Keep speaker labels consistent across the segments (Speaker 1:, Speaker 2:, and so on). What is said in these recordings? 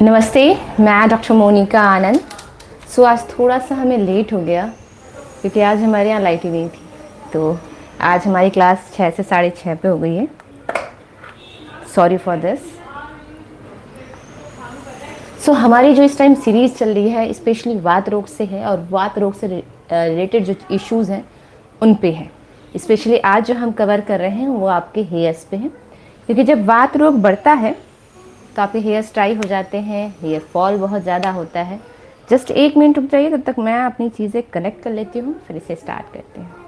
Speaker 1: नमस्ते। मैं डॉक्टर मोनिका आनंद। आज थोड़ा सा हमें लेट हो गया क्योंकि आज हमारे यहाँ लाइट ही नहीं थी। तो आज हमारी क्लास 6 से 6:30 पे हो गई है। Sorry for this. हमारी जो इस टाइम सीरीज़ चल रही है स्पेशली वात रोग से है और वात रोग से रिलेटेड जो इश्यूज़ हैं उन पे है। स्पेशली आज जो हम कवर कर रहे हैं वो आपके हेयर्स पे हैं, क्योंकि जब वात रोग बढ़ता है तो आपके हेयर्स ड्राई हो जाते हैं, हेयर फॉल बहुत ज़्यादा होता है। जस्ट 1 मिनट रुक जाइए, तब तक मैं अपनी चीज़ें कनेक्ट कर लेती हूँ, फिर इसे स्टार्ट करते हैं।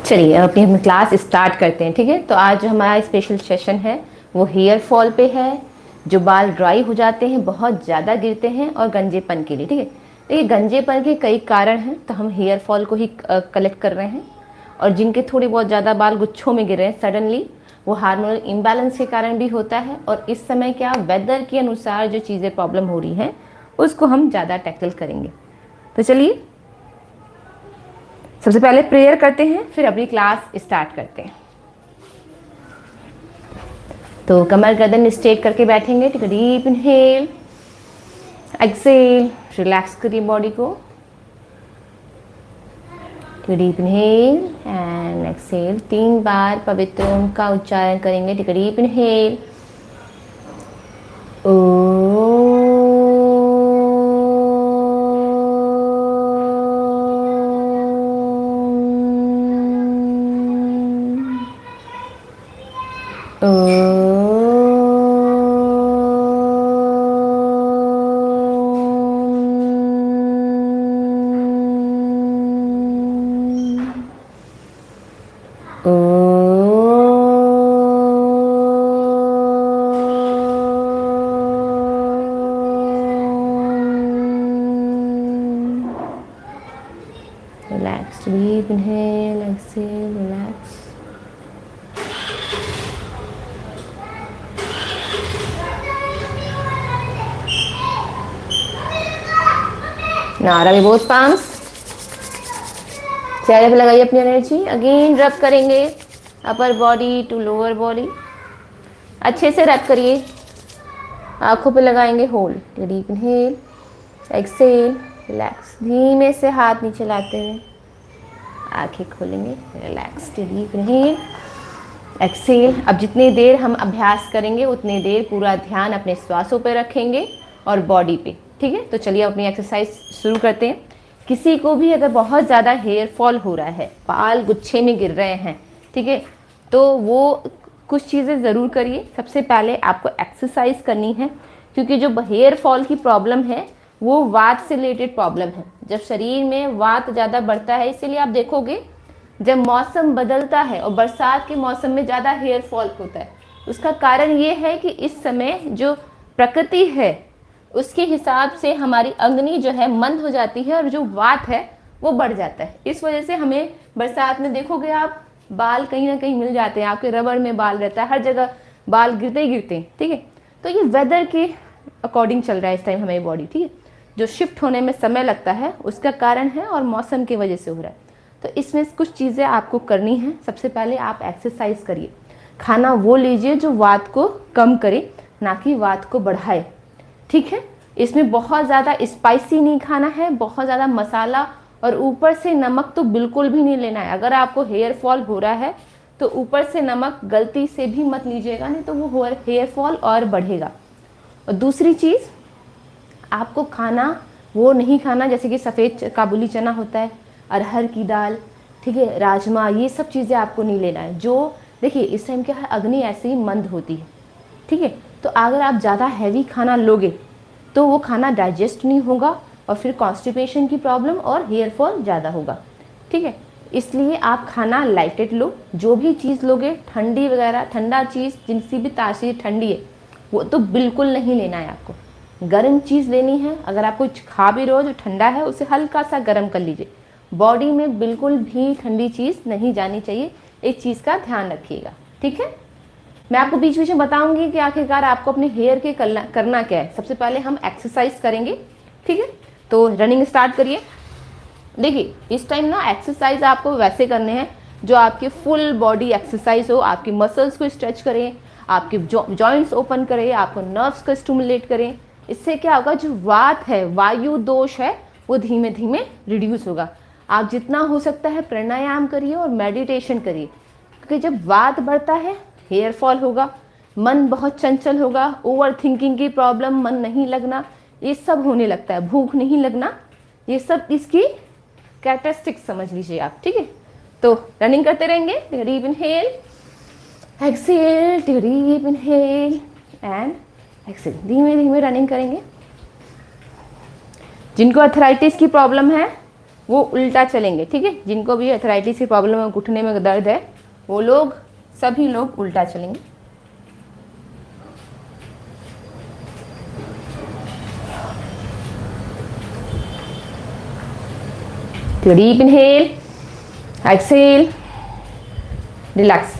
Speaker 1: चलिए अपनी हम क्लास स्टार्ट करते हैं, ठीक है। तो आज जो हमारा स्पेशल सेशन है वो हेयर फॉल पे है, जो बाल ड्राई हो जाते हैं, बहुत ज़्यादा गिरते हैं, और गंजेपन के लिए, ठीक है। देखिए गंजेपन के कई कारण हैं, तो हम हेयर फॉल को ही कलेक्ट कर रहे हैं। और जिनके थोड़े बहुत ज़्यादा बाल गुच्छों में गिर रहे हैं सडनली, वो हार्मोनल इम्बैलेंस के कारण भी होता है। और इस समय क्या वेदर के अनुसार जो चीज़ें प्रॉब्लम हो रही हैं उसको हम ज़्यादा टैकल करेंगे। तो चलिए सबसे पहले प्रेयर करते हैं, फिर अपनी क्लास स्टार्ट करते हैं। तो कमर गर्दन स्ट्रेट करके बैठेंगे। Take a deep inhale, exhale, relax करिए बॉडी को। Take a deep inhale and exhale. 3 बार पवित्र ओम का उच्चारण करेंगे। Take a deep inhale, relax, deep inhale, exhale, relax. Now rub both palms. चेहरे पे लगाइए अपनी एनर्जी। अगेन रब करेंगे upper body to lower body. अच्छे से रब करिए। आंखों पे लगाएंगे hold. Deep inhale, exhale, relax. धीमे से हाथ नीचे लाते हुए आंखें खोलेंगे, रिलैक्स। Deep inhale, exhale. अब जितनी देर हम अभ्यास करेंगे उतनी देर पूरा ध्यान अपने श्वासों पे रखेंगे और बॉडी पे, ठीक है। तो चलिए अपनी एक्सरसाइज शुरू करते हैं। किसी को भी अगर बहुत ज़्यादा हेयर फॉल हो रहा है, बाल गुच्छे में गिर रहे हैं, ठीक है, तो वो कुछ चीज़ें ज़रूर करिए। सबसे पहले आपको एक्सरसाइज करनी है, क्योंकि जो हेयर फॉल की प्रॉब्लम है वो वात से रिलेटेड प्रॉब्लम है। जब शरीर में वात ज़्यादा बढ़ता है, इसीलिए आप देखोगे जब मौसम बदलता है और बरसात के मौसम में ज़्यादा हेयर फॉल होता है, उसका कारण ये है कि इस समय जो प्रकृति है उसके हिसाब से हमारी अग्नि जो है मंद हो जाती है और जो वात है वो बढ़ जाता है। इस वजह से हमें बरसात में देखोगे आप बाल कहीं ना कहीं मिल जाते हैं, आपके रबड़ में बाल रहता है, हर जगह बाल गिरते ही गिरते हैं, ठीक है। तो ये वेदर के अकॉर्डिंग चल रहा है इस टाइम हमारी बॉडी, ठीक है। जो शिफ्ट होने में समय लगता है उसका कारण है और मौसम की वजह से हो रहा है। तो इसमें कुछ चीज़ें आपको करनी है। सबसे पहले आप एक्सरसाइज करिए। खाना वो लीजिए जो वात को कम करे, ना कि वात को बढ़ाए, ठीक है। इसमें बहुत ज़्यादा स्पाइसी नहीं खाना है, बहुत ज़्यादा मसाला और ऊपर से नमक तो बिल्कुल भी नहीं लेना है। अगर आपको हेयर फॉल हो रहा है तो ऊपर से नमक गलती से भी मत लीजिएगा, नहीं तो वो हेयर फॉल और बढ़ेगा। और दूसरी चीज़, आपको खाना वो नहीं खाना जैसे कि सफ़ेद काबुली चना होता है, अरहर की दाल, ठीक है, राजमा, ये सब चीज़ें आपको नहीं लेना है। जो देखिए इस टाइम क्या है, अग्नि ऐसे ही मंद होती है, ठीक है। तो अगर आप ज़्यादा हैवी खाना लोगे तो वो खाना डाइजेस्ट नहीं होगा और फिर कॉन्स्टिपेशन की प्रॉब्लम और हेयर फॉल ज़्यादा होगा, ठीक है। इसलिए आप खाना लाइटेड लो। जो भी चीज़ लोगे ठंडी वगैरह, ठंडा चीज़ जिनसी भी तासीर ठंडी है वो तो बिल्कुल नहीं लेना है आपको, गर्म चीज़ लेनी है। अगर आप कुछ खा भी रहे हो जो ठंडा है उसे हल्का सा गर्म कर लीजिए। बॉडी में बिल्कुल भी ठंडी चीज़ नहीं जानी चाहिए, इस चीज़ का ध्यान रखिएगा, ठीक है। मैं आपको बीच बीच में बताऊंगी कि आखिरकार आपको अपने हेयर के करना क्या है। सबसे पहले हम एक्सरसाइज करेंगे, ठीक है। तो रनिंग स्टार्ट करिए। देखिए इस टाइम ना एक्सरसाइज आपको वैसे करने हैं जो आपकी फुल बॉडी एक्सरसाइज हो, आपकी मसल्स को स्ट्रेच करें, आपके जॉइंट्स ओपन करें, आपको नर्व्स को स्टिमुलेट करें। इससे क्या होगा, जो वात है, वायु दोष है, वो धीमे धीमे रिड्यूस होगा। आप जितना हो सकता है प्राणायाम करिए और मेडिटेशन करिए, क्योंकि जब वात बढ़ता है हेयर फॉल होगा, मन बहुत चंचल होगा, ओवर थिंकिंग की प्रॉब्लम, मन नहीं लगना, ये सब होने लगता है, भूख नहीं लगना, ये सब इसकी कैरेक्टरिस्टिक्स समझ लीजिए आप, ठीक है। तो रनिंग करते रहेंगे। Deep inhale, exhale, deep inhale and exhale, धीमे धीमे रनिंग करेंगे। जिनको अर्थराइटिस की प्रॉब्लम है वो उल्टा चलेंगे, ठीक है। जिनको भी अर्थराइटिस की प्रॉब्लम है, घुटने में दर्द है, वो लोग, सभी लोग उल्टा चलेंगे। Deep inhale, exhale, relax.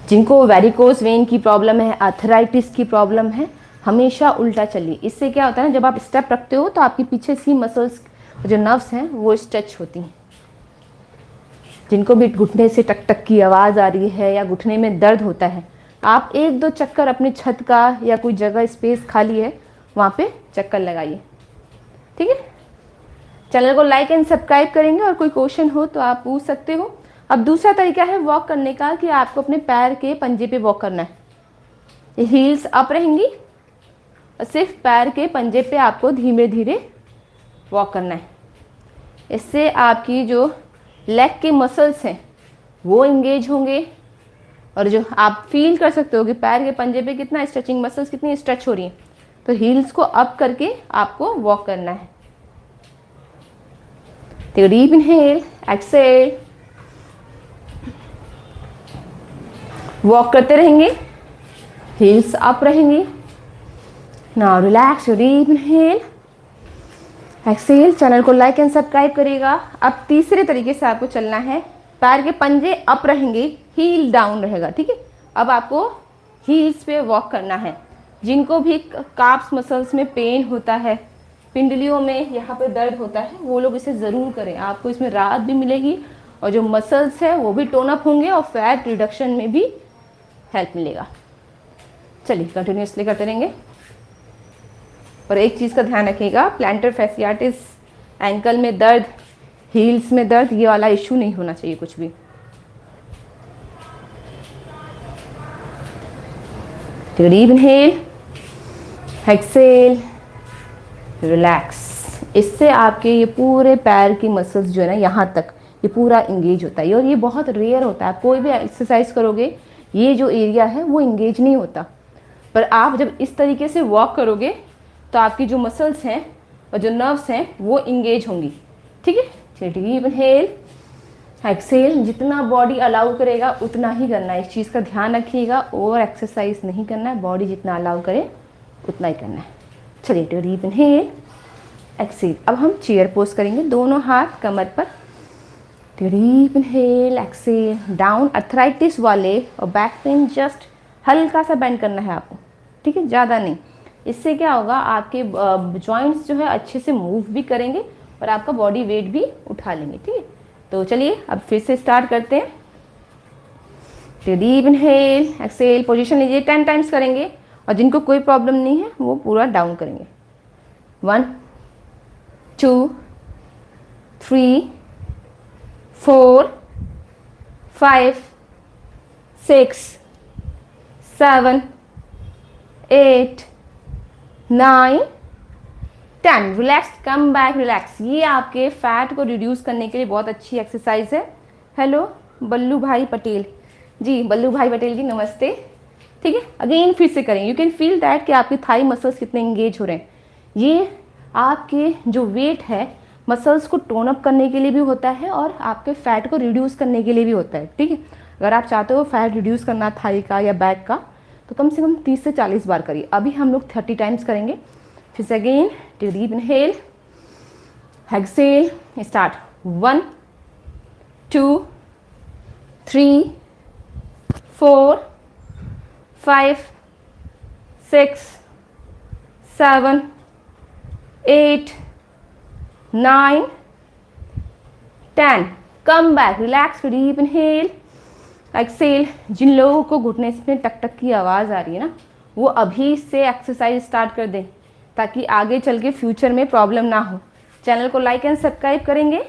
Speaker 1: जिनको वेरिकोज वेन की प्रॉब्लम है, अर्थराइटिस की प्रॉब्लम है, हमेशा उल्टा चलिए। इससे क्या होता है ना, जब आप स्टेप रखते हो तो आपकी पीछे सी मसल्स जो नर्व्स हैं वो स्ट्रेच होती हैं। जिनको भी घुटने से टक टक की आवाज़ आ रही है या घुटने में दर्द होता है, आप 1-2 चक्कर अपने छत का या कोई जगह स्पेस खाली है वहाँ पे चक्कर लगाइए, ठीक है। चैनल को लाइक एंड सब्सक्राइब करेंगे और कोई क्वेश्चन हो तो आप पूछ सकते हो। अब दूसरा तरीका है वॉक करने का, कि आपको अपने पैर के पंजे पे वॉक करना है। हील्स अप रहेंगी और सिर्फ पैर के पंजे पे आपको धीरे धीरे वॉक करना है। इससे आपकी जो लेग के मसल्स हैं वो इंगेज होंगे और जो आप फील कर सकते हो कि पैर के पंजे पे कितना स्ट्रेचिंग, मसल्स कितनी स्ट्रेच हो रही हैं। तो हील्स को अप करके आपको वॉक करना है। तो डीप इनहेल, एक्सहेल, वॉक करते रहेंगे, हील्स अप रहेंगी। Now relax, deep inhale, exhale. Channel को लाइक एंड सब्सक्राइब करिएगा। अब तीसरे तरीके से आपको चलना है। पैर के पंजे अप रहेंगे, हील डाउन रहेगा, ठीक है। अब आपको हील्स पे वॉक करना है। जिनको भी काफ्स मसल्स में पेन होता है, पिंडलियों में यहाँ पे दर्द होता है, वो लोग इसे ज़रूर करें। आपको इसमें राहत भी मिलेगी और जो मसल्स है वो भी टोन अप होंगे और फैट रिडक्शन में भी हेल्प मिलेगा। चलिए कंटिन्यूसली करते रहेंगे। और एक चीज़ का ध्यान रखिएगा, प्लांटर फैसियाटिस, एंकल में दर्द, हील्स में दर्द, ये वाला इशू नहीं होना चाहिए कुछ भी। Deep inhale, exhale, relax. इससे आपके ये पूरे पैर की मसल्स जो है ना, यहाँ तक ये पूरा इंगेज होता है। और ये बहुत रेयर होता है, कोई भी एक्सरसाइज करोगे ये जो एरिया है वो इंगेज नहीं होता। पर आप जब इस तरीके से वॉक करोगे तो आपकी जो मसल्स हैं और जो नर्व्स हैं वो इंगेज होंगी, ठीक है। Deep inhale, exhale. जितना बॉडी अलाउ करेगा उतना ही करना है, इस चीज़ का ध्यान रखिएगा। ओवर एक्सरसाइज नहीं करना है, बॉडी जितना अलाउ करे उतना ही करना है। चलिए डीप इनहेल, एक्सहेल। अब हम चेयर पोज करेंगे, दोनों हाथ कमर पर। Deep inhale, exhale, down. Arthritis वाले और बैक पेन जस्ट हल्का सा बेंड करना है आपको, ठीक है, ज़्यादा नहीं। इससे क्या होगा, आपके जॉइंट्स जो है अच्छे से मूव भी करेंगे और आपका बॉडी वेट भी उठा लेंगे, ठीक है। तो चलिए अब फिर से स्टार्ट करते हैं। डीप इनहेल, एक्सहेल, पोजीशन लीजिए, 10 टाइम्स करेंगे। और जिनको कोई प्रॉब्लम नहीं है वो पूरा डाउन करेंगे। 1 2 3 4 5 6 7 8 9 10। Relax, come back, relax. ये आपके फैट को रिड्यूस करने के लिए बहुत अच्छी एक्सरसाइज है। हेलो बल्लू भाई पटेल जी, बल्लू भाई पटेल जी नमस्ते, ठीक है। अगेन फिर से करें। यू कैन फील दैट कि आपके थाई मसल्स कितने इंगेज हो रहे हैं। ये आपके जो वेट है मसल्स को टोन अप करने के लिए भी होता है और आपके फैट को रिड्यूस करने के लिए भी होता है, ठीक है। अगर आप चाहते हो फैट रिड्यूस करना थाई का या बैक का, तो कम से कम 30 से 40 बार करिए। अभी हम लोग 30 टाइम्स करेंगे। फिर से again take deep inhale, exhale, start 1 2 3 4 5 6 7 8 9 10. Come back, relax, deep inhale, exhale. जिन लोगों को घुटने में टक टक की आवाज़ आ रही है ना, वो अभी से एक्सरसाइज स्टार्ट कर दें ताकि आगे चल के फ्यूचर में प्रॉब्लम ना हो. चैनल को लाइक एंड सब्सक्राइब करेंगे,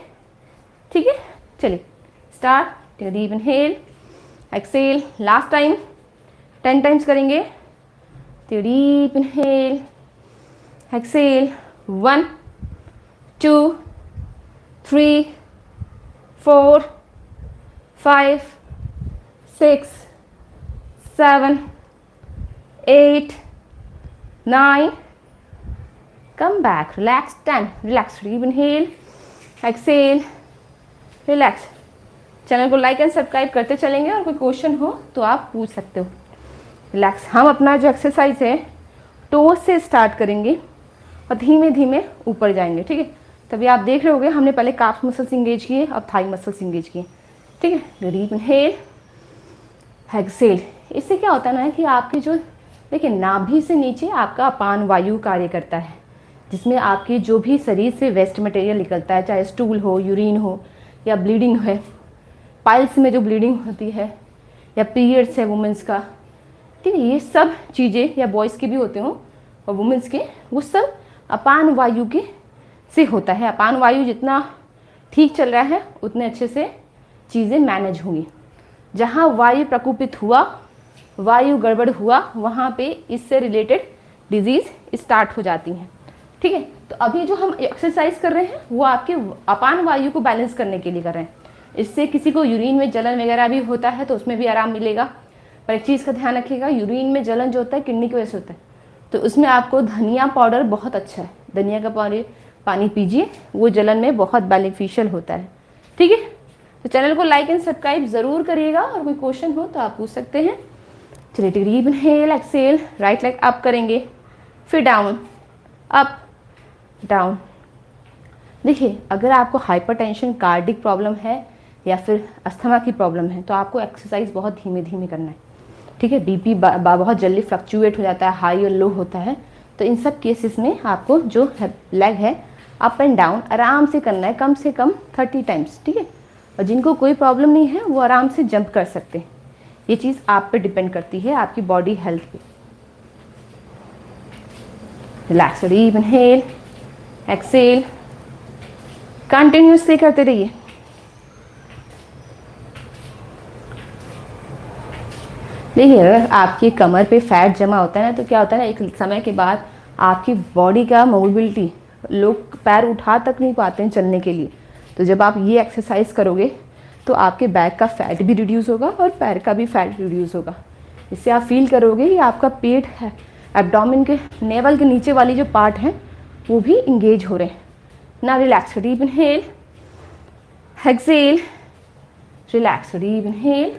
Speaker 1: ठीक है. चलिए start. Take deep inhale, exhale. Last time 10 times करेंगे. Take deep inhale, exhale. 1 2 3 4 5 6 7 8 9. Come back, relax. 10. Relax, deep inhale, exhale, relax. Channel को लाइक एंड सब्सक्राइब करते चलेंगे और कोई क्वेश्चन हो तो आप पूछ सकते हो. रिलैक्स. हम अपना जो एक्सरसाइज है टोज से स्टार्ट करेंगे और धीमे धीमे ऊपर जाएंगे, ठीक है. तभी आप देख रहे होगे हमने पहले काफ मसल्स इंगेज किए, अब थाई मसल्स इंगेज किए, ठीक है. Deep inhale, exhale. इससे क्या होता है ना कि आपकी जो देखिए नाभि से नीचे आपका अपान वायु कार्य करता है, जिसमें आपके जो भी शरीर से वेस्ट मटेरियल निकलता है, चाहे स्टूल हो, यूरिन हो या ब्लीडिंग है, पाइल्स में जो ब्लीडिंग होती है या पीरियड्स है वुमेंस का, ठीक है. ये सब चीज़ें या बॉयज़ के भी होते हो और वुमेंस के, वो सब अपान वायु के से होता है. अपान वायु जितना ठीक चल रहा है उतने अच्छे से चीज़ें मैनेज होंगी. जहाँ वायु प्रकोपित हुआ, वायु गड़बड़ हुआ, वहाँ पे इससे रिलेटेड डिजीज़ स्टार्ट हो जाती हैं, ठीक है. तो अभी जो हम एक्सरसाइज कर रहे हैं वो आपके अपान वायु को बैलेंस करने के लिए कर रहे हैं. इससे किसी को यूरिन में जलन वगैरह भी होता है तो उसमें भी आराम मिलेगा. पर एक चीज़ का ध्यान रखिएगा, यूरिन में जलन जो होता है किडनी की वजह से होता है, तो उसमें आपको धनिया पाउडर बहुत अच्छा है, धनिया का पानी पीजिए, वो जलन में बहुत बेनिफिशियल होता है, ठीक है. तो चैनल को लाइक एंड सब्सक्राइब ज़रूर करिएगा और कोई क्वेश्चन हो तो आप पूछ सकते हैं. चलिए deep inhale, exhale. Right leg up करेंगे, फिर डाउन, अप, डाउन. देखिए अगर आपको हाइपरटेंशन, कार्डिक प्रॉब्लम है या फिर अस्थमा की प्रॉब्लम है तो आपको एक्सरसाइज बहुत धीमे धीमे करना है, ठीक है. बीपी बहुत जल्दी फ्लक्चुएट हो जाता है, हाई और लो होता है, तो इन सब केसेस में आपको जो लेग है अप एंड डाउन आराम से करना है, कम से कम 30 टाइम्स, ठीक है. और जिनको कोई प्रॉब्लम नहीं है वो आराम से जंप कर सकते हैं. ये चीज़ आप पे डिपेंड करती है, आपकी बॉडी हेल्थ पे. Relax, deep inhale, exhale. Continuously करते रहिए. देखिए अगर आपकी कमर पे फैट जमा होता है ना तो क्या होता है ना, एक समय के बाद आपकी बॉडी का मोबिलिटी, लोग पैर उठा तक नहीं पाते हैं चलने के लिए. तो जब आप ये एक्सरसाइज करोगे तो आपके बैक का फैट भी रिड्यूस होगा और पैर का भी फैट रिड्यूस होगा. इससे आप फील करोगे कि आपका पेट है, एब्डोमेन के नेवल के नीचे वाली जो पार्ट है वो भी इंगेज हो रहे हैं. ना relax, deep inhale, exhale, relax, deep inhale,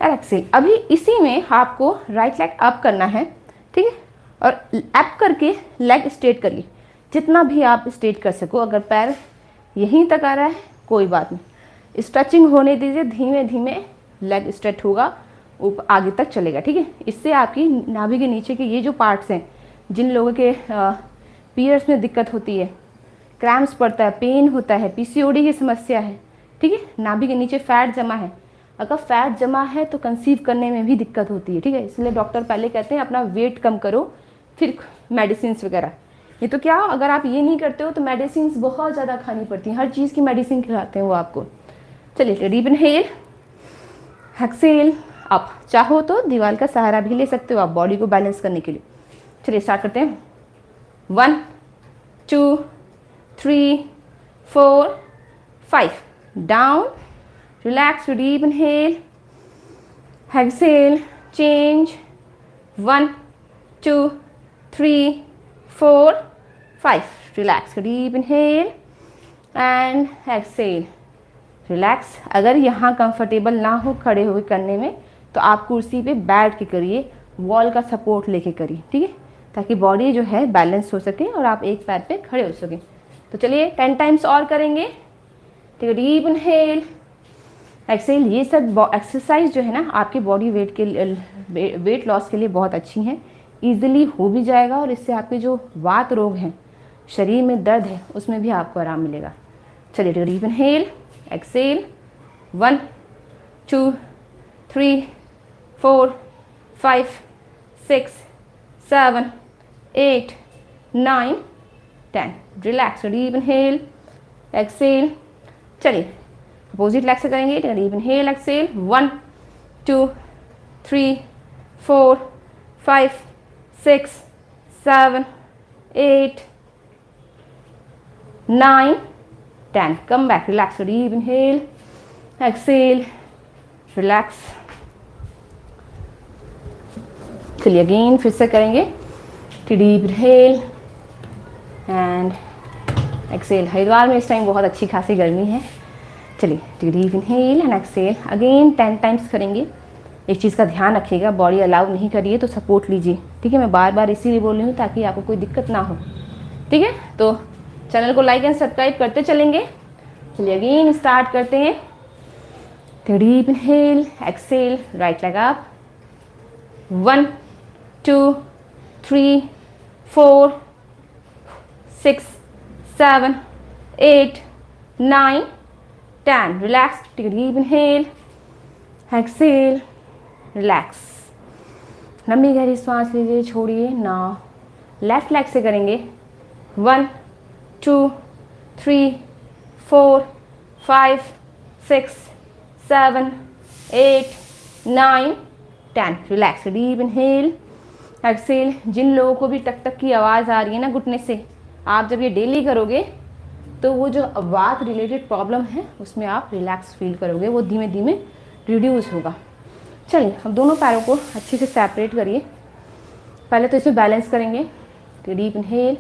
Speaker 1: exhale. अभी इसी में आपको राइट लेग अप करना है, ठीक है. और अप करके लेग स्ट्रेट करिए, जितना भी आप स्ट्रेट कर सको. अगर पैर यहीं तक आ रहा है कोई बात नहीं, स्ट्रेचिंग होने दीजिए, धीमे धीमे लेग स्ट्रेच होगा, ऊपर आगे तक चलेगा, ठीक है. इससे आपकी नाभि के नीचे के ये जो पार्ट्स हैं, जिन लोगों के पीरियड्स में दिक्कत होती है, क्रैम्प्स पड़ता है, पेन होता है, पीसीओडी की समस्या है, ठीक है, नाभि के नीचे फैट जमा है, अगर फैट जमा है तो कंसीव करने में भी दिक्कत होती है, ठीक है. इसलिए डॉक्टर पहले कहते हैं अपना वेट कम करो फिर मेडिसिन वगैरह. ये तो क्या, अगर आप ये नहीं करते हो तो मेडिसिन बहुत ज़्यादा खानी पड़ती हैं, हर चीज़ की मेडिसिन खिलाते हैं वो आपको. चलिए डीप इनहेल, एक्सेल, अप. चाहो तो दीवार का सहारा भी ले सकते हो आप बॉडी को बैलेंस करने के लिए. चलिए स्टार्ट करते हैं. 1 2 3 4 5. Down, relax, deep inhale, exhale, change. 1 2 3 4 5. Relax, deep inhale and exhale, relax. अगर यहाँ कंफर्टेबल ना हो खड़े हुए करने में तो आप कुर्सी पे बैठ के करिए, वॉल का सपोर्ट लेके करिए, ठीक है. ताकि बॉडी जो है बैलेंस हो सके और आप एक पैर पे खड़े हो सकें। तो चलिए 10 टाइम्स और करेंगे। Take a deep inhale, exhale. ये सब एक्सरसाइज जो है ना आपके बॉडी वेट के वेट लॉस के लिए बहुत अच्छी हैं, ईजिली हो भी जाएगा और इससे आपके जो वात रोग हैं, शरीर में दर्द है, उसमें भी आपको आराम मिलेगा। चलिए take a deep inhale, exhale. 1 2 3 4 5 6 7 8 9 10। Relax, deep inhale, exhale. चलिए अपोजिट लेग से करेंगे। Take a deep inhale, exhale. 1 2 3 4 5 6 7 8 9 10। Come back, relax, deep inhale, exhale, relax. चलिए अगेन फिर से करेंगे। Deep inhale and exhale. Haridwar में इस टाइम बहुत अच्छी खासी गर्मी है। चलिए deep inhale and exhale again 10 times करेंगे। एक चीज़ का ध्यान रखिएगा, बॉडी अलाउ नहीं करिए तो सपोर्ट लीजिए, ठीक है। मैं बार बार इसीलिए बोल रही हूँ ताकि आपको कोई दिक्कत ना हो, ठीक है। तो चैनल को लाइक एंड सब्सक्राइब करते चलेंगे। चलिए अगेन स्टार्ट करते हैं। Deep inhale, exhale, right leg up. 1 2 3 4 6 7 8 9 10। Relax, take deep inhale, exhale, relax. लंबी गहरी सांस लीजिए, छोड़िए। नाउ लेफ्ट लेग से करेंगे। 1 2 3 4 5 6 7 8 9 10। Relax, deep inhale, exhale. जिन लोगों को भी टक टक की आवाज़ आ रही है ना घुटने से, आप जब ये डेली करोगे तो वो जो वात रिलेटेड प्रॉब्लम है उसमें आप रिलैक्स फील करोगे, वो धीमे धीमे रिड्यूस होगा। चलिए अब दोनों पैरों को अच्छे से सेपरेट करिए। पहले तो इसमें बैलेंस करेंगे। Deep inhale,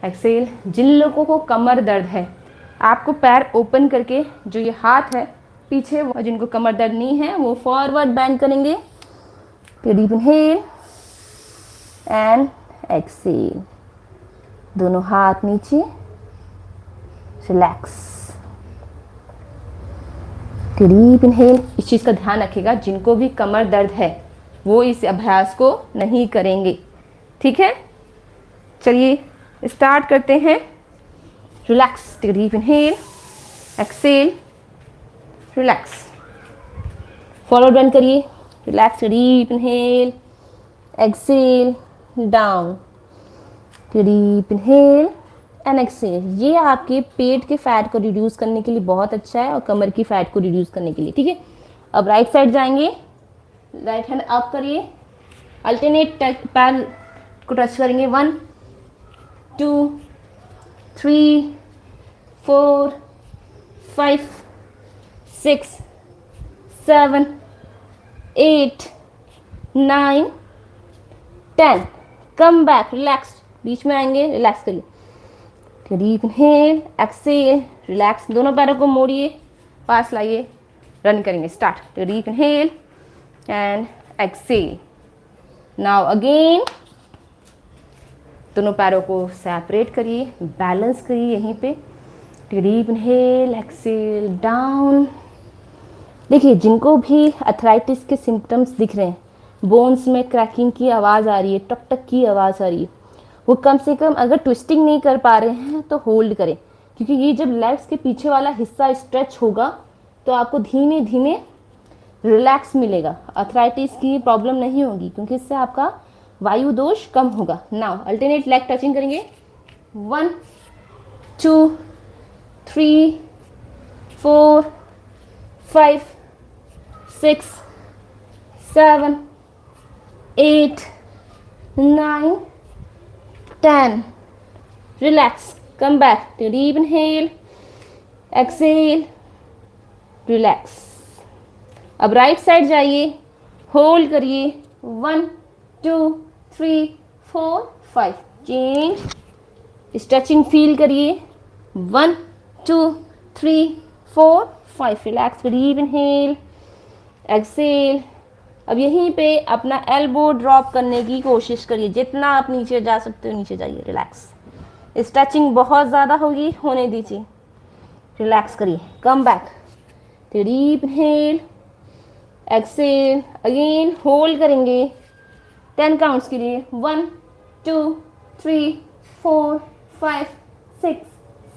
Speaker 1: exhale. जिन लोगों को कमर दर्द है, आपको पैर ओपन करके जो ये हाथ है पीछे, और जिनको कमर दर्द नहीं है वो फॉरवर्ड बैंड करेंगे। Deep inhale and exhale. दोनों हाथ नीचे, रिलैक्स। Deep inhale. इस चीज़ का ध्यान रखिएगा, जिनको भी कमर दर्द है वो इस अभ्यास को नहीं करेंगे, ठीक है। चलिए स्टार्ट करते हैं। Relax, deep inhale, exhale, relax. Forward bend करिए। Relax, deep inhale, exhale, down, deep inhale and exhale. ये आपके पेट के फैट को रिड्यूस करने के लिए बहुत अच्छा है और कमर की फैट को रिड्यूस करने के लिए, ठीक है। अब राइट साइड जाएंगे। राइट हैंड अप करिए, अल्टरनेट पैर को टच करेंगे। 1 2 3 4 5 6 7 8 9 10। Come back, relax. बीच में आएंगे, रिलैक्स करिए। Deep inhale, exhale, relax. दोनों पैरों को मोड़िए, पास लाइए, रन करेंगे। Start. Deep inhale and exhale. Now again दोनों पैरों को सेपरेट करिए, बैलेंस करिए यहीं पे। Deep inhale, exhale, down. देखिए जिनको भी अर्थराइटिस के सिम्टम्स दिख रहे हैं, बोन्स में क्रैकिंग की आवाज़ आ रही है, टक टक की आवाज़ आ रही है, वो कम से कम अगर ट्विस्टिंग नहीं कर पा रहे हैं तो होल्ड करें, क्योंकि ये जब लेग्स के पीछे वाला हिस्सा स्ट्रेच होगा तो आपको धीमे धीमे रिलैक्स मिलेगा। अर्थराइटिस की प्रॉब्लम नहीं होगी, क्योंकि इससे आपका वायु दोष कम होगा। नाउ अल्टरनेट लेग टचिंग करेंगे। 1 2 3 4 5 6 7 8 9 10। Relax, come back, deep inhale, exhale, relax. अब राइट साइड जाइए, होल्ड करिए। 1 2 3 4 5। चेंज, स्ट्रेचिंग फील करिए। 1 2 3 4 5। रिलैक्स, डीप इनहेल, एक्सेल, अब यहीं पे अपना एल्बो ड्रॉप करने की कोशिश करिए, जितना आप नीचे जा सकते हो नीचे जाइए, रिलैक्स। स्ट्रेचिंग बहुत ज़्यादा होगी, होने दीजिए, रिलैक्स करिए, come back, deep inhale, exhale, again hold करेंगे 10 काउंट्स के लिए, 1 2 3 4 5 6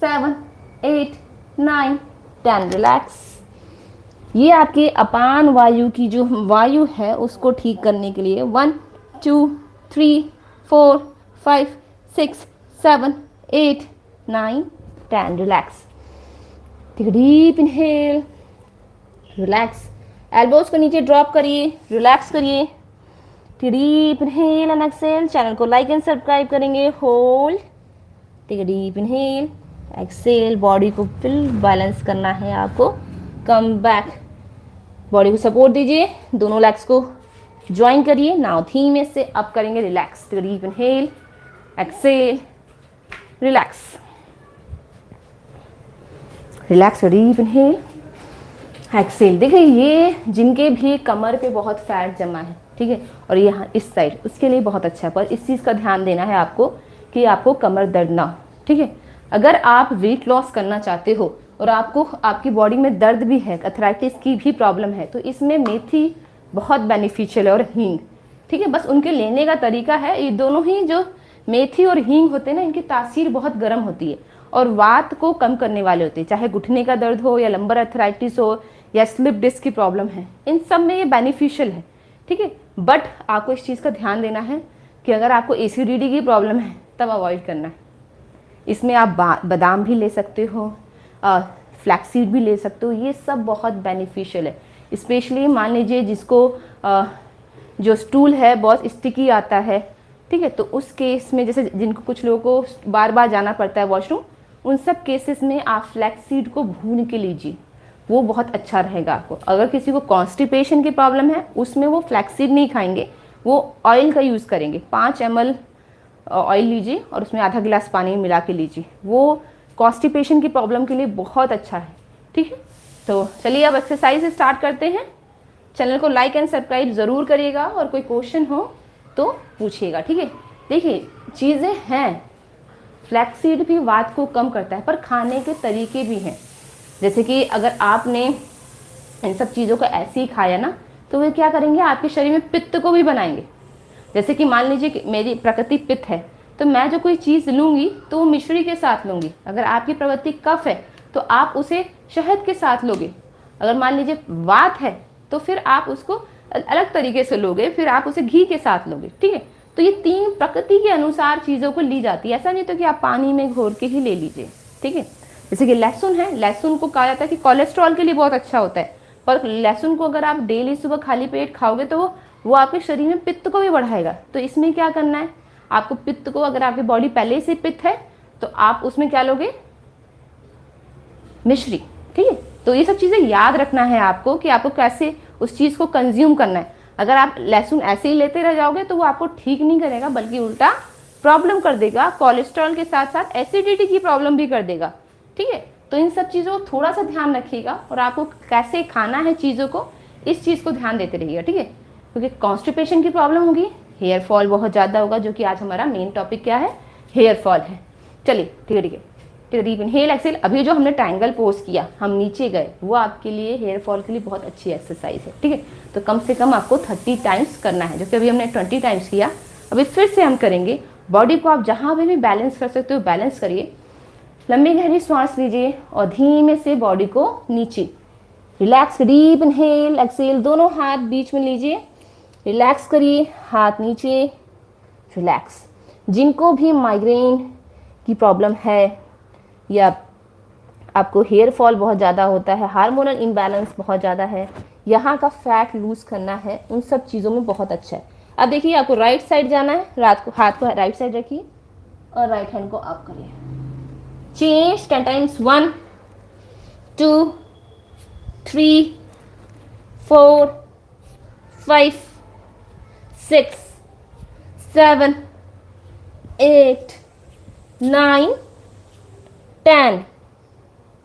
Speaker 1: 7 8 9 10, रिलैक्स। ये आपके अपान वायु की जो वायु है उसको ठीक करने के लिए 1 2 3 4 5 6 7 8 9 10, relax. Deep inhale, relax, elbows को नीचे ड्रॉप करिए, रिलैक्स करिए, deep inhale and exhale. Channel को लाइक एंड सब्सक्राइब करेंगे, hold, take a deep inhale, exhale, body को फुल बैलेंस करना है आपको, कम बैक, बॉडी को सपोर्ट दीजिए, दोनों लेग्स को ज्वाइन करिए। नाउ धीमे से अप करेंगे, relax, take a deep inhale, exhale, relax, relax, deep inhale, exhale. देखिए ये जिनके भी कमर पे बहुत फैट जमा है, ठीक है, और यहाँ इस साइड, उसके लिए बहुत अच्छा है, पर इस चीज़ का ध्यान देना है आपको कि आपको कमर दर्द ना हो, ठीक है। अगर आप वेट लॉस करना चाहते हो और आपको आपकी बॉडी में दर्द भी है, अर्थराइटिस की भी प्रॉब्लम है, तो इसमें मेथी बहुत बेनिफिशियल है और हींग, ठीक है। बस उनके लेने का तरीका है, ये दोनों ही जो मेथी और हींग होते हैं ना, इनकी तासीर बहुत गर्म होती है और वात को कम करने वाले होते हैं, चाहे घुटने का दर्द हो या लंबर अर्थराइटिस हो या स्लिप डिस्क की प्रॉब्लम है, इन सब में ये बेनिफिशियल है, ठीक है। बट आपको इस चीज़ का ध्यान देना है कि अगर आपको एसिडिटी की प्रॉब्लम है तब अवॉइड करना है। इसमें आप बादाम भी ले सकते हो, फ्लैक्सीड भी ले सकते हो, ये सब बहुत बेनिफिशियल है। स्पेशली मान लीजिए जिसको जो स्टूल है बहुत स्टिकी आता है, ठीक है, तो उस केस में जैसे जिनको कुछ लोगों को बार बार जाना पड़ता है वॉशरूम, उन सब केसेस में आप फ्लैक्सीड को भून के लीजिए, वो बहुत अच्छा रहेगा आपको। अगर किसी को कॉन्स्टिपेशन की प्रॉब्लम है उसमें वो फ्लैक्सीड नहीं खाएंगे, वो ऑयल का यूज़ करेंगे। 5 ml ऑयल लीजिए और उसमें आधा गिलास पानी मिला के लीजिए, वो कॉन्स्टिपेशन की प्रॉब्लम के लिए बहुत अच्छा है, ठीक है। तो चलिए अब एक्सरसाइज स्टार्ट करते हैं। चैनल को लाइक एंड सब्सक्राइब ज़रूर करिएगा और कोई क्वेश्चन हो तो पूछिएगा, ठीक है। देखिए चीज़ें हैं, फ्लैक्सीड भी वात को कम करता है, पर खाने के तरीके भी हैं। जैसे कि अगर आपने इन सब चीज़ों को ऐसे ही खाया ना, तो वे क्या करेंगे, आपके शरीर में पित्त को भी बनाएंगे। जैसे कि मान लीजिए कि मेरी प्रकृति पित्त है, तो मैं जो कोई चीज़ लूँगी तो वो मिश्री के साथ लूँगी। अगर आपकी प्रवृत्ति कफ है तो आप उसे शहद के साथ लोगे। अगर मान लीजिए वात है तो फिर आप उसको अलग तरीके से लोगे, फिर आप उसे घी के साथ लोगे, ठीक है। तो ये 3 प्रकृति के अनुसार चीज़ों को ली जाती है, ऐसा नहीं तो कि आप पानी में घोर के ही ले लीजिए, ठीक है। जैसे कि लहसुन है, लहसुन को कहा जाता है कि कोलेस्ट्रॉल के लिए बहुत अच्छा होता है, पर लहसुन को अगर आप डेली सुबह खाली पेट खाओगे तो वो आपके शरीर में पित्त को भी बढ़ाएगा। तो इसमें क्या करना है आपको, पित्त को, अगर आपकी बॉडी पहले से पित्त है तो आप उसमें क्या लोगे, मिश्री, ठीक है। तो ये सब चीज़ें याद रखना है आपको कि आपको कैसे उस चीज़ को कंज्यूम करना है। अगर आप लहसुन ऐसे ही लेते रह जाओगे तो वो आपको ठीक नहीं करेगा, बल्कि उल्टा प्रॉब्लम कर देगा, कोलेस्ट्रॉल के साथ साथ एसिडिटी की प्रॉब्लम भी कर देगा, ठीक है। तो इन सब चीज़ों को थोड़ा सा ध्यान रखिएगा और आपको कैसे खाना है चीज़ों को, इस चीज़ को ध्यान देते रहिएगा, ठीक है। क्योंकि कॉन्स्टिपेशन की प्रॉब्लम होगी, हेयर फॉल बहुत ज़्यादा होगा, जो कि आज हमारा मेन टॉपिक क्या है, हेयर फॉल है। चलिए ठीक है, ठीक है, डीप इनहेल एक्सेल। अभी जो हमने ट्रायंगल पोज किया, हम नीचे गए, वो आपके लिए हेयर फॉल के लिए बहुत अच्छी एक्सरसाइज है, ठीक है। तो कम से कम आपको 30 टाइम्स करना है, जो कि अभी हमने 20 टाइम्स किया। अभी फिर से हम करेंगे। बॉडी को आप जहाँ भी बैलेंस कर सकते हो बैलेंस करिए। लंबी गहरी सांस लीजिए और धीमे से बॉडी को नीचे, रिलैक्स, डीप इनहेल एक्सेल, दोनों हाथ बीच में लीजिए, रिलैक्स करिए, हाथ नीचे, रिलैक्स। जिनको भी माइग्रेन की प्रॉब्लम है या आपको हेयर फॉल बहुत ज़्यादा होता है, हार्मोनल इम्बैलेंस बहुत ज़्यादा है, यहाँ का फैट लूज करना है, उन सब चीज़ों में बहुत अच्छा है। अब देखिए आपको राइट साइड जाना है, हाथ को राइट साइड रखिए और राइट हैंड को अप करिए। Change 10 times, 1 2 3 4 5 6 7 8 9 10।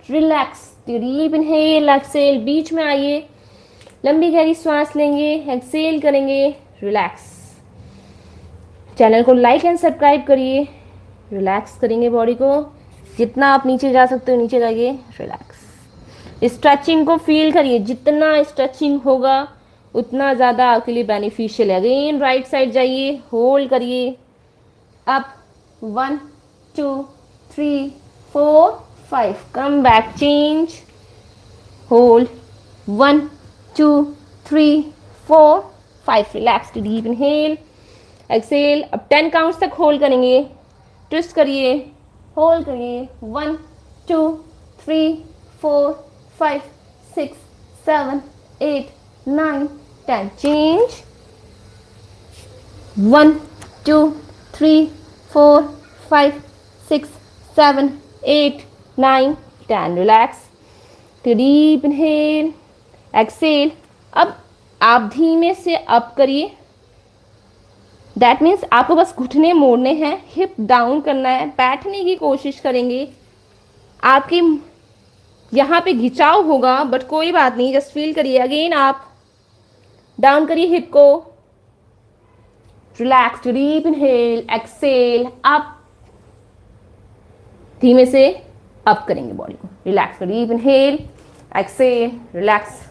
Speaker 1: Relax, deep inhale Excel, बीच में आइए, लंबी गहरी सांस लेंगे, एक्सेल करेंगे, रिलैक्स। चैनल को लाइक एंड सब्सक्राइब करिए, रिलैक्स करेंगे बॉडी को। जितना आप नीचे जा सकते हो नीचे जाइए, रिलैक्स। स्ट्रेचिंग को फील करिए, जितना स्ट्रेचिंग होगा उतना ज़्यादा आपके लिए बेनिफिशियल है। अगेन राइट साइड जाइए, होल्ड करिए, up 1 2 3 4 5, come back, change, hold 1 2 3 4 5, relax to deep inhale, exhale. अब 10 काउंट्स तक होल्ड करेंगे, ट्विस्ट करिए, होल्ड करिए, 1 2 3 4 5 6 7 8 9 10, change, 1 2 3 4 5 6 7 8 9 10, relax, deep inhale, exhale. अब आप धीमे से अप करिए, दैट मीन्स आपको बस घुटने मोड़ने हैं, हिप डाउन करना है, बैठने की कोशिश करेंगे। आपकी यहाँ पे खिंचाव होगा बट कोई बात नहीं, जस्ट फील करिए। अगेन आप डाउन करिए हिप को, relax to deep inhale, exhale, up, धीमे से अप करेंगे बॉडी को, relax to deep inhale, exhale, relax.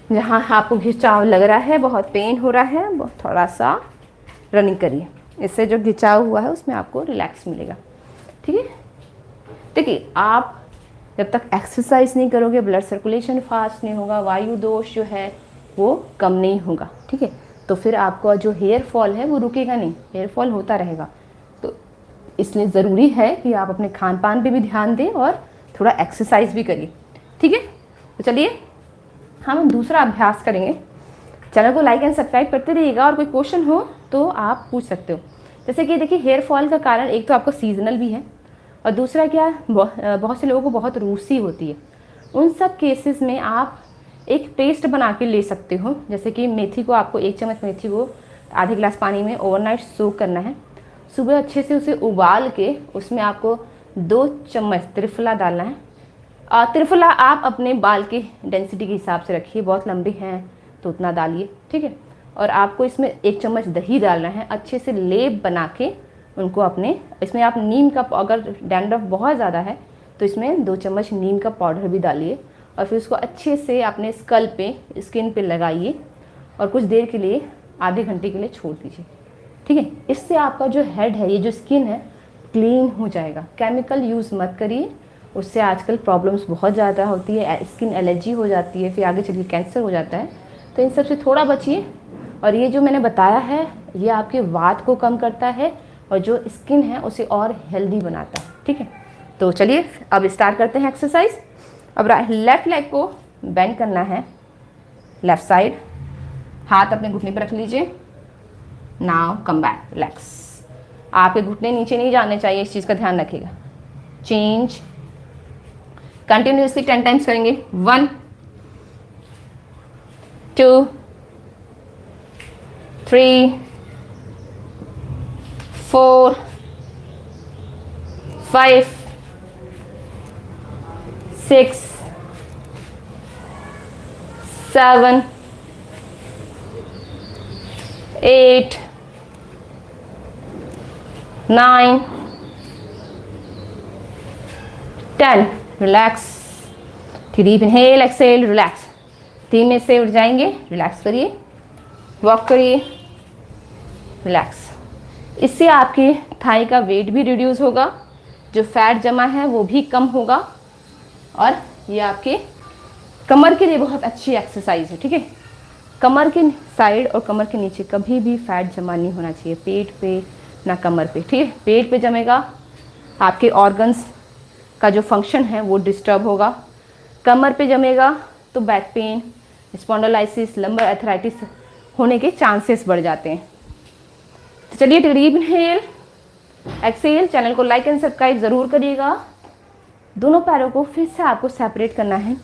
Speaker 1: जहाँ आपको खिंचाव लग रहा है, बहुत पेन हो रहा है, थोड़ा सा रनिंग करिए, इससे जो खिंचाव हुआ है उसमें आपको रिलैक्स मिलेगा। ठीक है, देखिए आप जब तक एक्सरसाइज नहीं करोगे ब्लड सर्कुलेशन फास्ट नहीं होगा, वायु दोष जो है वो कम नहीं होगा। ठीक है, तो फिर आपका जो हेयर फॉल है वो रुकेगा नहीं, हेयर फॉल होता रहेगा। तो इसलिए ज़रूरी है कि आप अपने खान पान पे भी ध्यान दें और थोड़ा एक्सरसाइज भी करिए। ठीक है, तो चलिए हम दूसरा अभ्यास करेंगे। चैनल को लाइक एंड सब्सक्राइब करते रहिएगा, और कोई क्वेश्चन हो तो आप पूछ सकते हो। जैसे कि देखिए हेयर फॉल का कारण एक तो आपको सीजनल भी है, और दूसरा क्या, बहुत से लोगों को बहुत रूसी होती है। उन सब केसेस में आप एक पेस्ट बना के ले सकते हो। जैसे कि मेथी को, आपको 1 चम्मच मेथी को आधे गिलास पानी में ओवरनाइट सोक करना है, सुबह अच्छे से उसे उबाल के उसमें आपको 2 चम्मच त्रिफला डालना है। त्रिफला आप अपने बाल की डेंसिटी के हिसाब से रखिए, बहुत लंबे हैं तो उतना डालिए। ठीक है, और आपको इसमें 1 चम्मच दही डालना है, अच्छे से लेप बना के उनको अपने, इसमें आप नीम का, अगर डैंड्रफ बहुत ज़्यादा है तो इसमें 2 चम्मच नीम का पाउडर भी डालिए, और फिर उसको अच्छे से अपने स्कल पे, स्किन पे लगाइए, और कुछ देर के लिए, आधे घंटे के लिए छोड़ दीजिए। ठीक है, इससे आपका जो हेड है, ये जो स्किन है, क्लीन हो जाएगा। केमिकल यूज़ मत करिए, उससे आजकल प्रॉब्लम्स बहुत ज़्यादा होती है, स्किन एलर्जी हो जाती है, फिर आगे चलिए कैंसर हो जाता है। तो इन सब से थोड़ा बचिए, और ये जो मैंने बताया है ये आपके वात को कम करता है और जो स्किन है उसे और हेल्दी बनाता है। ठीक है, तो चलिए अब स्टार्ट करते हैं एक्सरसाइज। अब लेफ्ट लेग को बेंड करना है, लेफ्ट साइड, हाथ अपने घुटने पर रख लीजिए। Now come back, relax. आपके घुटने नीचे नहीं जाने चाहिए, इस चीज़ का ध्यान रखिएगा। चेंज, कंटिन्यूसली 10 टाइम्स करेंगे। 1 2 3 4 5 6 7 8 9 10, relax, deep inhale, exhale, relax. धीमे से उठ जाएंगे, रिलैक्स करिए, वॉक करिए, रिलैक्स। इससे आपके थाई का वेट भी रिड्यूस होगा, जो फैट जमा है वो भी कम होगा, और ये आपके कमर के लिए बहुत अच्छी एक्सरसाइज है। ठीक है, कमर के साइड और कमर के नीचे कभी भी फैट जमा नहीं होना चाहिए, पेट पे ना कमर पे। ठीक है, पेट पे जमेगा, आपके ऑर्गन्स का जो फंक्शन है वो डिस्टर्ब होगा। कमर पे जमेगा तो बैक पेन, स्पॉन्डिलोलाइसिस, लंबर आर्थराइटिस होने के चांसेस बढ़ जाते हैं। तो चलिए डीप इनहेल, एक्सेल। चैनल को लाइक एंड सब्सक्राइब ज़रूर करिएगा। दोनों पैरों को फिर से आपको सेपरेट करना है।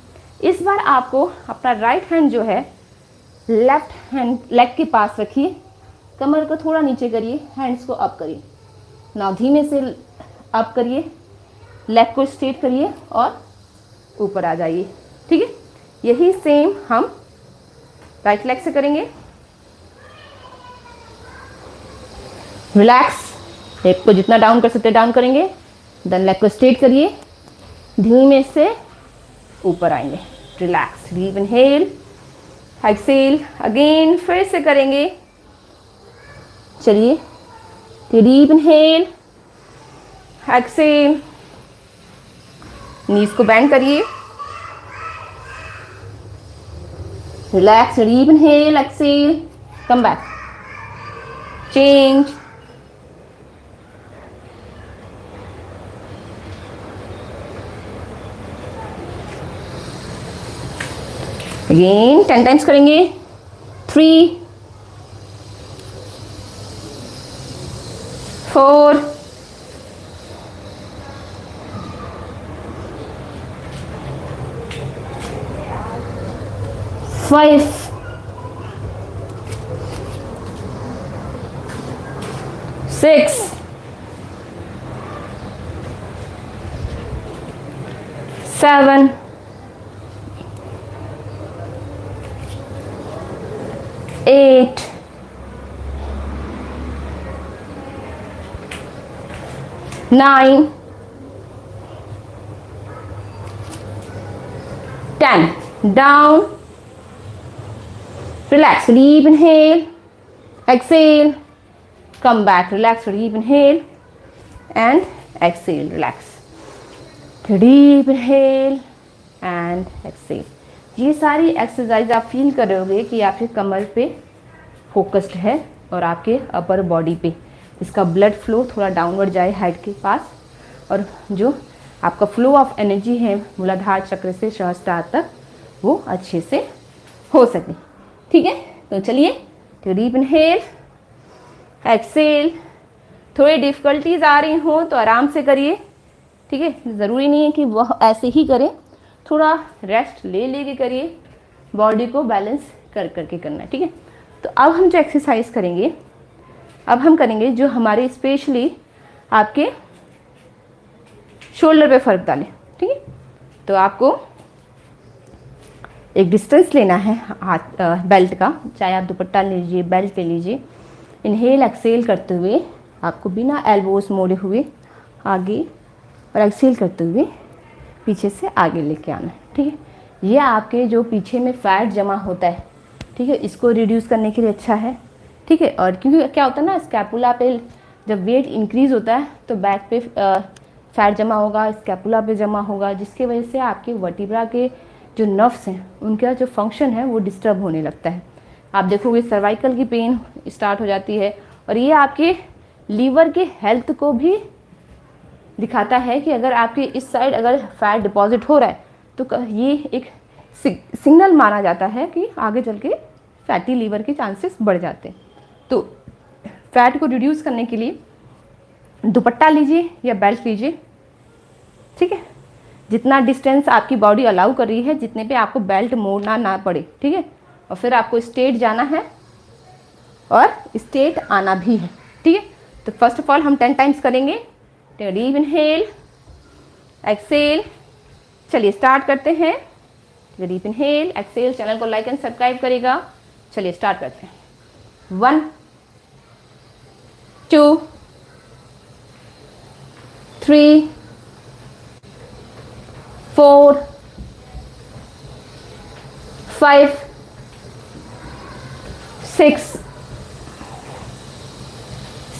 Speaker 1: इस बार आपको अपना राइट हैंड जो है लेफ्ट हैंड लेग के पास रखिए, कमर को थोड़ा नीचे करिए, हैंड्स को अप करिए। ना धीमे से अप करिए, लेग को स्ट्रेट करिए और ऊपर आ जाइए। ठीक है, यही सेम हम राइट लेग से करेंगे। रिलैक्स, लेग को जितना डाउन कर सकते डाउन करेंगे। देन लेग को स्ट्रेट करिए, धीमे से ऊपर आएंगे। Relax, deep inhale, exhale. Again फिर से करेंगे। चलिए, डीप इनहेल, एक्सेल। नीज को बेंड करिए। Relax, deep inhale, exhale, come back, change. Again 10 times करेंगे। 3, 4, 5, 6, 7, 8, 9, 10. Down. Relax. Deep inhale. Exhale. Come back. Relax. Deep inhale. And exhale. Relax. Deep inhale. And exhale. ये सारी exercise आप feel कर रहे होंगे कि आपके कमर पे फोकस्ड है और आपके अपर बॉडी पे इसका ब्लड फ्लो थोड़ा डाउनवर्ड जाए हेड के पास, और जो आपका फ्लो ऑफ एनर्जी है मूलाधार चक्र से सहस्त्रार तक वो अच्छे से हो सके। ठीक है, तो चलिए, तो डीप इनहेल, एक्सेल। थोड़ी डिफ़िकल्टीज आ रही हो तो आराम से करिए। ठीक है, ज़रूरी नहीं है कि वह ऐसे ही करें, थोड़ा रेस्ट ले लेके करिए, बॉडी को बैलेंस कर करके करना है। ठीक है, तो अब हम जो एक्सरसाइज करेंगे, अब हम करेंगे जो हमारे स्पेशली आपके शोल्डर पे फ़र्क डालें। ठीक है, तो आपको एक डिस्टेंस लेना है हाथ बेल्ट का, चाहे आप दुपट्टा लीजिए, बेल्ट ले लीजिए। इनहेल एक्सेल करते हुए आपको बिना एल्बोस मोड़े हुए आगे, और एक्सेल करते हुए पीछे से आगे लेके आना है। ठीक है, ये आपके जो पीछे में फैट जमा होता है, ठीक है, इसको रिड्यूस करने के लिए अच्छा है। ठीक है, और क्योंकि क्या होता है ना, स्कैपुला पे जब वेट इंक्रीज़ होता है तो बैक पे फैट जमा होगा, स्कैपुला पे जमा होगा, जिसकी वजह से आपके वर्टिब्रा के जो नर्व्स हैं उनका जो फंक्शन है वो डिस्टर्ब होने लगता है। आप देखोगे सर्वाइकल की पेन स्टार्ट हो जाती है, और ये आपके लीवर के हेल्थ को भी दिखाता है कि अगर आपके इस साइड अगर फैट डिपॉजिट हो रहा है तो ये एक सिग्नल माना जाता है कि आगे चल के फैटी लीवर के चांसेस बढ़ जाते हैं। तो फैट को रिड्यूस करने के लिए दुपट्टा लीजिए या बेल्ट लीजिए। ठीक है, जितना डिस्टेंस आपकी बॉडी अलाउ कर रही है, जितने पे आपको बेल्ट मोड़ना ना पड़े। ठीक है, और फिर आपको स्ट्रेट जाना है और स्ट्रेट आना भी है। ठीक है, तो फर्स्ट ऑफ ऑल हम 10 टाइम्स करेंगे। Deep inhale, exhale. चलिए स्टार्ट करते हैं। Deep inhale, exhale. चैनल को लाइक एंड सब्सक्राइब करेगा। चलिए स्टार्ट करते हैं। 1, 2, 3, 4, 5, 6,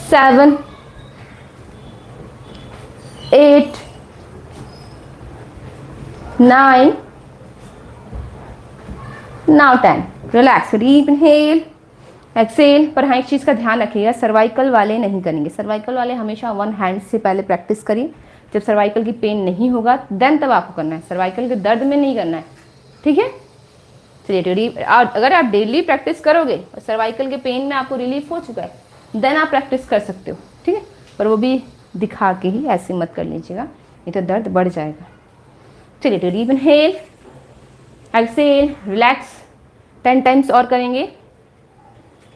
Speaker 1: 7, 8, 9, now 10. Relax, deep inhale, exhale. पर हाँ, एक चीज़ का ध्यान रखिएगा, सर्वाइकल वाले नहीं करेंगे। सर्वाइकल वाले हमेशा वन हैंड से पहले प्रैक्टिस करिए। जब सर्वाइकल की पेन नहीं होगा देन तब आपको करना है, सर्वाइकल के दर्द में नहीं करना है। ठीक है, चलिए डीप। अगर आप डेली प्रैक्टिस करोगे और सर्वाइकल के पेन में आपको रिलीफ हो चुका है देन आप प्रैक्टिस कर सकते हो। ठीक है, पर वो भी दिखा के ही, ऐसे मत कर लीजिएगा, नहीं तो दर्द बढ़ जाएगा। चलिए deep inhale, exhale, relax. 10 times और करेंगे।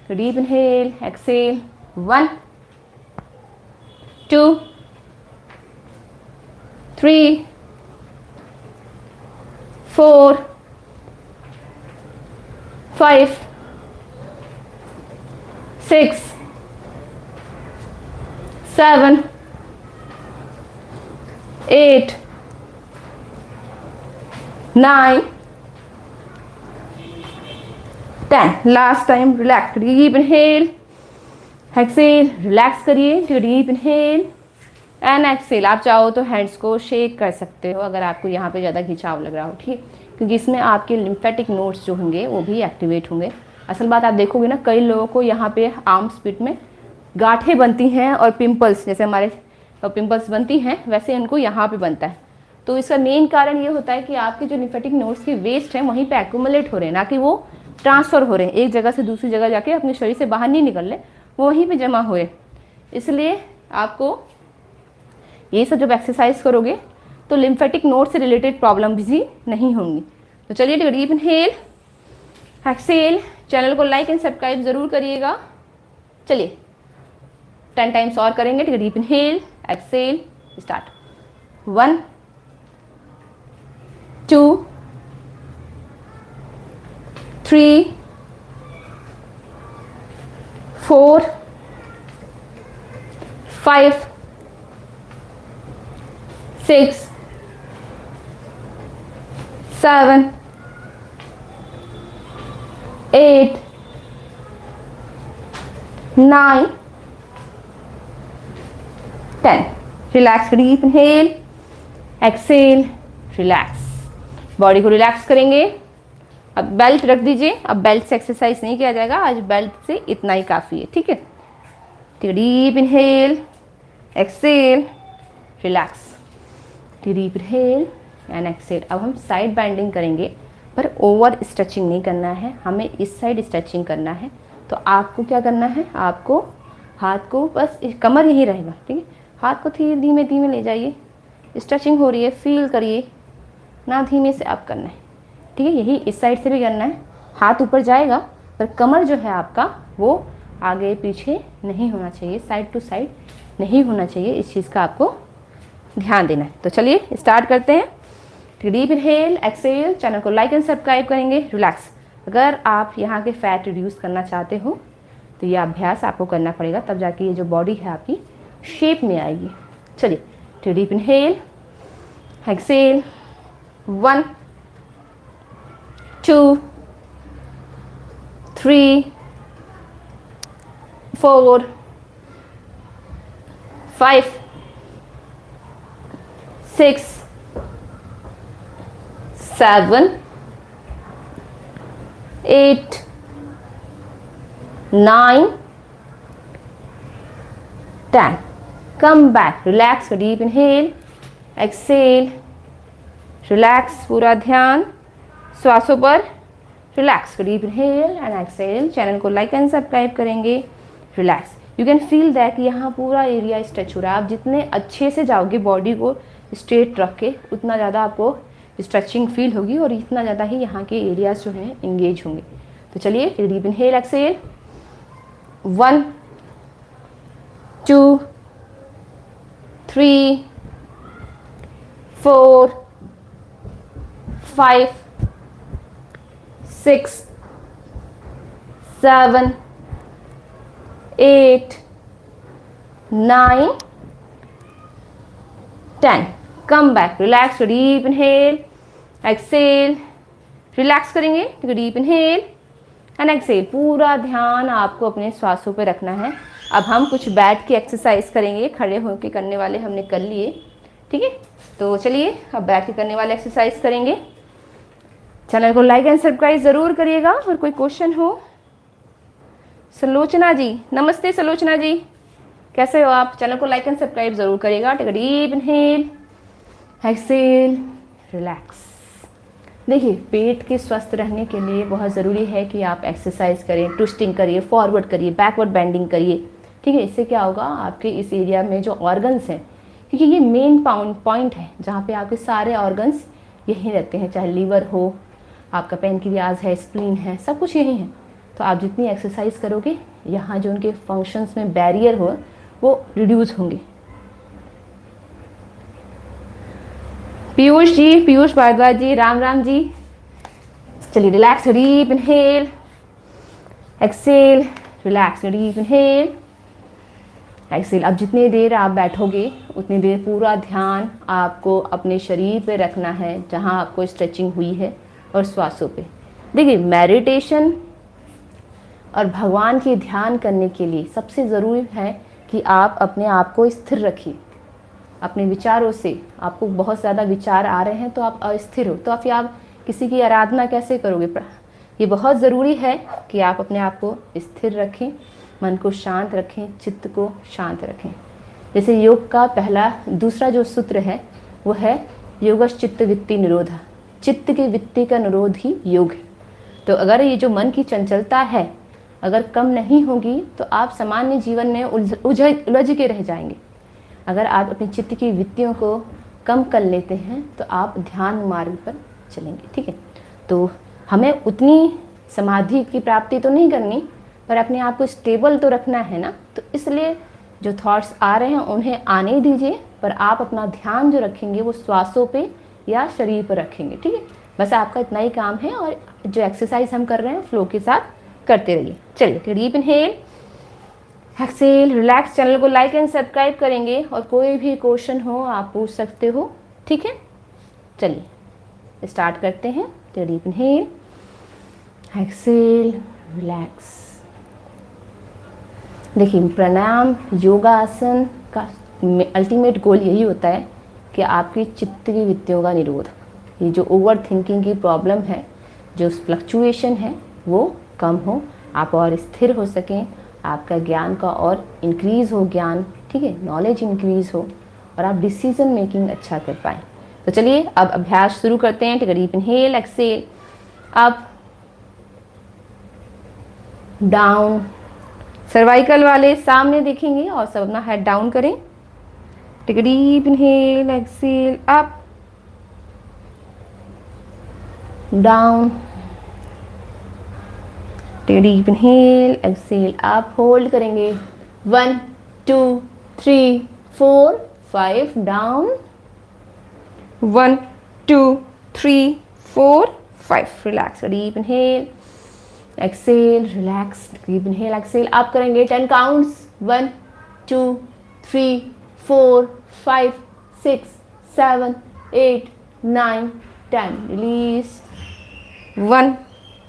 Speaker 1: Deep inhale, exhale. 1, 2, 3, 4, 5 6 7 8 9 10। Last time relax, deep inhale, exhale, relax करिए, डीप इनहेल एंड एक्सेल। आप चाहो तो हैंड्स को शेक कर सकते हो अगर आपको यहाँ पे ज़्यादा खिंचाव लग रहा हो, ठीक है, क्योंकि इसमें आपके लिम्फेटिक नोड्स जो होंगे वो भी एक्टिवेट होंगे। असल बात आप देखोगे ना, कई लोगों को यहाँ पे आर्म्स पिट में गांठें बनती हैं और पिंपल्स, जैसे हमारे पिंपल्स बनती हैं वैसे इनको यहाँ पे बनता है। तो इसका मेन कारण ये होता है कि आपके जो लिम्फेटिक नोड्स के वेस्ट हैं वहीं पे एक्यूमुलेट हो रहे हैं, ना कि वो ट्रांसफ़र हो रहे हैं एक जगह से दूसरी जगह जाके अपने शरीर से बाहर नहीं निकल रहे, वो वहीं पे जमा हो रहे। इसलिए आपको ये सब जब एक्सरसाइज करोगे तो लिम्फेटिक नोड से रिलेटेड प्रॉब्लम भी नहीं होंगी। तो चलिए डीप इनहेल, एक्सेल। चैनल को लाइक एंड सब्सक्राइब ज़रूर करिएगा। चलिए 10 टाइम्स और करेंगे। Deep inhale, exhale, start. 1 2 3 4 5 6 7 8 9 10। Relax, deep inhale, exhale, relax. Body को रिलैक्स करेंगे। अब बेल्ट रख दीजिए, अब बेल्ट से एक्सरसाइज नहीं किया जाएगा आज, बेल्ट से इतना ही काफ़ी है, ठीक है। Deep inhale, exhale, relax, deep inhale and exhale. अब हम साइड बैंडिंग करेंगे, पर ओवर स्ट्रेचिंग नहीं करना है, हमें इस साइड स्ट्रेचिंग करना है। तो आपको क्या करना है, आपको हाथ को बस कमर यहीं रहेगा, ठीक है, हाथ को धीमे धीमे ले जाइए, स्ट्रेचिंग हो रही है फील करिए ना, धीमे से अप करना है, ठीक है। यही इस साइड से भी करना है, हाथ ऊपर जाएगा पर कमर जो है आपका वो आगे पीछे नहीं होना चाहिए, साइड टू साइड नहीं होना चाहिए, इस चीज़ का आपको ध्यान देना है। तो चलिए स्टार्ट करते हैं। Deep inhale, exhale. चैनल को लाइक एंड सब्सक्राइब करेंगे, रिलैक्स। अगर आप यहाँ के फैट रिड्यूस करना चाहते हो तो ये अभ्यास आपको करना पड़ेगा, तब जाके ये जो बॉडी है आपकी शेप में आएगी। चलिए deep inhale, exhale. 1 2 3 4 5 6 7 8 9 10। Come back, relax, deep inhale, exhale, relax, पूरा ध्यान श्वासों पर, relax, deep inhale and exhale. Channel को लाइक एंड सब्सक्राइब करेंगे, relax. You can feel that यहाँ पूरा एरिया स्ट्रेच हो रहा है। आप जितने अच्छे से जाओगे बॉडी को स्ट्रेट रख के, उतना ज़्यादा आपको स्ट्रेचिंग फील होगी और इतना ज़्यादा ही यहाँ के एरियाज जो हैं इंगेज होंगे। तो चलिए deep inhale, exhale. 1 2 3 4 5 6 7 8 9 10। Come back, relax, deep inhale, exhale, relax करेंगे, डीप इनहेल एंड एक्सेल। पूरा ध्यान आपको अपने श्वासों पे रखना है। अब हम कुछ बैठ के एक्सरसाइज करेंगे, खड़े होकर करने वाले हमने कर लिए, ठीक है। तो चलिए अब बैठ के करने वाले एक्सरसाइज करेंगे। चैनल को लाइक एंड सब्सक्राइब ज़रूर करिएगा। और कोई क्वेश्चन हो? सलोचना जी, नमस्ते सलोचना जी, कैसे हो आप? चैनल को लाइक एंड सब्सक्राइब ज़रूर करिएगा। Take a deep inhale, exhale, relax. देखिए, पेट के स्वस्थ रहने के लिए बहुत ज़रूरी है कि आप एक्सरसाइज करें, ट्विस्टिंग करिए, फॉरवर्ड करिए, बैकवर्ड बेंडिंग करिए, ठीक है। इससे क्या होगा, आपके इस एरिया में जो ऑर्गन्स हैं, क्योंकि ये मेन पॉइंट है जहाँ पे आपके सारे ऑर्गन्स यहीं रहते हैं, चाहे लीवर हो, आपका पैनक्रियाज है, स्प्लीन है, सब कुछ यहीं है। तो आप जितनी एक्सरसाइज करोगे, यहाँ जो उनके फंक्शंस में बैरियर हो वो रिड्यूस होंगे। पीयूष जी, पीयूष भारद्वाज जी, राम राम जी। चलिए relax, deep inhale, exhale, relax, deep inhale, exhale. अब जितनी देर आप बैठोगे उतनी देर पूरा ध्यान आपको अपने शरीर पे रखना है जहाँ आपको स्ट्रेचिंग हुई है और श्वासों पे। देखिए, मेडिटेशन और भगवान के ध्यान करने के लिए सबसे ज़रूरी है कि आप अपने आप को स्थिर रखिए अपने विचारों से। आपको बहुत ज़्यादा विचार आ रहे हैं तो आप अस्थिर हो, तो आप किसी की आराधना कैसे करोगे? ये बहुत ज़रूरी है कि आप अपने आप को स्थिर रखें, मन को शांत रखें, चित्त को शांत रखें। जैसे योग का दूसरा जो सूत्र है वो है योगश्च चित्त वृत्ति निरोध। चित्त की वृत्ति का निरोध ही योग है। तो अगर ये जो मन की चंचलता है अगर कम नहीं होगी तो आप सामान्य जीवन में उलझ के रह जाएंगे। अगर आप अपने चित्त की वृत्तियों को कम कर लेते हैं तो आप ध्यान मार्ग पर चलेंगे। ठीक है, तो हमें उतनी समाधि की प्राप्ति तो नहीं करनी, पर अपने आप को स्टेबल तो रखना है ना। तो इसलिए जो थॉट्स आ रहे हैं उन्हें आने दीजिए, पर आप अपना ध्यान जो रखेंगे वो श्वासों पे या शरीर पर रखेंगे। ठीक है, बस आपका इतना ही काम है। और जो एक्सरसाइज हम कर रहे हैं फ्लो के साथ करते रहिए। चलिए, deep inhale, exhale, relax. Channel को लाइक एंड सब्सक्राइब करेंगे और कोई भी क्वेश्चन हो आप पूछ सकते हो। ठीक है, चलिए स्टार्ट करते हैं। Deep inhale, exhale, relax. देखिए, प्राणायाम योगासन का अल्टीमेट गोल यही होता है कि आपकी चित्त की वृत्तियों का निरोध, ये जो ओवर थिंकिंग की प्रॉब्लम है, जो फ्लक्चुएशन है, वो कम हो, आप और स्थिर हो सकें, आपका ज्ञान का और इंक्रीज हो ज्ञान। ठीक है, नॉलेज इंक्रीज हो और आप डिसीजन मेकिंग अच्छा कर पाएँ। तो चलिए अब अभ्यास शुरू करते हैं। Take a deep inhale, exhale, up down. Cervical वाले सामने देखेंगे और सब अपना हेड डाउन करें। Take a deep inhale, exhale, up down. Take a deep inhale, exhale, up, hold करेंगे 1 2 3 4 5, down 1 2 3 4 5, relax, deep inhale, exhale, relax, deep inhale, exhale, आप करेंगे 10 counts 1 2 3 4 5 6 7 8 9 10, release 1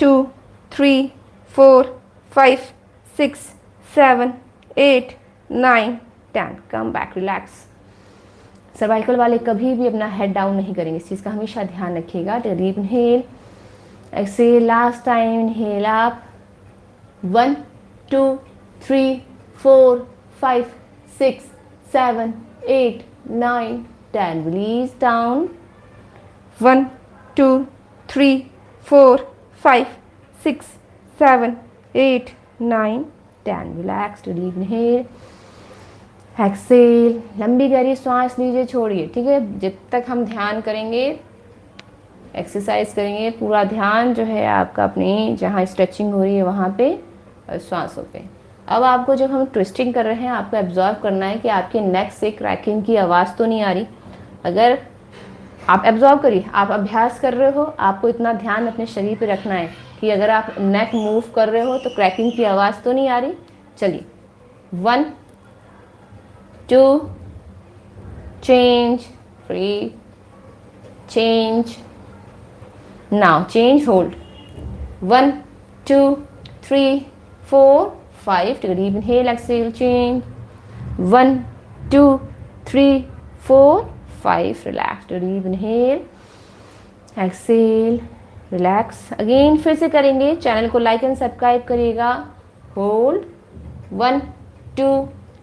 Speaker 1: 2 3 4 5 6 7 8 9 10, come back, relax. Cervical वाले कभी भी अपना head down नहीं करेंगे, इस चीज़ का हमेशा ध्यान रखिएगा। Deep inhale, exhale, last time, inhale up 1 2 3 4 5 6 7 8 9 10, release down 1 2 3 4 5 6 7 8 9 10, relax, deep inhale, Excel, लंबी गहरी सांस लीजिए, छोड़िए। ठीक है, जब तक हम ध्यान करेंगे, एक्सरसाइज करेंगे, पूरा ध्यान जो है आपका अपनी जहाँ स्ट्रेचिंग हो रही है वहाँ पे और श्वासों पे। अब आपको जब हम ट्विस्टिंग कर रहे हैं आपको एब्जॉर्व करना है कि आपके नेक से क्रैकिंग की आवाज़ तो नहीं आ रही। अगर आप एब्जॉर्व करिए, आप अभ्यास कर रहे हो, आपको इतना ध्यान अपने शरीर पे रखना है कि अगर आप नेक मूव कर रहे हो तो क्रैकिंग की आवाज़ तो नहीं आ रही। चलिए, 1 2 change, 3 change, now change, hold 1 2 3 4 5, take a deep inhale, exhale, change 1 2 3 4 5, relax, take a deep inhale, exhale, relax। Again फिर से करेंगे, चैनल को लाइक एंड सब्सक्राइब करिएगा। Hold 1 2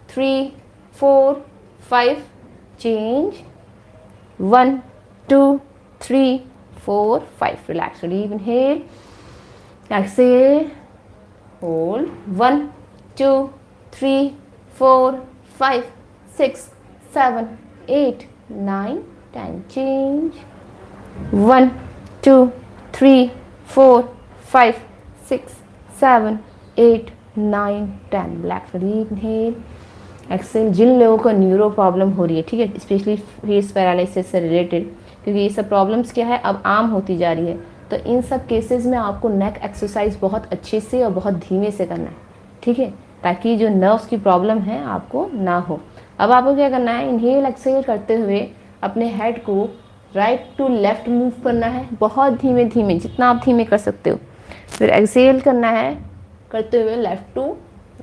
Speaker 1: 3 4 5, change 1 2 3 4 5, relax, deep inhale, exhale, hold 1 2 3 4 5 6 7 8 9 10, change 1 2 3 4 5 6 7 8 9 10, relax, deep inhale, Excel. जिन लोगों को neuro problem हो रही है, ठीक है, स्पेशली फेस पैरालिसिस से रिलेटेड, क्योंकि ये सब प्रॉब्लम्स क्या है अब आम होती जा रही है, तो इन सब केसेस में आपको नेक एक्सरसाइज बहुत अच्छे से और बहुत धीमे से करना है, ठीक है, ताकि जो नर्व्स की प्रॉब्लम है आपको ना हो। अब आपको क्या करना है, इनहेल एक्सहेल करते हुए अपने हेड को राइट टू लेफ्ट मूव करना है, बहुत धीमे धीमे, जितना आप धीमे कर सकते हो। फिर एक्सहेल करना है करते हुए लेफ्ट टू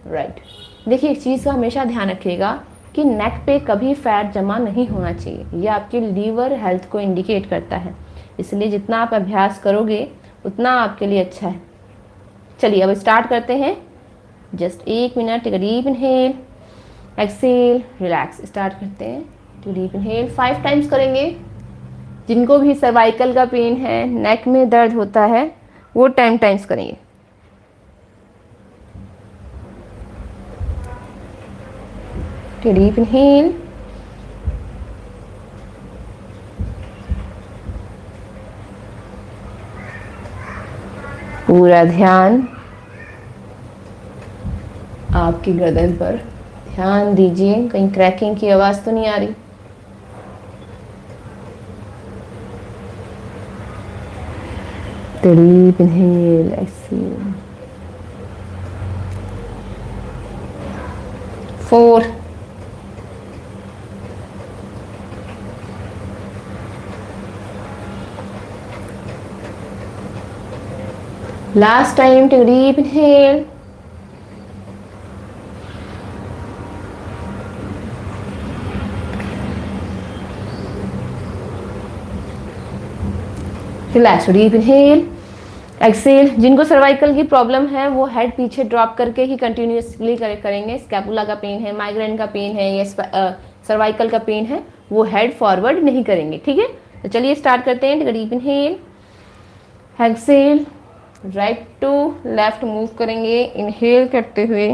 Speaker 1: राइट। देखिए इस चीज़ का हमेशा ध्यान रखिएगा कि नेक पे कभी फैट जमा नहीं होना चाहिए, ये आपके लीवर हेल्थ को इंडिकेट करता है, इसलिए जितना आप अभ्यास करोगे उतना आपके लिए अच्छा है। चलिए अब स्टार्ट करते हैं। Just 1 minute, deep inhale exhale relax. Start करते हैं। डीप इनहेल 5 टाइम्स करेंगे। जिनको भी सर्वाइकल का पेन है, नेक में दर्द होता है, वो 10 टाइम्स करेंगे। डीप इनहेल पूरा ध्यान आपकी गर्दन पर ध्यान दीजिए, कहीं क्रैकिंग की आवाज तो नहीं आ रही। Deep inhale exhale 4 last time, take deep inhale relax. Deep inhale exhale. जिनको सर्वाइकल की प्रॉब्लम है वो हेड पीछे ड्रॉप करके ही कंटिन्यूसली करेंगे। स्कैपुला का पेन है, माइग्रेन का पेन है या सर्वाइकल का पेन है, वो हेड फॉरवर्ड नहीं करेंगे, ठीक है। तो चलिए स्टार्ट करते हैं। Deep inhale exhale right to left move करेंगे इनहेल करते हुए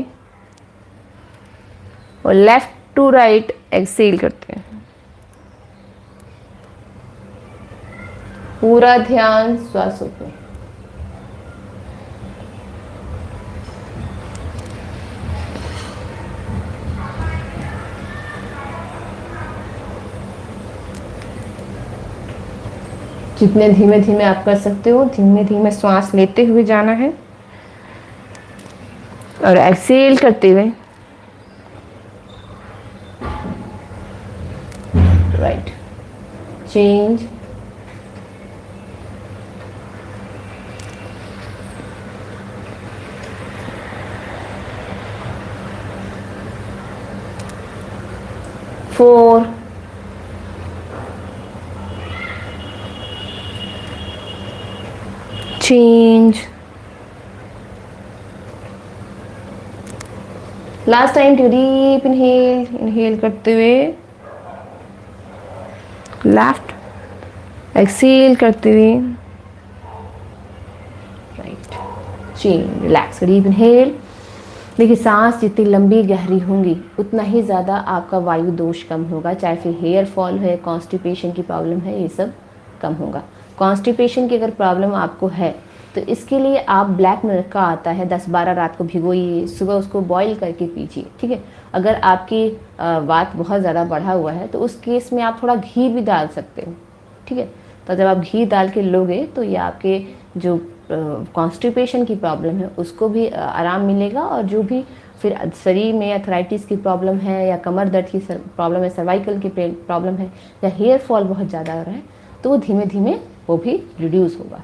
Speaker 1: और लेफ्ट टू राइट एक्सहेल करते हैं। पूरा ध्यान श्वासों पे। जितने धीमे धीमे आप कर सकते हो, धीमे धीमे श्वास लेते हुए जाना है और एक्सहेल करते हुए right change. Four change. Last time to deep inhale, inhale करते हुए लेफ्ट, एक्सहेल करते हुए right change. Relax. Deep inhale. देखिए सांस जितनी लंबी गहरी होंगी उतना ही ज़्यादा आपका वायु दोष कम होगा, चाहे फिर हेयर फॉल है, कॉन्स्टिपेशन की प्रॉब्लम है, ये सब कम होगा। कॉन्स्टिपेशन की अगर प्रॉब्लम आपको है तो इसके लिए आप ब्लैक मिल्क का आता है 10-12 रात को भिगोइए, सुबह उसको बॉईल करके पीजिए, ठीक है। अगर आपकी वात बहुत ज़्यादा बढ़ा हुआ है तो उस केस में आप थोड़ा घी भी डाल सकते हो, ठीक है। तो जब आप घी डाल के लोगे तो ये आपके जो कॉन्स्टिपेशन की प्रॉब्लम है उसको भी आराम मिलेगा, और जो भी फिर शरीर में अर्थराइटिस की प्रॉब्लम है या कमर दर्द की प्रॉब्लम है, सर्वाइकल की प्रॉब्लम है या हेयर फॉल बहुत ज़्यादा हो रहा है, तो वो धीमे धीमे वो भी रिड्यूस होगा,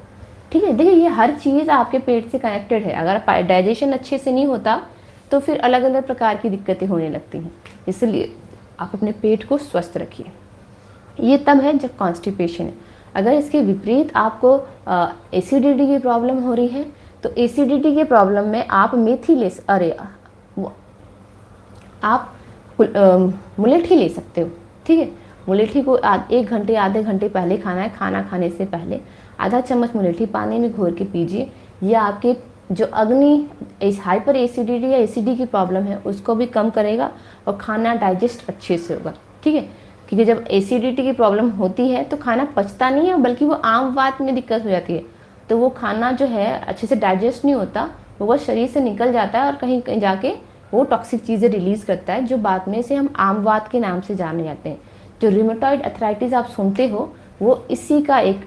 Speaker 1: ठीक है। देखिए ये हर चीज़ आपके पेट से कनेक्टेड है। अगर डाइजेशन अच्छे से नहीं होता तो फिर अलग अलग प्रकार की दिक्कतें होने लगती हैं, इसलिए आप अपने पेट को स्वस्थ रखिए। ये तब है जब कॉन्स्टिपेशन है। अगर इसके विपरीत आपको एसिडिटी की प्रॉब्लम हो रही है तो एसिडिटी के प्रॉब्लम में आप मेथी आप मुलेठी ले सकते हो, ठीक है। मुलेठी को 1 घंटे आधे घंटे पहले खाना है, खाना खाने से पहले आधा चम्मच मुलेठी पानी में घोर के पीजिए। यह आपके जो इस हाइपर एसिडिटी या एसिडी की प्रॉब्लम है उसको भी कम करेगा और खाना डाइजेस्ट अच्छे से होगा, ठीक है। क्योंकि जब एसिडिटी की प्रॉब्लम होती है तो खाना पचता नहीं है, बल्कि वो आम वात में दिक्कत हो जाती है, तो वो खाना जो है अच्छे से डाइजेस्ट नहीं होता, वो शरीर से निकल जाता है और कहीं कहीं जाके वो टॉक्सिक चीज़ें रिलीज़ करता है, जो बाद में से हम आम वात के नाम से जाने जाते हैं। जो रिमेटॉइड अर्थराइटिस आप सुनते हो वो इसी का एक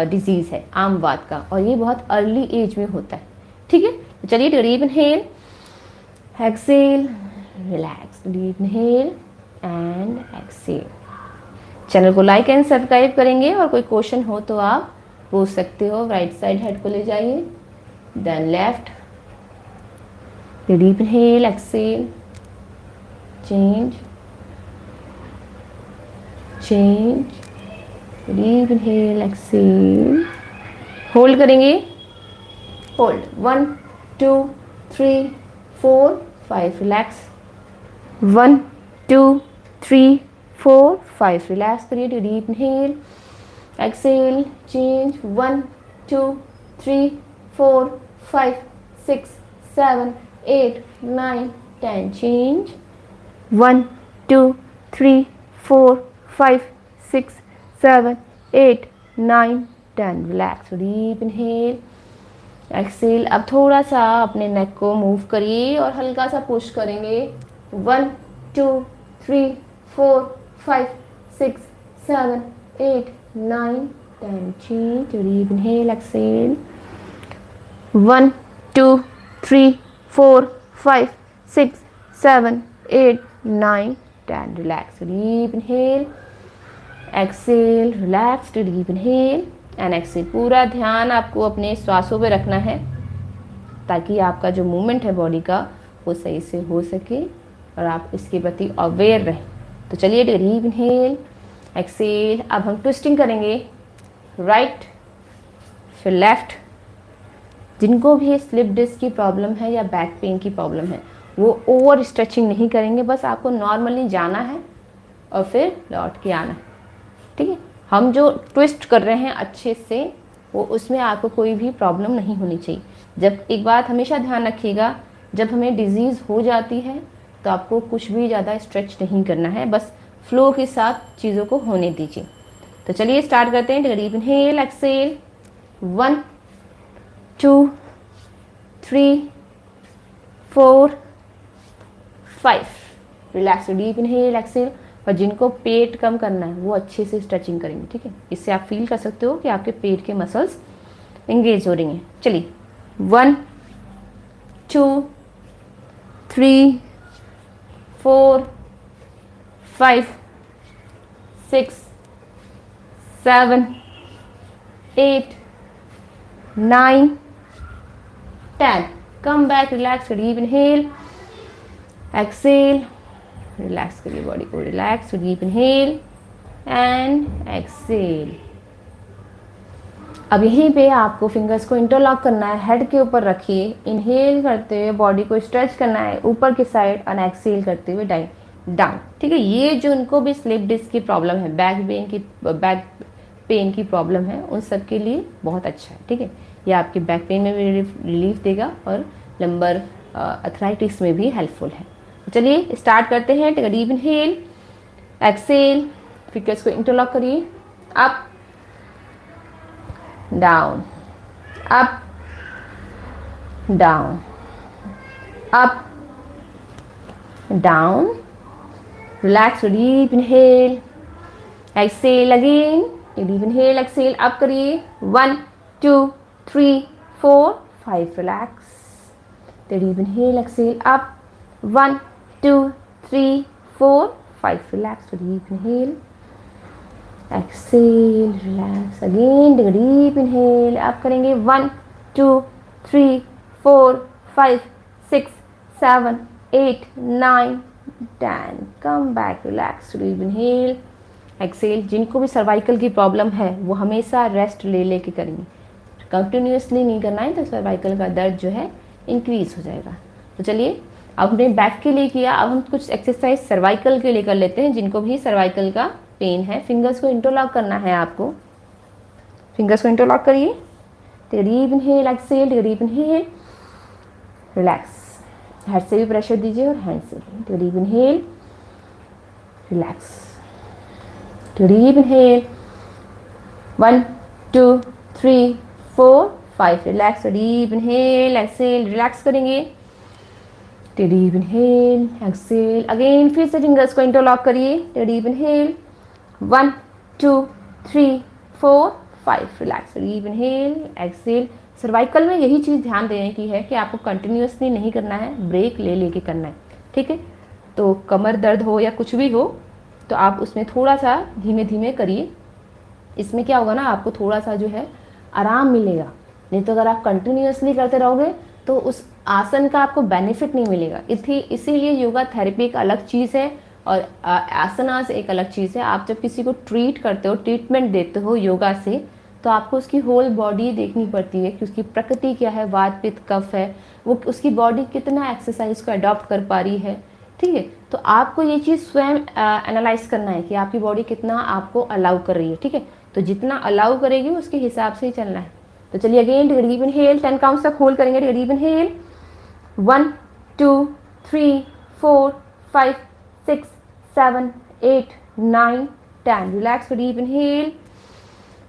Speaker 1: डिजीज़ है, आम वात का, और ये बहुत अर्ली एज में होता है। ठीक है, तो चलिए deep inhale, exhale, relax, deep inhale and exhale. Channel को लाइक एंड सब्सक्राइब करेंगे, और कोई क्वेश्चन हो तो आप पूछ सकते हो। राइट साइड हेड को ले जाइए, then left, deep inhale, exhale, change, change, deep inhale, exhale, hold करेंगे, होल्ड 1 2 3 4 5, रिलैक्स, 1 2 3 4 5, रिलैक्स करिए, deep inhale, exhale, change, 1 2 3 4 5 6 7 8 9 10, change, 1 2 3 4 5 6 7 8 9 10, relax, deep inhale, exhale. अब थोड़ा सा अपने नेक को मूव करिए और हल्का सा पुश करेंगे, 1 2 3 4 5 6 7 8 9 10, change, deep inhale, exhale, 1 2 3 4 5 6 7 8 9 10, relax, deep inhale, exhale, relax, deep inhale and exhale. पूरा ध्यान आपको अपने श्वासों पे रखना है ताकि आपका जो मूवमेंट है बॉडी का वो सही से हो सके और आप इसके प्रति अवेयर रहें। तो चलिए डीप इनहेल, एक्सेल। अब हम ट्विस्टिंग करेंगे, राइट फिर लेफ्ट। जिनको भी स्लिप डिस्क की प्रॉब्लम है या बैक पेन की प्रॉब्लम है वो ओवर स्ट्रेचिंग नहीं करेंगे, बस आपको नॉर्मली जाना है और फिर लौट के आना है। ठीक है, हम जो ट्विस्ट कर रहे हैं अच्छे से वो उसमें आपको कोई भी प्रॉब्लम नहीं होनी चाहिए। जब एक बात हमेशा ध्यान रखिएगा, जब हमें डिजीज़ हो जाती है तो आपको कुछ भी ज़्यादा स्ट्रेच नहीं करना है, बस फ्लो के साथ चीज़ों को होने दीजिए। तो चलिए स्टार्ट करते हैं, deep inhale, exhale, 1 2 3 4 5, relax, deep inhale, exhale. और जिनको पेट कम करना है वो अच्छे से स्ट्रेचिंग करेंगे। ठीक है, इससे आप फील कर सकते हो कि आपके पेट के मसल्स एंगेज हो रही हैं। चलिए, 1 2 3 4 5 6 7 8 9 10, come back, relax, deep inhale, exhale, relax करिए बॉडी को, relax, deep inhale and exhale. अब यहीं पे आपको फिंगर्स को इंटरलॉक करना है, हेड के ऊपर रखिए, इनहेल करते हुए बॉडी को स्ट्रेच करना है ऊपर की साइड और एक्सेल करते हुए डाउन। ठीक है, ये जो उनको भी स्लिप डिस्क की प्रॉब्लम है, बैक पेन की प्रॉब्लम है, उन सब के लिए बहुत अच्छा है। ठीक है, ये आपके बैक पेन में भी रिलीफ देगा और लंबर अर्थराइटिस में भी हेल्पफुल है। चलिए स्टार्ट करते हैं, take a deep inhale, exhale, fingers को इंटरलॉक करिए, up down, up down, up down, relax, deep inhale, exhale again, deep inhale, exhale, up करिए, 1 2 3 4 5, relax, deep inhale, exhale, up, 1 2 3 4 5, relax, deep inhale, exhale, relax again, deep inhale, आप करेंगे 1 2 3 4 5 6 7 8 9 10, come back, relax, deep inhale, exhale. जिनको भी cervical की problem है वो हमेशा rest ले लेके करेंगे, कंटिन्यूसली नहीं करना है तो सर्वाइकल का दर्द जो है इंक्रीज हो जाएगा। तो चलिए, अब हमने बैक के लिए किया, अब हम कुछ एक्सरसाइज सर्वाइकल के लिए कर लेते हैं। जिनको भी सर्वाइकल का पेन है, फिंगर्स को इंटरलॉक करना है आपको, फिंगर्स को इंटरलॉक करिए, deep inhale, exhale, deep inhale, relax, head से भी प्रेशर दीजिए और हैंड से भी, deep inhale, relax, deep inhale, 1 2 3 4 5, relax, deep inhale, exhale, relax करेंगे, डीप इनहेल, एक्सेल अगेन, फिर से फिंगर्स को इंटरलॉक करिए, deep inhale, 1 2 3 4 5 relax deep inhale exhale. Cervical में यही चीज़ ध्यान देने की है कि आपको कंटिन्यूअसली नहीं करना है, ब्रेक ले लेके करना है, ठीक है। तो कमर दर्द हो या कुछ भी हो तो आप उसमें थोड़ा सा धीमे धीमे करिए। इसमें क्या होगा ना, आपको थोड़ा सा जो है आराम मिलेगा। नहीं तो अगर आप कंटिन्यूअसली करते रहोगे तो उस आसन का आपको बेनिफिट नहीं मिलेगा। इसीलिए योगा थेरेपी एक अलग चीज़ है और आसनास एक अलग चीज़ है। आप जब किसी को ट्रीट करते हो, ट्रीटमेंट देते हो योगा से, तो आपको उसकी होल बॉडी देखनी पड़ती है कि उसकी प्रकृति क्या है, वात पित्त कफ है, वो उसकी बॉडी कितना एक्सरसाइज को अडॉप्ट कर पा रही है, ठीक है। तो आपको ये चीज़ स्वयं एनालाइज करना है कि आपकी बॉडी कितना आपको अलाउ कर रही है, ठीक है। तो जितना अलाउ करेगी उसके हिसाब से ही चलना है। तो चलिए अगेन डीप इनहेल, 10 काउंट्स तक होल्ड करेंगे। Deep inhale 1 2 3 4 5 6 7 8 9 10। Relax deep inhale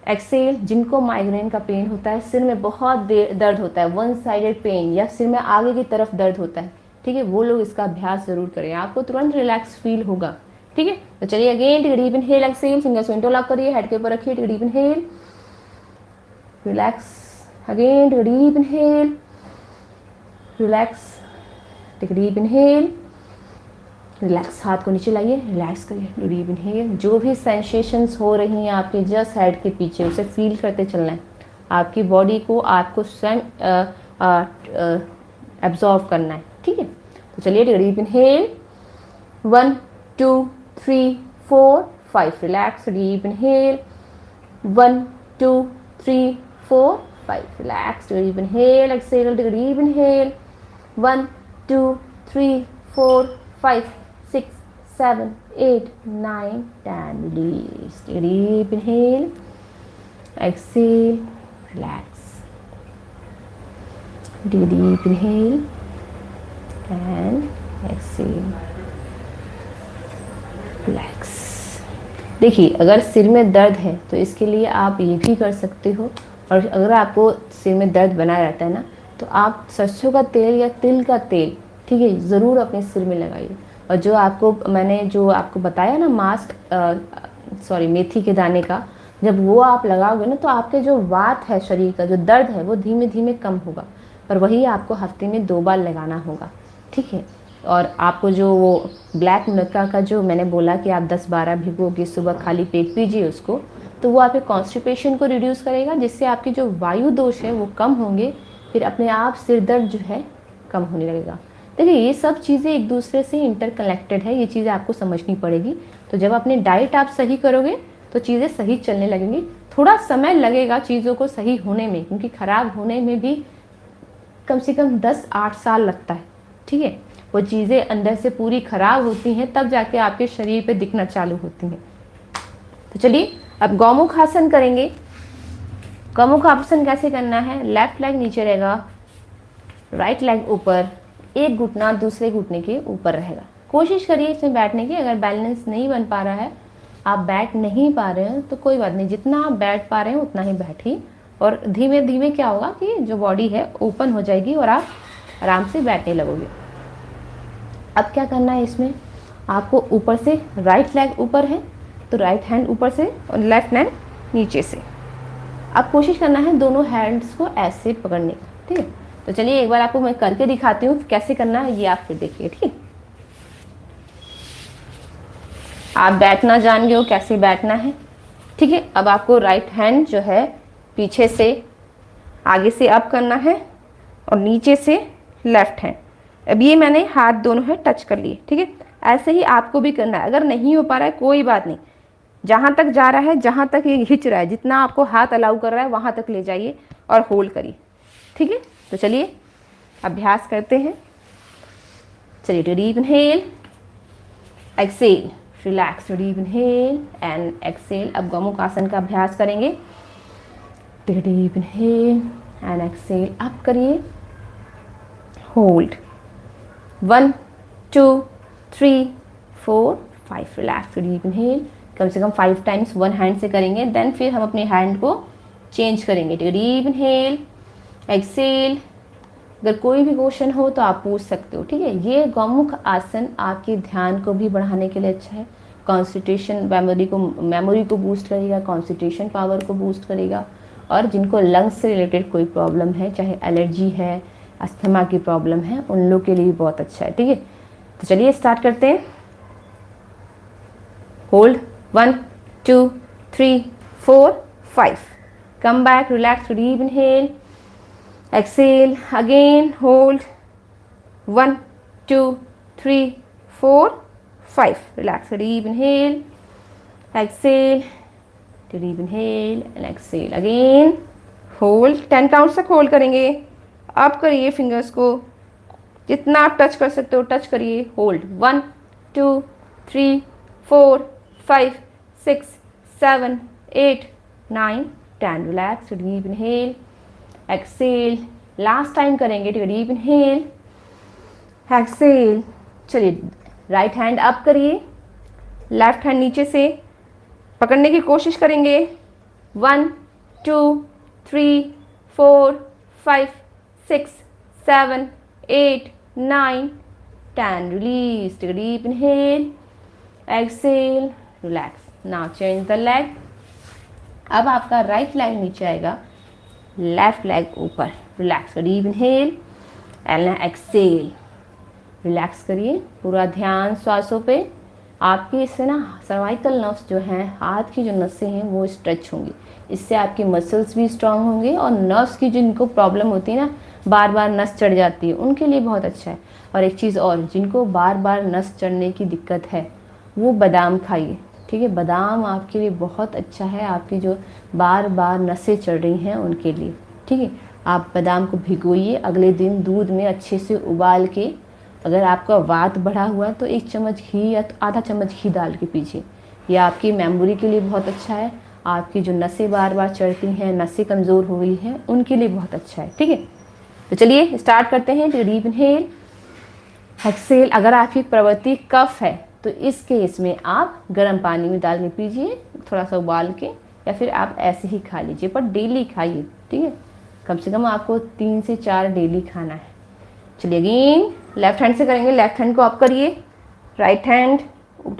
Speaker 1: exhale. जिनको माइग्रेन का पेन होता है, सिर में बहुत दर्द होता है, वन साइडेड पेन या सिर में आगे की तरफ दर्द होता है, ठीक है, वो लोग इसका अभ्यास जरूर करें, आपको तुरंत रिलैक्स फील होगा, ठीक है। तो चलिए again deep inhale exhale, fingers interlock करिए, हेड के ऊपर रखिए, deep inhale relax again, deep inhale relax, deep inhale relax, हाथ को नीचे लाइए, रिलैक्स करिए, डीप इनहेल। जो भी सेंसेशंस हो रही हैं आपके जस्ट हेड के पीछे, उसे फील करते चलना है। आपकी बॉडी को आपको स्वयं एब्जॉर्व करना है, ठीक है। तो चलिए deep inhale 1 2 3 4 5 relax, deep inhale 1 2 3 4 5 relax, deep inhale exhale, deep inhale 1 2 3 4 5 6 7 8 9 10 release, deep inhale exhale relax, deep inhale and exhale relax। देखिए अगर सिर में दर्द है तो इसके लिए आप ये भी कर सकते हो, और अगर आपको सिर में दर्द बना रहता है ना, तो आप सरसों का तेल या तिल का तेल, ठीक है, ज़रूर अपने सिर में लगाइए। और जो आपको मैंने जो आपको बताया ना मास्क, मेथी के दाने का, जब वो आप लगाओगे ना तो आपके जो वात है शरीर का, जो दर्द है, वो धीमे धीमे कम होगा। और वही आपको हफ्ते में 2 बार लगाना होगा, ठीक है। और आपको जो वो ब्लैक मुनक्का का जो मैंने बोला कि आप 10-12 भिगो के सुबह खाली पेट पीजिए उसको, तो वो आपके कॉन्स्टिपेशन को रिड्यूस करेगा, जिससे आपके जो वायु दोष है वो कम होंगे, फिर अपने आप सिर दर्द जो है कम होने लगेगा। देखिए ये सब चीज़ें एक दूसरे से इंटरकनेक्टेड है, ये चीज़ें आपको समझनी पड़ेगी। तो जब अपने डाइट आप सही करोगे तो चीज़ें सही चलने लगेंगी। थोड़ा समय लगेगा चीज़ों को सही होने में, क्योंकि ख़राब होने में भी कम से कम 10-8 साल लगता है, ठीक है। वो चीज़ें अंदर से पूरी ख़राब होती हैं, तब जाके आपके शरीर पे दिखना चालू होती हैं। तो चलिए अब गौमुख आसन करेंगे। गौमुख आसन कैसे करना है, लेफ्ट लेग नीचे रहेगा, राइट लेग ऊपर, एक घुटना दूसरे घुटने के ऊपर रहेगा। कोशिश करिए इसमें बैठने की। अगर बैलेंस नहीं बन पा रहा है, आप बैठ नहीं पा रहे हैं, तो कोई बात नहीं, जितना आप बैठ पा रहे हैं उतना ही बैठिए। और धीमे धीमे क्या होगा कि जो बॉडी है ओपन हो जाएगी और आप आराम से बैठने लगोगे। अब क्या करना है इसमें, आपको ऊपर से, राइट लेग ऊपर है तो राइट हैंड ऊपर से और लेफ्ट हैंड नीचे से। अब कोशिश करना है दोनों हैंड्स को ऐसे पकड़ने का, ठीक है। तो चलिए एक बार आपको मैं करके दिखाती हूँ कैसे करना है, ये आप फिर देखिए, ठीक है। आप बैठना जान गए हो कैसे बैठना है, ठीक है। अब आपको राइट हैंड जो है पीछे से आगे से अप करना है और नीचे से लेफ्ट हैंड। अब ये मैंने हाथ दोनों है टच कर लिए, ठीक है। ऐसे ही आपको भी करना है। अगर नहीं हो पा रहा है कोई बात नहीं, जहाँ तक जा रहा है, जहाँ तक ये खिंच रहा है, जितना आपको हाथ अलाउ कर रहा है वहाँ तक ले जाइए और होल्ड करिए, ठीक है। तो चलिए अभ्यास करते हैं। चलिए deep inhale exhale relax, deep inhale and exhale. अब गौमुख आसन का अभ्यास करेंगे। Deep inhale and exhale, up करिए, होल्ड 1 2 3 4 5 रिलैक्स, डीप इनहेल। कम से कम 5 टाइम्स वन हैंड से करेंगे, देन फिर हम अपने हैंड को चेंज करेंगे। Deep inhale exhale. अगर कोई भी क्वेश्चन हो तो आप पूछ सकते हो, ठीक है। ये गौमुख आसन आपके ध्यान को भी बढ़ाने के लिए अच्छा है, कंसंट्रेशन मेमोरी को बूस्ट करेगा, कंसंट्रेशन पावर को बूस्ट करेगा। और जिनको लंग्स से रिलेटेड कोई प्रॉब्लम है, चाहे एलर्जी है, अस्थमा की प्रॉब्लम है, उन लोग के लिए भी बहुत अच्छा है। ठीक है, तो चलिए स्टार्ट करते हैं। Hold 1 2 3 4 5, come back, relax, deep inhale, exhale again, hold 1 2 3 4 5, relax, deep inhale, exhale, deep inhale and exhale again, hold 10 counts तक होल्ड करेंगे। आप करिए फिंगर्स को, जितना आप टच कर सकते हो टच करिए। Hold 1 2 3 4 5 6 7 8 9 10, relax, deep inhale, exhale, last time करेंगे। Deep inhale, exhale. चलिए राइट हैंड अप करिए, लेफ्ट हैंड नीचे से पकड़ने की कोशिश करेंगे। 1 2 3 4 5 6 7 8 9 10, release, take deep inhale, exhale, relax. Now change the leg. अब आपका राइट लेग नीचे आएगा, लेफ्ट लेग ऊपर, relax, deep inhale and exhale, relax करिए, पूरा ध्यान श्वासों पे। आपके इससे ना सर्वाइकल नर्व्स जो हैं, हाथ की जो नसें हैं वो स्ट्रेच होंगी, इससे आपके मसल्स भी स्ट्रांग होंगे। और नर्व्स की जिनको प्रॉब्लम होती है ना, बार बार नस चढ़ जाती है, उनके लिए बहुत अच्छा है। और एक चीज़ और, जिनको बार बार नस चढ़ने की दिक्कत है वो बादाम खाइए। ठीक है, बादाम आपके लिए बहुत अच्छा है, आपकी जो बार बार नसें चढ़ रही हैं उनके लिए। ठीक है, आप बादाम को भिगोइए, अगले दिन दूध में अच्छे से उबाल के, अगर आपका वात बढ़ा हुआ तो 1 चम्मच घी या आधा चम्मच घी डाल के पीजिए। यह आपकी मेमोरी के लिए बहुत अच्छा है, आपकी जो नसें बार बार चढ़ती हैं, नसें कमज़ोर हो गई हैं, उनके लिए बहुत अच्छा है। ठीक है, तो चलिए स्टार्ट करते हैं। Deep inhale, exhale. अगर आपकी प्रवृत्ति कफ है तो इस केस में आप गर्म पानी में डाल के पीजिए, थोड़ा सा उबाल के, या फिर आप ऐसे ही खा लीजिए, पर डेली खाइए। ठीक है, कम से कम आपको 3 से 4 डेली खाना है। चलिए अगेन लेफ्ट हैंड से करेंगे, लेफ्ट हैंड को अप करिए, राइट हैंड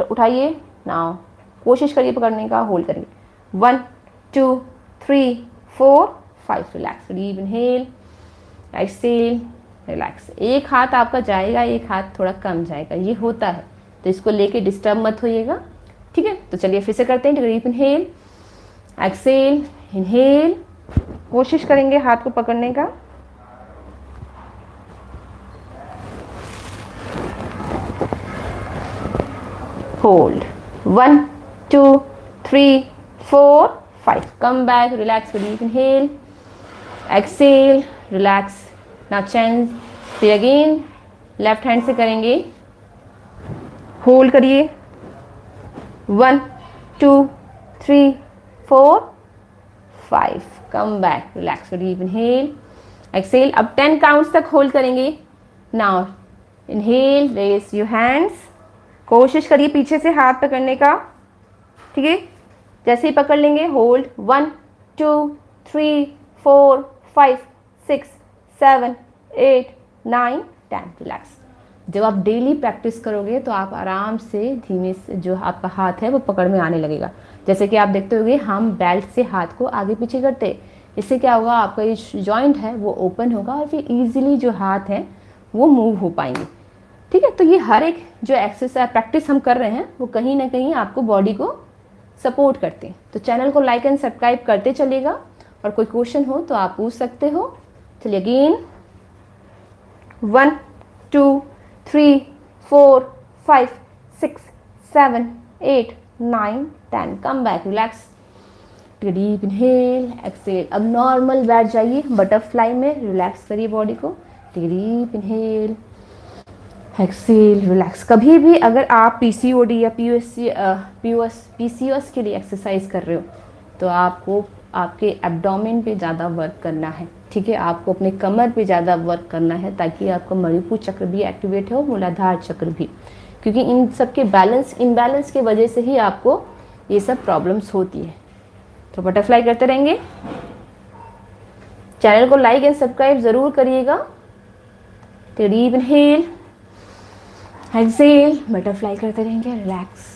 Speaker 1: उठाइए। नाउ कोशिश करिए पकड़ने का, होल्ड करिए। 1 2 3 4 5, relax, deep inhale, exhale, relax. एक हाथ आपका जाएगा, एक हाथ थोड़ा कम जाएगा, ये होता है, तो इसको लेके डिस्टर्ब मत होइएगा। ठीक है, तो चलिए फिर से करते हैं। डीप इनहेल, एक्सेल, इनहेल, कोशिश करेंगे हाथ को पकड़ने का। Hold 1 2 3 4 5, come back, relax, deep inhale, exhale, relax. Now change, फिर अगेन लेफ्ट हैंड से करेंगे, होल्ड करिए। 1 2 3 4 5, come back, relax, deep inhale, exhale. अब 10 काउंट्स तक होल्ड करेंगे। Now inhale, raise your hands, कोशिश करिए पीछे से हाथ पकड़ने का। ठीक है, जैसे ही पकड़ लेंगे, होल्ड 1 2 3 4 5 6 7 8 9 10, रिलैक्स। जब आप डेली प्रैक्टिस करोगे तो आप आराम से धीमे से जो आपका हाथ है वो पकड़ में आने लगेगा। जैसे कि आप देखते होंगे हम बेल्ट से हाथ को आगे पीछे करते, इससे क्या होगा, आपका ये जॉइंट है वो ओपन होगा और फिर ईजिली जो हाथ हैं वो मूव हो पाएंगे। ठीक है, तो ये हर एक जो एक्सरसाइज प्रैक्टिस हम कर रहे हैं वो कहीं ना कहीं आपको बॉडी को सपोर्ट करते हैं। तो चैनल को लाइक एंड सब्सक्राइब करते चलिएगा, और कोई क्वेश्चन हो तो आप पूछ सकते हो। चलिए again 1 2 3 4 5 6 7 8 9 10, come back, relax, deep inhale, exhale. अब नॉर्मल बैठ जाइए, बटरफ्लाई में रिलैक्स करिए बॉडी को। Deep inhale, exhale, relax. कभी भी अगर आप पीसीओडी या पीसीओएस के लिए एक्सरसाइज कर रहे हो तो आपको आपके एब्डोमेन पे ज़्यादा वर्क करना है। ठीक है, आपको अपने कमर पे ज़्यादा वर्क करना है ताकि आपका मणिपुर चक्र भी एक्टिवेट हो, मूलाधार चक्र भी, क्योंकि इन सब के इम्बैलेंस की वजह से ही आपको ये सब प्रॉब्लम्स होती है। तो बटरफ्लाई करते रहेंगे। चैनल को लाइक एंड सब्सक्राइब ज़रूर करिएगा। तो डीप इनहेल, एक्सेल, बटरफ्लाई करते रहेंगे, रिलैक्स,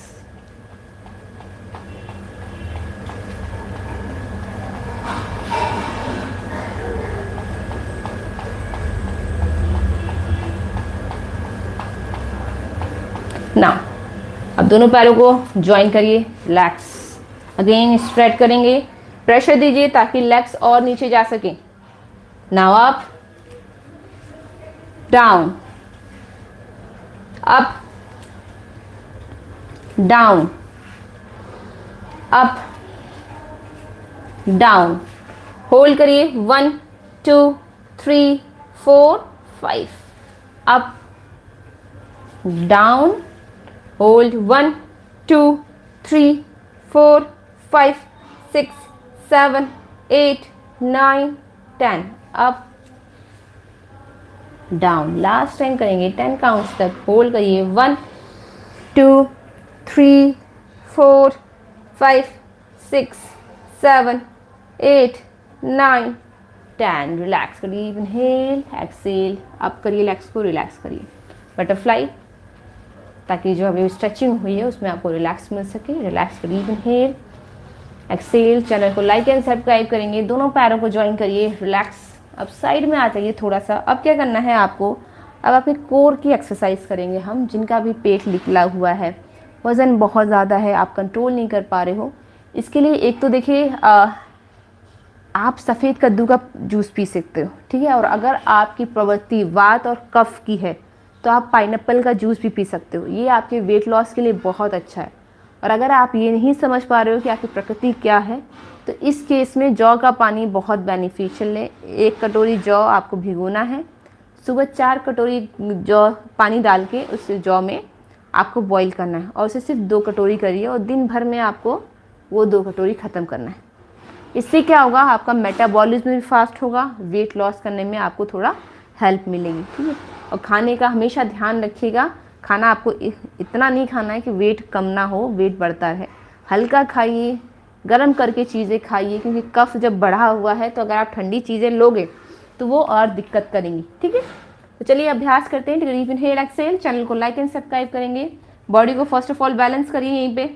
Speaker 1: अब दोनों पैरों को ज्वाइन करिए, रिलैक्स। अगेन स्ट्रेच करेंगे, प्रेशर दीजिए ताकि लेग्स और नीचे जा सके। Now up, down, up, down, up, down. Hold करिए, 1 2 3 4 5। Up, down, hold, 1 2 3 4 5 6 7 8 9 10। Up, down. Last time करेंगे 10 काउंट्स तक। होल्ड करिए, 1 2 3 4 5 6 7 8 9 10। रिलैक्स करिए, इनहेल एक्सेल, अप करिए, लेग्स को रिलैक्स करिए, बटरफ्लाई, ताकि जो अभी स्ट्रेचिंग हुई है उसमें आपको रिलैक्स मिल सके। रिलैक्स करिए, इनहेल एक्सेल। चैनल को लाइक एंड सब्सक्राइब करेंगे, दोनों पैरों को ज्वाइन करिए, रिलैक्स। अब साइड में आ जाइए थोड़ा सा। अब क्या करना है आपको, अब आपके कोर की एक्सरसाइज करेंगे हम, जिनका भी पेट निकला हुआ है, वज़न बहुत ज़्यादा है, आप कंट्रोल नहीं कर पा रहे हो। इसके लिए एक तो देखिए आप सफ़ेद कद्दू का जूस पी सकते हो, ठीक है। और अगर आपकी प्रवृत्ति वात और कफ की है तो आप पाइनएप्पल का जूस भी पी सकते हो। ये आपके वेट लॉस के लिए बहुत अच्छा है। और अगर आप ये नहीं समझ पा रहे हो कि आपकी प्रकृति क्या है, तो इस केस में जौ का पानी बहुत बेनिफिशियल है। 1 कटोरी जौ आपको भिगोना है, सुबह 4 कटोरी जौ पानी डाल के उस जौ में आपको बॉईल करना है, और उसे सिर्फ 2 कटोरी करिए, और दिन भर में आपको वो 2 कटोरी ख़त्म करना है। इससे क्या होगा, आपका मेटाबॉलिज्म भी फास्ट होगा, वेट लॉस करने में आपको थोड़ा हेल्प मिलेगी, ठीक है। और खाने का हमेशा ध्यान रखिएगा, खाना आपको इतना नहीं खाना है कि वेट कम ना हो, वेट बढ़ता है। हल्का खाइए, गर्म करके चीज़ें खाइए, क्योंकि कफ जब बढ़ा हुआ है तो अगर आप ठंडी चीज़ें लोगे तो वो और दिक्कत करेंगी, ठीक है। तो चलिए अभ्यास करते हैं। Deep inhale exhale. चैनल को लाइक एंड सब्सक्राइब करेंगे। बॉडी को फर्स्ट ऑफ ऑल बैलेंस करिए, यहीं पे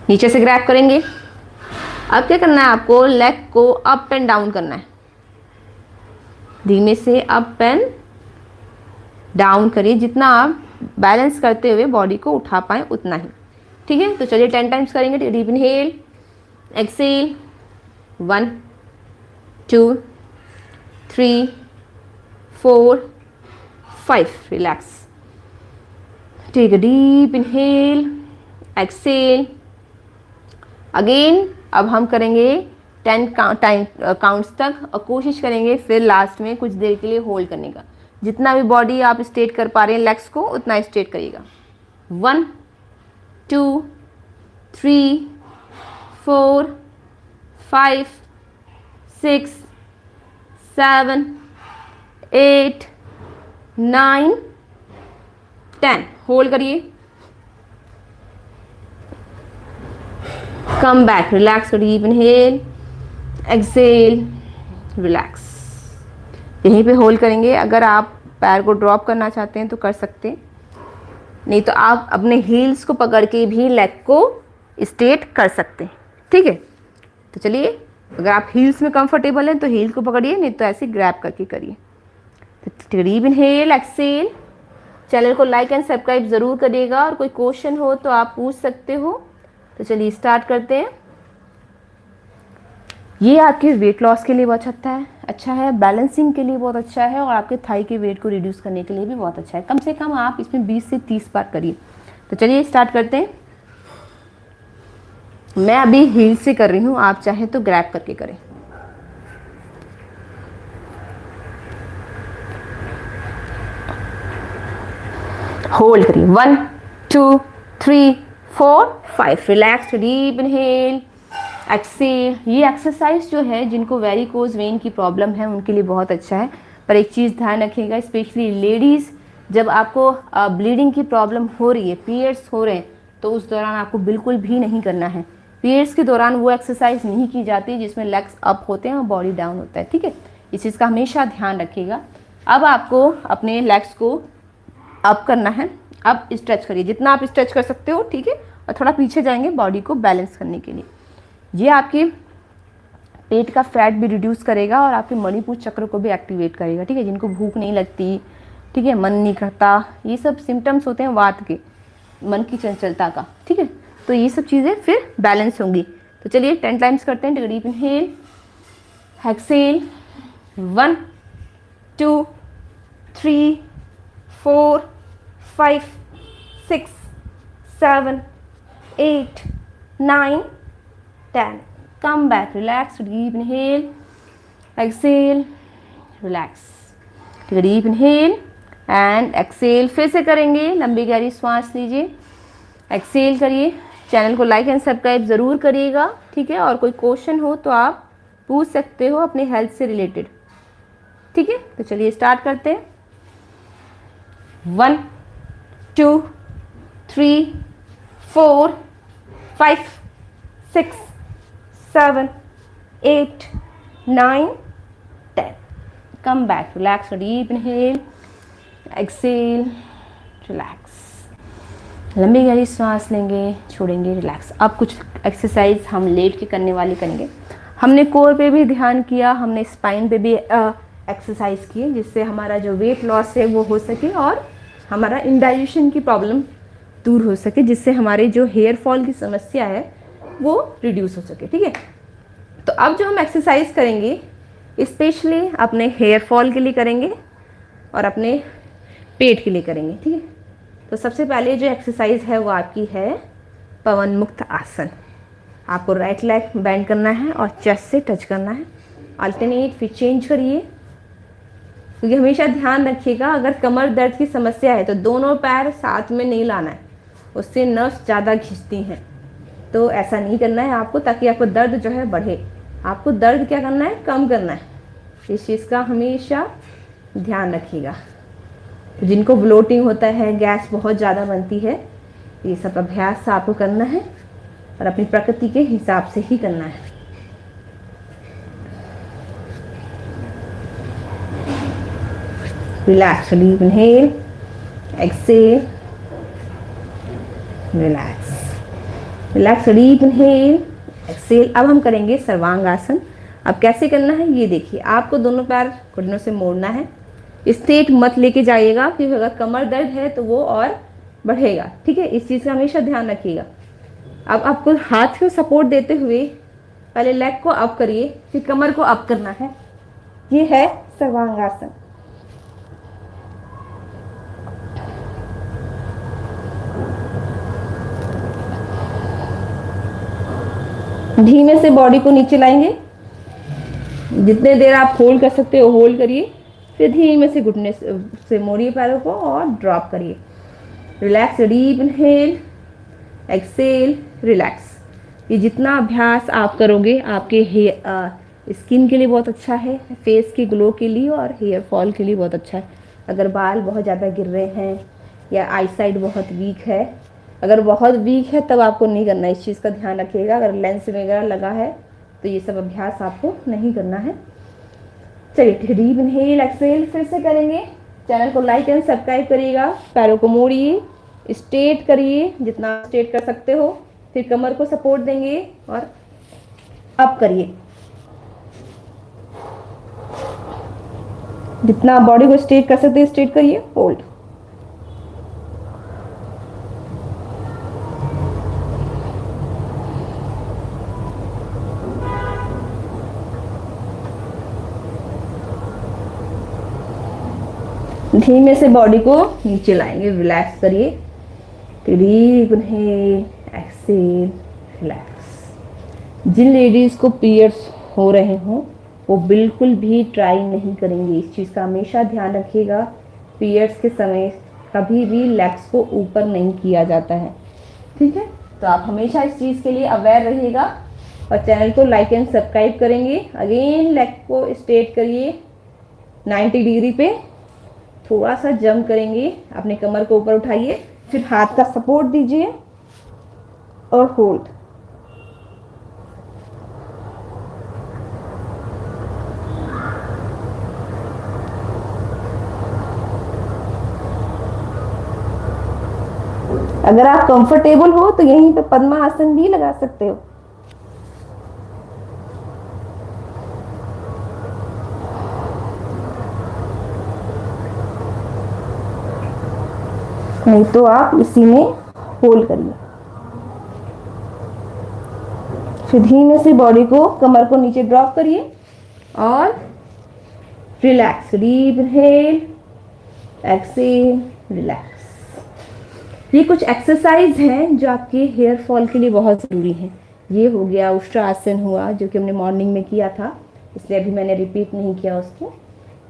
Speaker 1: नीचे से ग्रैब करेंगे। अब क्या करना है आपको, लेग को अप एंड डाउन करना है, धीमे से अप एंड डाउन करिए, जितना आप बैलेंस करते हुए बॉडी को उठा पाएं उतना ही, ठीक है। तो चलिए 10 टाइम्स करेंगे। Deep inhale exhale, 1 2 3 4 5। Relax, take a deep inhale exhale again. अब हम करेंगे 10 काउंट्स तक, और कोशिश करेंगे फिर लास्ट में कुछ देर के लिए होल्ड करने का। जितना भी बॉडी आप स्ट्रेट कर पा रहे हैं लेग्स को, उतना स्ट्रेट करिएगा। 1 2 3 4 5 6 7 8 9 10। होल्ड करिए, कम बैक, रिलैक्स करिए, इनहेल एक्सेल, रिलैक्स। यहीं पे होल्ड करेंगे। अगर आप पैर को ड्रॉप करना चाहते हैं तो कर सकते हैं, नहीं तो आप अपने हील्स को पकड़ के भी लेग को स्ट्रेट कर सकते हैं, ठीक है। तो चलिए, अगर आप हील्स में कंफर्टेबल हैं तो हील को पकड़िए, नहीं तो ऐसे ग्रैब करके करिए। तो डीप इनहेल एक्सेल। चैनल को लाइक एंड सब्सक्राइब ज़रूर करिएगा, और कोई क्वेश्चन हो तो आप पूछ सकते हो। तो चलिए स्टार्ट करते हैं। ये आपके वेट लॉस के लिए बहुत अच्छा है, बैलेंसिंग के लिए बहुत अच्छा है, और आपके थाई के वेट को रिड्यूस करने के लिए भी बहुत अच्छा है। कम से कम आप इसमें 20 से 30 बार करिए। तो चलिए स्टार्ट करते हैं। मैं अभी हील से कर रही हूँ, आप चाहें तो ग्रैब करके करें। होल्ड करिए, 1 2 3 4 5। Relax, deep inhale exhale. ये एक्सरसाइज जो है, जिनको वेरिकोज वेन की प्रॉब्लम है उनके लिए बहुत अच्छा है। पर एक चीज़ ध्यान रखिएगा, स्पेशली लेडीज़, जब आपको ब्लीडिंग की प्रॉब्लम हो रही है, पीरियड्स हो रहे हैं, तो उस दौरान आपको बिल्कुल भी नहीं करना है। पीरियड्स के दौरान वो एक्सरसाइज नहीं की जाती जिसमें लेग्स अप होते हैं और बॉडी डाउन होता है, ठीक है। इस चीज़ का हमेशा ध्यान रखिएगा। अब आपको अपने लेग्स को अप करना है। अब स्ट्रेच करिए, जितना आप स्ट्रेच कर सकते हो, ठीक है। और थोड़ा पीछे जाएंगे बॉडी को बैलेंस करने के लिए। ये आपके पेट का फैट भी रिड्यूस करेगा और आपके मणिपुर चक्र को भी एक्टिवेट करेगा, ठीक है। जिनको भूख नहीं लगती, ठीक है, मन नहीं करता, ये सब सिम्टम्स होते हैं वात के, मन की चंचलता का। ठीक है, तो ये सब चीज़ें फिर बैलेंस होंगी। तो चलिए 10 टाइम्स करते हैं। Take deep inhale, exhale, 1 2 3 4 5 6 7 8 9 10. Come back, relax, deep inhale, exhale, relax. Take a deep inhale and exhale. फिर से करेंगे, लंबी गहरी सांस लीजिए, एक्सेल करिए। चैनल को लाइक एंड सब्सक्राइब ज़रूर करिएगा। ठीक है, और कोई क्वेश्चन हो तो आप पूछ सकते हो अपने हेल्थ से रिलेटेड। ठीक है, तो चलिए स्टार्ट करते हैं। 1 2 3 4 5 6 7 8 9 10. Come back, relax, deep inhale, exhale, relax. लंबी गहरी सांस लेंगे, छोड़ेंगे, रिलैक्स। अब कुछ एक्सरसाइज हम लेट के करने वाली करेंगे। हमने कोर पे भी ध्यान किया, हमने स्पाइन पे भी एक्सरसाइज की, जिससे हमारा जो वेट लॉस है वो हो सके और हमारा इंडाइजेशन की प्रॉब्लम दूर हो सके, जिससे हमारे जो हेयर फॉल की समस्या है वो रिड्यूस हो सके। ठीक है, तो अब जो हम एक्सरसाइज करेंगे स्पेशली अपने हेयर फॉल के लिए करेंगे और अपने पेट के लिए करेंगे। ठीक है, तो सबसे पहले जो एक्सरसाइज है वो आपकी है पवन मुक्त आसन। आपको राइट लेग बेंड करना है और चेस्ट से टच करना है, अल्टरनेट, फिर चेंज करिए। क्योंकि हमेशा ध्यान रखिएगा, अगर कमर दर्द की समस्या है तो दोनों पैर साथ में नहीं लाना है, उससे नर्व्स ज़्यादा खींचती हैं। तो ऐसा नहीं करना है आपको, ताकि आपको दर्द जो है बढ़े। आपको दर्द क्या करना है, कम करना है। इस चीज़ का हमेशा ध्यान रखिएगा। जिनको ब्लोटिंग होता है, गैस बहुत ज़्यादा बनती है, ये सब अभ्यास आपको करना है और अपनी प्रकृति के हिसाब से ही करना है। Relax, deep inhale, exhale, relax, relax, deep inhale, exhale. अब हम करेंगे सर्वांग आसन। अब कैसे करना है ये देखिए। आपको दोनों पैर घुटनों से मोड़ना है, स्ट्रेट मत लेके जाइएगा, क्योंकि अगर कमर दर्द है तो वो और बढ़ेगा। ठीक है, इस चीज़ का हमेशा ध्यान रखिएगा। अब आपको हाथ को सपोर्ट देते हुए पहले लेग को अप करिए, फिर कमर को अप करना है। ये है सर्वांगासन। धीमे से बॉडी को नीचे लाएंगे, जितने देर आप होल्ड कर सकते हो होल्ड करिए, फिर धीमे से घुटने से मोड़िए पैरों को और ड्रॉप करिए। Relax, deep inhale, exhale, relax. ये जितना अभ्यास आप करोगे आपके स्किन के लिए बहुत अच्छा है, फेस के ग्लो के लिए और हेयर फॉल के लिए बहुत अच्छा है। अगर बाल बहुत ज़्यादा गिर रहे हैं या आई साइड बहुत वीक है, अगर बहुत वीक है तब आपको नहीं करना है, इस चीज़ का ध्यान रखिएगा। अगर लेंस वगैरह लगा है तो ये सब अभ्यास आपको नहीं करना है। चलिए डीप इनहेल, एक्सेल फिर से करेंगे। चैनल को लाइक एंड सब्सक्राइब करिएगा। पैरों को मोड़िए, स्ट्रेट करिए जितना स्ट्रेट कर सकते हो, फिर कमर को सपोर्ट देंगे और अप करिए। जितना बॉडी को स्ट्रेट कर सकते हैं स्ट्रेट करिए, होल्ड। धीमे से बॉडी को नीचे लाएंगे, रिलैक्स करिए। Deep inhale, exhale, relax. जिन लेडीज़ को पीरियड्स हो रहे हों वो बिल्कुल भी ट्राई नहीं करेंगे, इस चीज़ का हमेशा ध्यान रखिएगा। पीरियड्स के समय कभी भी लेग्स को ऊपर नहीं किया जाता है। ठीक है, तो आप हमेशा इस चीज़ के लिए अवेयर रहिएगा और चैनल को लाइक एंड सब्सक्राइब करेंगे। अगेन लेग को स्ट्रेट करिए 90 डिग्री पे, थोड़ा सा जंप करेंगे, अपने कमर को ऊपर उठाइए, फिर हाथ का सपोर्ट दीजिए और होल्ड। अगर आप कंफर्टेबल हो तो यहीं पे पद्मासन भी लगा सकते हो। नहीं तो आप इसी में होल्ड करिए। फिर धीमे से बॉडी को, कमर को नीचे ड्रॉप करिए और relax. Deep inhale, exhale, relax. ये कुछ एक्सरसाइज हैं जो आपके हेयर फॉल के लिए बहुत ज़रूरी हैं। ये हो गया उष्ट्रासन हुआ, जो कि हमने मॉर्निंग में किया था, इसलिए अभी मैंने रिपीट नहीं किया उसको।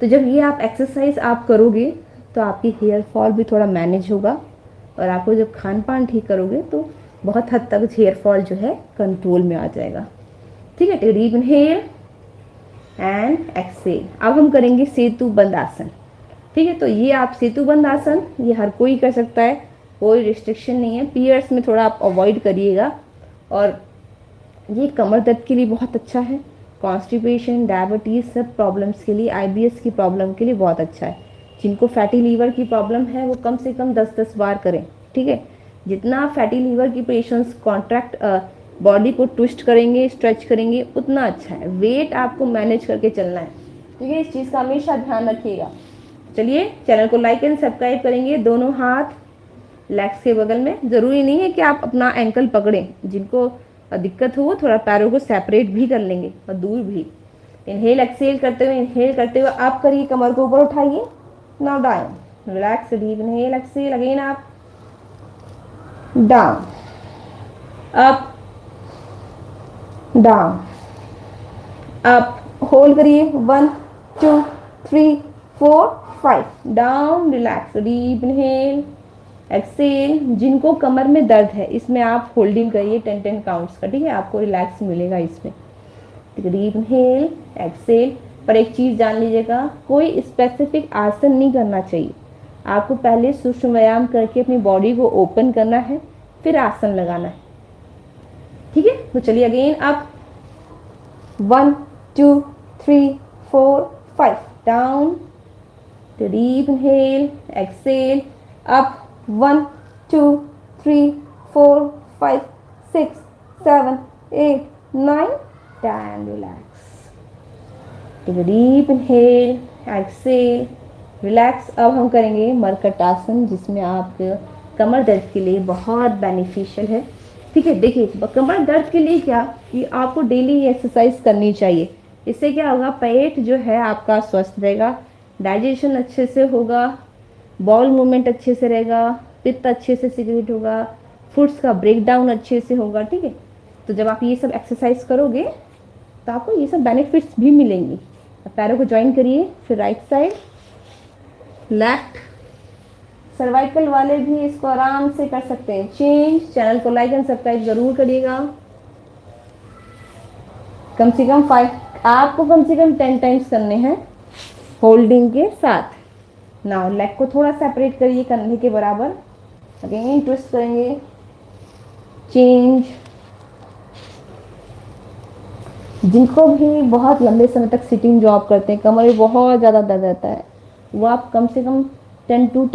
Speaker 1: तो जब ये आप एक्सरसाइज आप करोगे तो आपकी हेयर फॉल भी थोड़ा मैनेज होगा, और आपको जब खान पान ठीक करोगे तो बहुत हद तक हेयर फॉल जो है कंट्रोल में आ जाएगा। ठीक है, डीप इनहेल एंड एक्सेल। अब हम करेंगे सेतु बंद आसन। ठीक है, तो ये आप सेतु बंद आसन, ये हर कोई कर सकता है, कोई रिस्ट्रिक्शन नहीं है। पीरियड्स में थोड़ा आप अवॉइड करिएगा, और ये कमर दर्द के लिए बहुत अच्छा है, कॉन्स्टिपेशन, डायबिटीज़, सब प्रॉब्लम्स के लिए, आईबीएस की प्रॉब्लम के लिए बहुत अच्छा है। जिनको फैटी लीवर की प्रॉब्लम है वो कम से कम 10-10 बार करें। ठीक है, जितना फैटी लीवर की पेशेंट्स कॉन्ट्रैक्ट बॉडी को ट्विस्ट करेंगे, स्ट्रेच करेंगे, उतना अच्छा है। वेट आपको मैनेज करके चलना है। ठीक है, इस चीज़ का हमेशा ध्यान रखिएगा। चलिए, चैनल को लाइक एंड सब्सक्राइब करेंगे। दोनों हाथ लेग्स के बगल में, ज़रूरी नहीं है कि आप अपना एंकल पकड़ें, जिनको दिक्कत हो थोड़ा पैरों को सेपरेट भी कर लेंगे और दूर भी। इनहेल एक्सेल करते हुए, इनहेल करते हुए आप करिए, कमर को ऊपर उठाइए, now down, relax, deep inhale exhale, again आप down, up down, up, hold करिए, 1 2 3 4 5, down, relax, deep inhale exhale. जिनको कमर में दर्द है इसमें आप होल्डिंग करिए 10-10 काउंट्स का। ठीक है, आपको रिलैक्स मिलेगा इसमें। Deep inhale exhale. पर एक चीज़ जान लीजिएगा, कोई स्पेसिफिक आसन नहीं करना चाहिए। आपको पहले सूक्ष्म व्यायाम करके अपनी बॉडी को ओपन करना है, फिर आसन लगाना है। ठीक है, तो चलिए अगेन आप 1 2 3 4 5, down, deep inhale exhale, up, 1 2 3 4 5 6 7 8 9, 10, relax. Deep inhale exhale, relax. अब हम करेंगे मरकट आसन, जिसमें आप कमर दर्द के लिए बहुत बेनिफिशियल है। ठीक है, देखिए कमर दर्द के लिए क्या कि आपको डेली एक्सरसाइज करनी चाहिए। इससे क्या होगा, पेट जो है आपका स्वस्थ रहेगा, डाइजेशन अच्छे से होगा, बॉल मूवमेंट अच्छे से रहेगा, पित्त अच्छे से सिक्रेट होगा, फूड्स का ब्रेक डाउन अच्छे से होगा। ठीक है, तो जब आप ये सब एक्सरसाइज करोगे तो आपको ये सब बेनिफिट्स भी मिलेंगी। पैरों को ज्वाइन करिए, फिर राइट साइड, लेफ्ट। सर्वाइकल वाले भी इसको आराम से कर सकते हैं। चेंज। चैनल को लाइक एंड सब्सक्राइब जरूर करिएगा। कम से कम 10 टाइम्स करने हैं होल्डिंग के साथ। नाउ लेग को थोड़ा सेपरेट करिए कंधे के बराबर, अगेन ट्विस्ट करेंगे, चेंज। जिनको भी बहुत लंबे समय तक सिटिंग जॉब करते हैं, कमर में बहुत ज़्यादा दर्द रहता है, वो आप कम से कम 10 to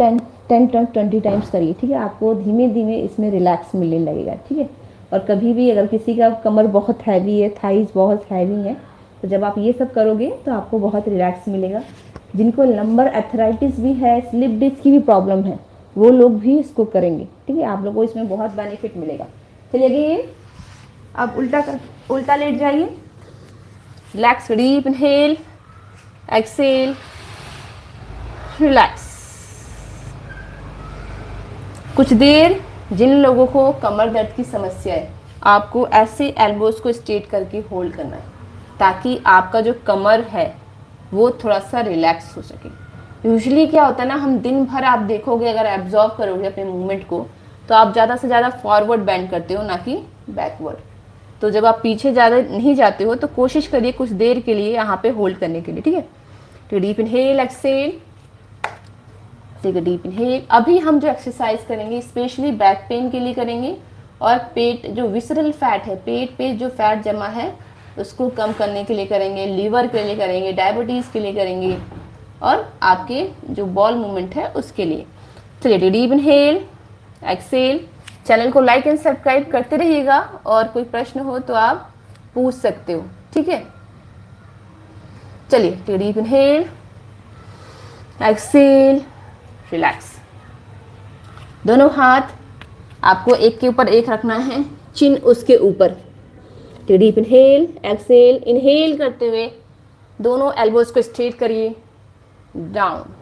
Speaker 1: 20 टाइम्स करिए। ठीक है, आपको धीमे धीमे इसमें रिलैक्स मिलने लगेगा। ठीक है, और कभी भी अगर किसी का कमर बहुत हैवी है, थाइज बहुत हैवी है, तो जब आप ये सब करोगे तो आपको बहुत रिलैक्स मिलेगा। जिनको लंबर एथराइटिस भी है, स्लिप डिस्क की भी प्रॉब्लम है, वो लोग भी इसको करेंगे। ठीक है, आप लोगों को इसमें बहुत बेनिफिट मिलेगा। चलिए अगेन आप उल्टा लेट जाइए, relax, deep inhale exhale, relax. कुछ देर जिन लोगों को कमर दर्द की समस्या है, आपको ऐसे एल्बोज को स्ट्रेट करके होल्ड करना है, ताकि आपका जो कमर है वो थोड़ा सा रिलैक्स हो सके। यूजुअली क्या होता है ना, हम दिन भर आप देखोगे, अगर एब्जॉर्व करोगे अपने मूवमेंट को, तो आप ज़्यादा से ज़्यादा फॉरवर्ड बेंड करते हो, ना कि बैकवर्ड। तो जब आप पीछे ज़्यादा नहीं जाते हो तो कोशिश करिए कुछ देर के लिए यहाँ पे होल्ड करने के लिए। ठीक है, तो deep inhale exhale, take a deep inhale. अभी हम जो एक्सरसाइज करेंगे स्पेशली बैक पेन के लिए करेंगे, और पेट जो विसरल फैट है, पेट पे जो फैट जमा है उसको कम करने के लिए करेंगे, लीवर के लिए करेंगे, डायबिटीज़ के लिए करेंगे, और आपके जो बॉल मूवमेंट है उसके लिए। चलिए डीप इनहेल एक्सेल। चैनल को लाइक एंड सब्सक्राइब करते रहिएगा, और कोई प्रश्न हो तो आप पूछ सकते हो। ठीक है, चलिए डीप इनहेल एक्सेल, रिलैक्स। दोनों हाथ आपको एक के ऊपर एक रखना है, चिन उसके ऊपर। Deep inhale, exhale. इनहेल करते हुए दोनों एल्बोज को स्ट्रेट करिए, डाउन।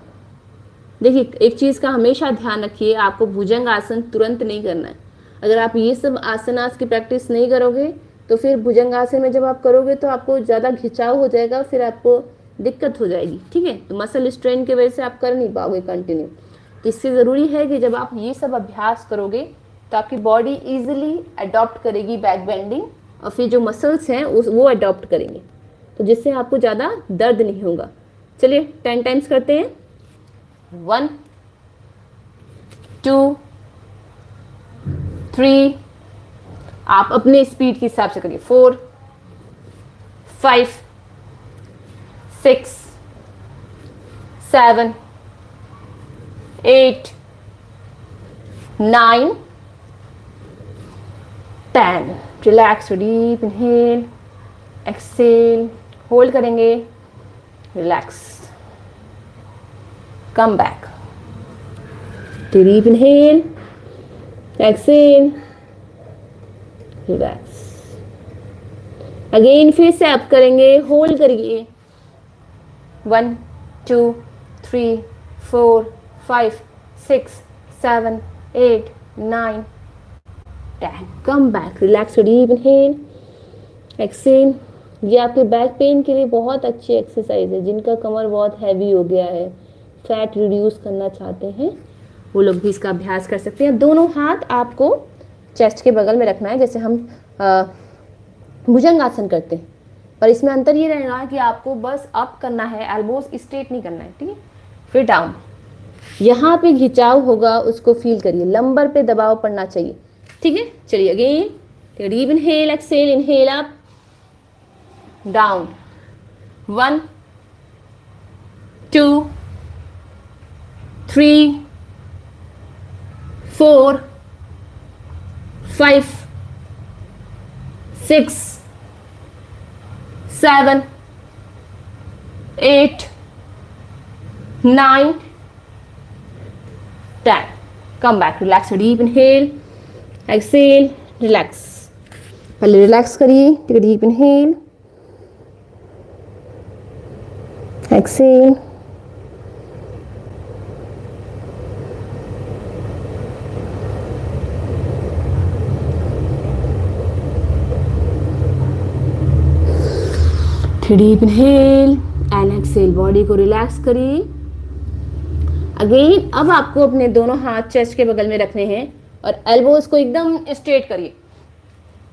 Speaker 1: देखिए एक चीज़ का हमेशा ध्यान रखिए, आपको भुजंग आसन तुरंत नहीं करना है। अगर आप ये सब आसनास की प्रैक्टिस नहीं करोगे तो फिर भुजंग आसन में जब आप करोगे तो आपको ज़्यादा खिंचाव हो जाएगा, फिर आपको दिक्कत हो जाएगी। ठीक है, तो मसल स्ट्रेन की वजह से आप कर नहीं पाओगे कंटिन्यू। तो इससे ज़रूरी है कि जब आप ये सब अभ्यास करोगे तो आपकी बॉडी ईजिली अडॉप्ट करेगी बैक बेंडिंग, और फिर जो मसल्स हैं वो अडॉप्ट करेंगे, तो जिससे आपको ज़्यादा दर्द नहीं होगा। चलिए 10 टाइम्स करते हैं। 1 2 3, आप अपने स्पीड के हिसाब से करिए। 4 5 6 7 8 9 10। Relax, deep inhale, exhale, hold करेंगे, relax, come back, deep inhale, exhale, relax. Again फिर से आप करेंगे, होल्ड करिए। 1 2 3 4 5 6 7 8 9 10। Come back, relax, deep inhale, exhale. ये आपके बैक पेन के लिए बहुत अच्छी एक्सरसाइज है। जिनका कमर बहुत हैवी हो गया है, फैट रिड्यूस करना चाहते हैं, वो लोग भी इसका अभ्यास कर सकते हैं। दोनों हाथ आपको चेस्ट के बगल में रखना है, जैसे हम भुजंग आसन करते हैं, पर इसमें अंतर ये रहेगा कि आपको बस अप करना है, एल्बोज स्ट्रेट नहीं करना है। ठीक है, फिर डाउन। यहाँ पे खिंचाव होगा, उसको फील करिए, लंबर पे दबाव पड़ना चाहिए। ठीक है, चलिए again, deep inhale, exhale, inhale up, down. 1 2 3 4 5 6 7 8 9 10। Come back, relax, deep inhale, exhale, relax. पहले रिलैक्स करिए, deep inhale, exhale, deep inhale and exhale. Body को रिलैक्स करिए। अगेन अब आपको अपने दोनों हाथ चेस्ट के बगल में रखने हैं और एल्बोज को एकदम स्ट्रेट करिए,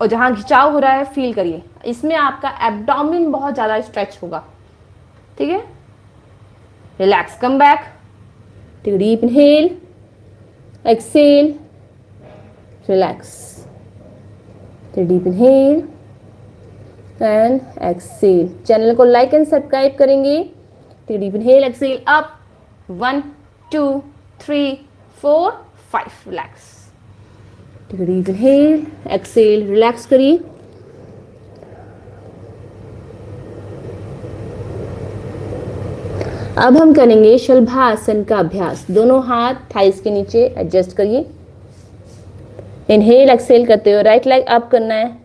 Speaker 1: और जहां खिंचाव हो रहा है फील करिए। इसमें आपका एब्डोमेन बहुत ज्यादा स्ट्रेच होगा। ठीक है, relax, come back, deep inhale, exhale, relax, deep inhale and exhale. Channel को लाइक एंड सब्सक्राइब करेंगे। Deep inhale, exhale, up, 1 2 3 4 5, relax, deep inhale, exhale, relax करिए। अब हम करेंगे शलभासन का अभ्यास। दोनों हाथ थाइस के नीचे एडजस्ट करिए। इनहेल, एक्सेल करते हुए राइट लेग अप करना है,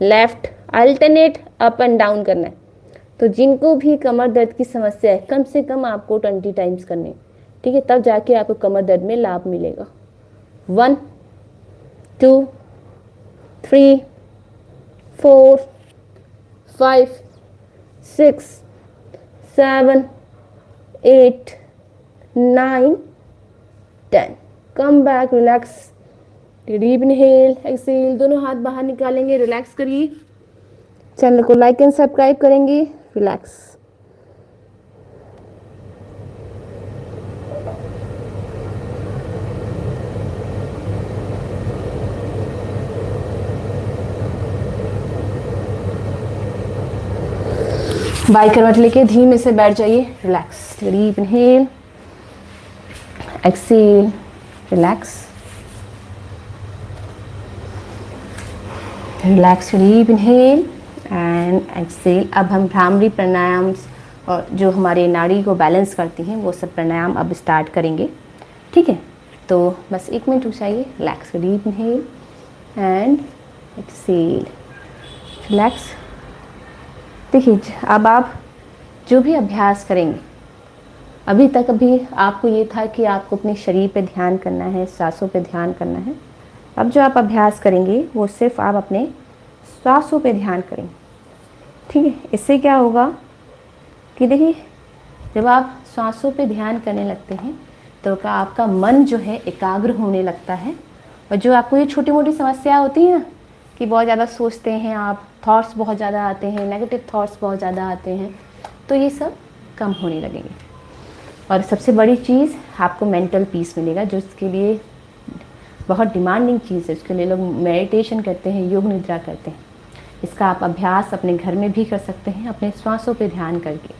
Speaker 1: left alternate up and down करना है। तो जिनको भी कमर दर्द की समस्या है, कम से कम आपको 20 टाइम्स करने, ठीक है, तब जाके आपको कमर दर्द में लाभ मिलेगा। 1 2 3 4 5 6 7 8 9 10। Come back, relax, deep inhale, exhale. दोनों हाथ बाहर निकालेंगे, रिलैक्स करिए। चैनल को लाइक एंड सब्सक्राइब करेंगे, रिलैक्स। बाई करवट लेके धीमे से बैठ जाइए, relax, deep inhale, exhale, relax, relax, deep inhale and exhale. अब हम भ्रामरी प्राणायाम और जो हमारे नाड़ी को बैलेंस करती हैं वो सब प्राणायाम अब स्टार्ट करेंगे। ठीक है, तो बस 1 मिनट चाहिए। Relax, deep inhale and exhale, relax. देखिए अब आप जो भी अभ्यास करेंगे, अभी तक अभी आपको ये था कि आपको अपने शरीर पे ध्यान करना है, सांसों पे ध्यान करना है। अब जो आप अभ्यास करेंगे वो सिर्फ आप अपने सांसों पे ध्यान करेंगे, ठीक है। इससे क्या होगा कि देखिए जब आप सांसों पे ध्यान करने लगते हैं तो आपका मन जो है एकाग्र होने लगता है, और जो आपको ये छोटी मोटी समस्या होती है ना कि बहुत ज़्यादा सोचते हैं आप, थॉट्स बहुत ज़्यादा आते हैं, नेगेटिव थॉट्स बहुत ज़्यादा आते हैं, तो ये सब कम होने लगेंगे। और सबसे बड़ी चीज़ आपको मेंटल पीस मिलेगा, जो इसके लिए बहुत डिमांडिंग चीज़ है। उसके लिए लोग मेडिटेशन करते हैं, योग निद्रा करते हैं। इसका आप अभ्यास अपने घर में भी कर सकते हैं अपने श्वासों पे ध्यान करके।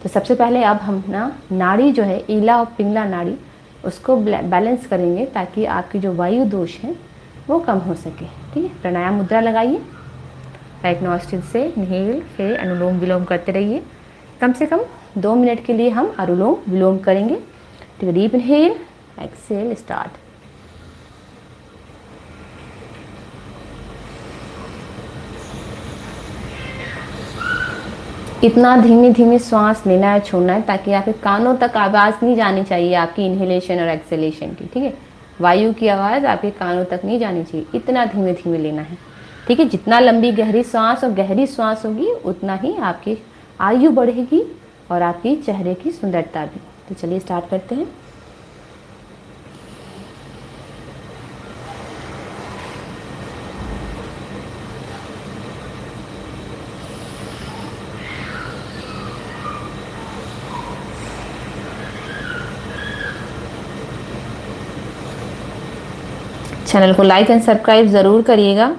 Speaker 1: तो सबसे पहले अब हम ना नाड़ी जो है, ईला और पिंगला नाड़ी, उसको बैलेंस करेंगे ताकि आपकी जो वायु दोष है वो कम हो सके, ठीक है। प्राणायाम मुद्रा लगाइए, राइट नॉस्ट्रिल से इनहेल, फिर अनुलोम विलोम करते रहिए। कम से कम 2 मिनट के लिए हम अनुलोम विलोम करेंगे, ठीक है। Deep inhale, exhale, start. इतना धीमे धीमे श्वास लेना है, छोड़ना है, ताकि आपके कानों तक आवाज़ नहीं जानी चाहिए आपकी इनहेलेशन और एक्सेलेशन की, ठीक है। वायु की आवाज़ आपके कानों तक नहीं जानी चाहिए, इतना धीमे धीमे लेना है, ठीक है। जितना लंबी गहरी सांस और गहरी सांस होगी उतना ही आपकी आयु बढ़ेगी और आपकी चेहरे की सुंदरता भी। तो चलिए स्टार्ट करते हैं। चैनल को लाइक एंड सब्सक्राइब ज़रूर करिएगा।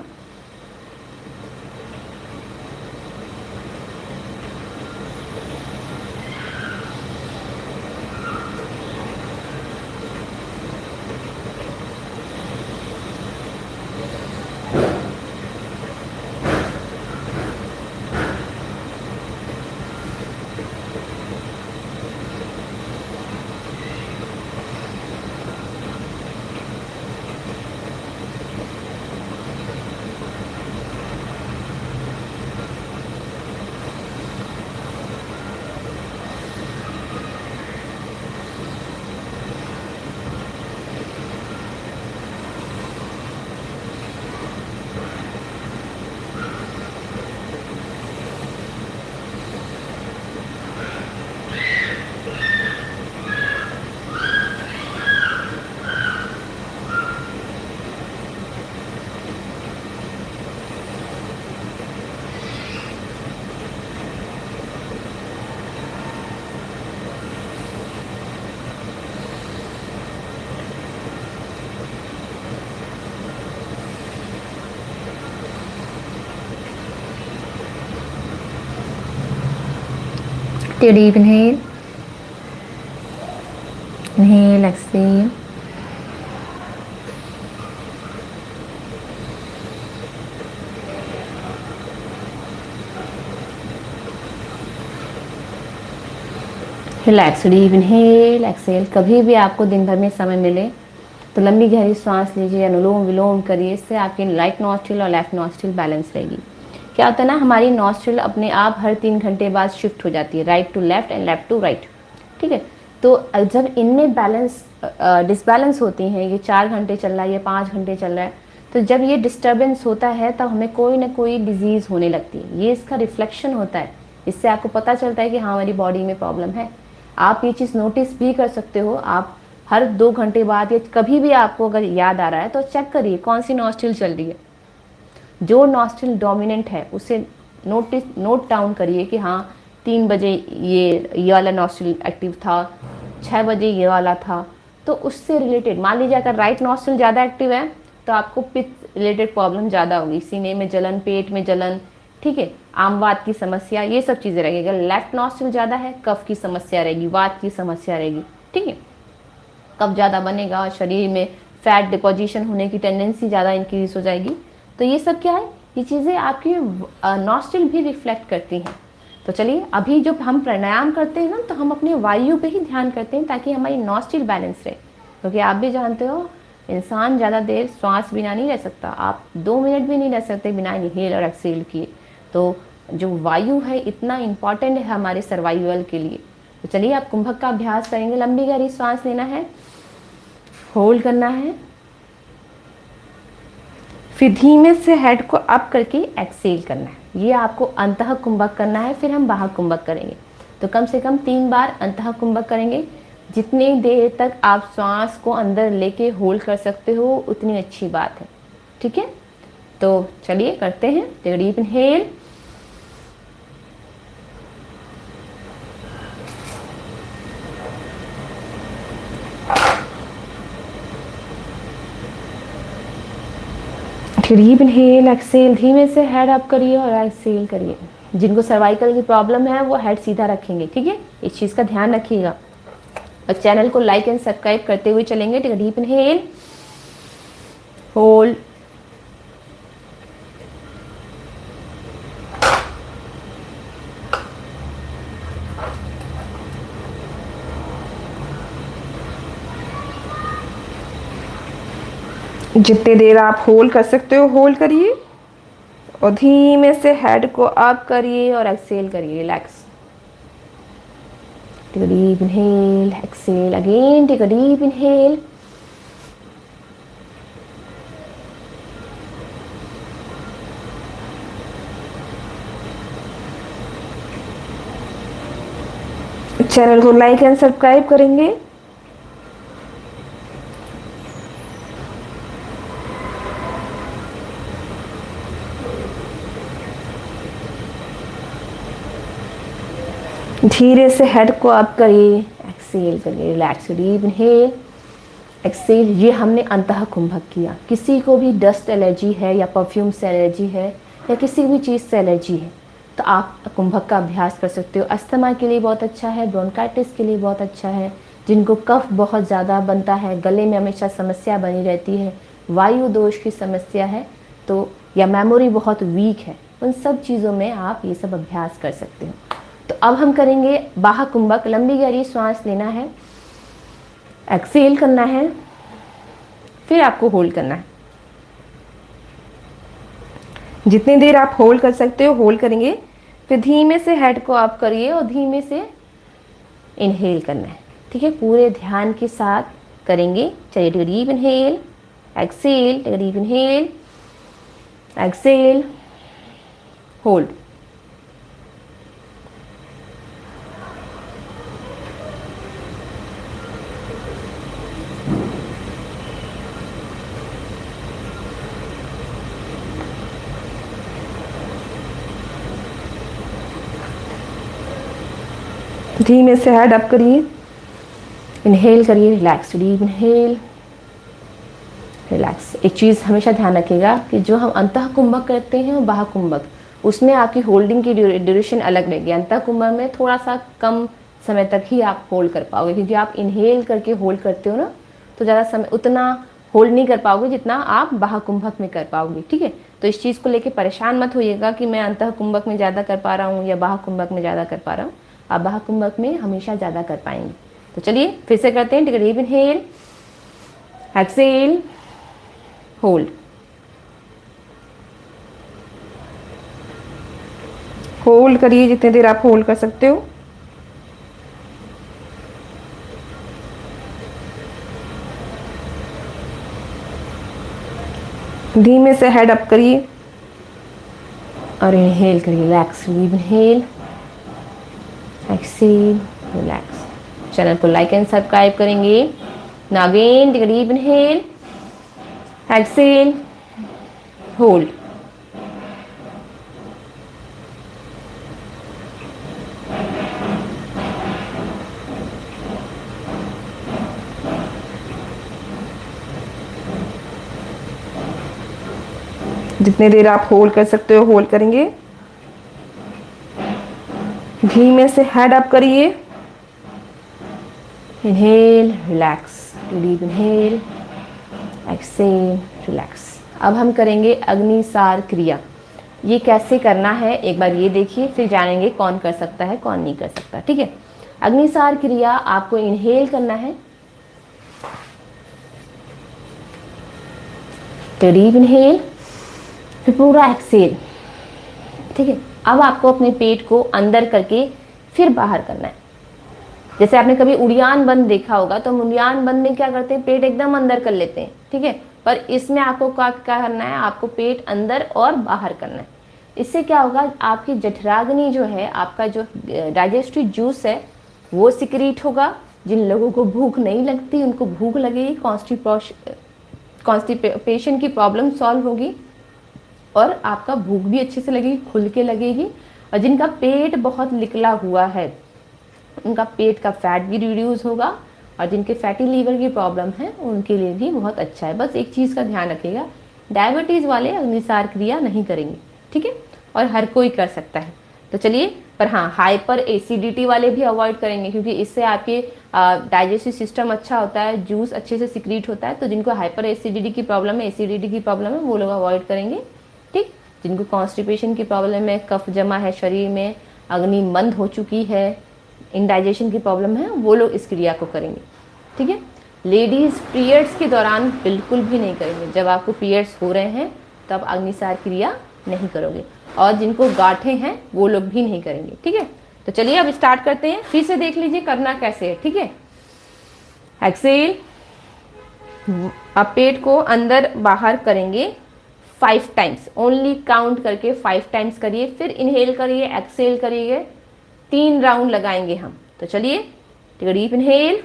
Speaker 1: Take a deep inhale, inhale, exhale. Relax, deep inhale, exhale. कभी भी आपको दिन भर में समय मिले तो लंबी गहरी सांस लीजिए, अनुलोम विलोम करिए। इससे आपकी राइट नॉस्ट्रिल और लेफ्ट नॉस्ट्रिल बैलेंस रहेगी। क्या होता है ना, हमारी नॉस्ट्रिल अपने आप हर 3 घंटे बाद शिफ्ट हो जाती है, right to left and left to right, ठीक है। तो जब इनमें बैलेंस डिसबैलेंस होती हैं, ये 4 घंटे चल रहा है, ये 5 घंटे चल रहा है, तो जब ये डिस्टर्बेंस होता है तब हमें कोई ना कोई डिजीज़ होने लगती है। ये इसका रिफ्लेक्शन होता है। इससे आपको पता चलता है कि हाँ हमारी बॉडी में प्रॉब्लम है। आप ये चीज़ नोटिस भी कर सकते हो। आप हर 2 घंटे बाद या कभी भी आपको अगर याद आ रहा है तो चेक करिए कौन सी नॉस्ट्रिल चल रही है। जो नॉस्ट्रिल डोमिनेंट है उसे नोट डाउन करिए कि हाँ 3 बजे ये वाला नॉस्ट्रिल एक्टिव था, 6 बजे ये वाला था। तो उससे रिलेटेड मान लीजिए अगर राइट नॉस्ट्रिल ज़्यादा एक्टिव है तो आपको पित्त रिलेटेड प्रॉब्लम ज़्यादा होगी, सीने में जलन, पेट में जलन, ठीक है, आमवात की समस्या, ये सब चीज़ें रहेगी। अगर लेफ्ट नॉस्ट्रिल ज़्यादा है कफ की समस्या रहेगी, वात की समस्या रहेगी, ठीक है। कफ ज़्यादा बनेगा, शरीर में फैट डिपोजिशन होने की टेंडेंसी ज़्यादा इंक्रीज हो जाएगी। तो ये सब क्या है, ये चीज़ें आपकी नॉस्ट्रिल भी रिफ्लेक्ट करती हैं। तो चलिए अभी जब हम प्राणायाम करते हैं ना तो हम अपने वायु पे ही ध्यान करते हैं ताकि हमारी नॉस्ट्रिल बैलेंस रहे। क्योंकि आप भी जानते हो इंसान ज़्यादा देर श्वास बिना नहीं रह सकता। आप 2 मिनट भी नहीं रह सकते बिना इनहेल और एक्सहेल किए। तो जो वायु है इतना इम्पॉर्टेंट है हमारे सर्वाइवल के लिए। तो चलिए आप कुंभक का अभ्यास करेंगे। लंबी गहरी सांस लेना है, होल्ड करना है, फिर धीमे से हेड को अप करके एक्सेल करना है। ये आपको अंतः कुंभक करना है, फिर हम बाह्य कुंभक करेंगे। तो कम से कम 3 बार अंतः कुंभक करेंगे। जितनी देर तक आप श्वास को अंदर लेके होल्ड कर सकते हो उतनी अच्छी बात है, ठीक है। तो चलिए करते हैं। Take a deep inhale, deep inhale, exhale, धीमे से हेड अप करिए और एक्सेल करिए। जिनको सर्वाइकल की प्रॉब्लम है वो हेड सीधा रखेंगे, ठीक है। इस चीज़ का ध्यान रखिएगा और चैनल को लाइक एंड सब्सक्राइब करते हुए चलेंगे। Take a deep inhale, hold, जितने देर आप होल्ड कर सकते हो होल्ड करिए और धीमे से हेड को अप करिए और एक्सेल करिए। Relax. Take a deep inhale, exhale again, take a deep inhale, channel को लाइक एंड सब्सक्राइब करेंगे। धीरे से हेड को अप करिए, एक्सेल करिए। Relax, deep inhale, exhale. ये हमने अंतः कुंभक किया। किसी को भी डस्ट एलर्जी है या परफ्यूम से एलर्जी है या किसी भी चीज़ से एलर्जी है तो आप कुंभक का अभ्यास कर सकते हो। अस्थमा के लिए बहुत अच्छा है, ब्रोंकाइटिस के लिए बहुत अच्छा है। जिनको कफ बहुत ज़्यादा बनता है, गले में हमेशा समस्या बनी रहती है, वायु दोष की समस्या है तो, या मेमोरी बहुत वीक है, उन सब चीज़ों में आप ये सब अभ्यास कर सकते हो। तो अब हम करेंगे बाह्य कुंभक। लंबी गहरी सांस लेना है, एक्सेल करना है, फिर आपको होल्ड करना है। जितनी देर आप होल्ड कर सकते हो होल्ड करेंगे, फिर धीमे से हेड को अप करिए और धीमे से इनहेल करना है, ठीक है। पूरे ध्यान के साथ करेंगे। चलिए, take a deep inhale, exhale, take a deep inhale, exhale, hold. धीमे से हेड अप करिए, इनहेल करिए, रिलैक्स, डीप इनहेल, रिलैक्स। एक चीज़ हमेशा ध्यान रखिएगा कि जो हम अंतः कुंभक करते हैं और बाह्य कुंभक, उसमें आपकी होल्डिंग की ड्यूरेशन अलग रहेगी। अंतः कुंभक में थोड़ा सा कम समय तक ही आप होल्ड कर पाओगे, क्योंकि आप इनहेल करके होल्ड करते हो ना, तो ज़्यादा समय उतना होल्ड नहीं कर पाओगे जितना आप बाह्य कुंभक में कर पाओगे, ठीक है। तो इस चीज़ को लेके परेशान मत होइएगा कि मैं अंतः कुंभक में ज़्यादा कर पा रहा हूँ या बाह्य कुंभक में ज़्यादा कर पा रहा हूँ। आप बाह्य कुंभक में हमेशा ज़्यादा कर पाएंगे। तो चलिए फिर से करते हैं। Take a deep inhale, exhale, hold, hold करिए जितनी देर आप होल्ड कर सकते हो। धीमे से हेड अप करिए और इनहेल करिए। Relax, deep inhale, exhale, relax. Channel को लाइक एंड सब्सक्राइब करेंगे। Now again take a deep inhale, exhale, hold. जितने देर आप होल्ड कर सकते हो होल्ड करेंगे। धीमे से हेड अप करिए, inhale, relax, deep inhale, exhale, relax. अब हम करेंगे अग्निसार क्रिया। ये कैसे करना है एक बार ये देखिए, फिर जानेंगे कौन कर सकता है कौन नहीं कर सकता, ठीक है। अग्निसार क्रिया आपको इनहेल करना है, तो डीप इनहेल, फिर पूरा एक्सेल। ठीक है, अब आपको अपने पेट को अंदर करके फिर बाहर करना है। जैसे आपने कभी उड़ियान बंद देखा होगा, तो हम उड़ियान बंद में क्या करते हैं, पेट एकदम अंदर कर लेते हैं। ठीक है, पर इसमें आपको क्या करना है, आपको पेट अंदर और बाहर करना है। इससे क्या होगा, आपकी जठराग्नि जो है, आपका जो डाइजेस्टिव जूस है वो सिक्रीट होगा। जिन लोगों को भूख नहीं लगती उनको भूख लगेगी, कॉन्स्टिपेशन की प्रॉब्लम सॉल्व होगी और आपका भूख भी अच्छे से लगेगी, खुल के लगेगी। और जिनका पेट बहुत निकला हुआ है उनका पेट का फैट भी रिड्यूस होगा, और जिनके फैटी लीवर की प्रॉब्लम है उनके लिए भी बहुत अच्छा है। बस एक चीज़ का ध्यान रखिएगा, डायबिटीज़ वाले अग्निसार क्रिया नहीं करेंगे। ठीक है, और हर कोई कर सकता है। तो चलिए, पर हाँ, हाइपर एसिडिटी वाले भी अवॉइड करेंगे, क्योंकि इससे आपके डाइजेस्टिव सिस्टम अच्छा होता है, जूस अच्छे से सिक्रीट होता है। तो जिनको हाइपर एसिडिटी की प्रॉब्लम है, एसिडिटी की प्रॉब्लम है, वो लोग अवॉइड करेंगे। ठीक, जिनको कॉन्स्टिपेशन की प्रॉब्लम है, कफ जमा है शरीर में, अग्नि मंद हो चुकी है, इंडाइजेशन की प्रॉब्लम है, वो लोग इस क्रिया को करेंगे। ठीक है, लेडीज़ पीरियड्स के दौरान बिल्कुल भी नहीं करेंगे। जब आपको पीरियड्स हो रहे हैं तब अग्निसार क्रिया नहीं करोगे, और जिनको गांठें हैं वो लोग भी नहीं करेंगे। ठीक है, तो चलिए अब स्टार्ट करते हैं। फिर से देख लीजिए करना कैसे है। ठीक है, एक्सेल, आप पेट को अंदर बाहर करेंगे 5 टाइम्स, ओनली काउंट करके 5 टाइम्स करिए। फिर इनहेल करिए, एक्सेल करिए, 3 राउंड लगाएंगे हम। तो चलिए, deep inhale,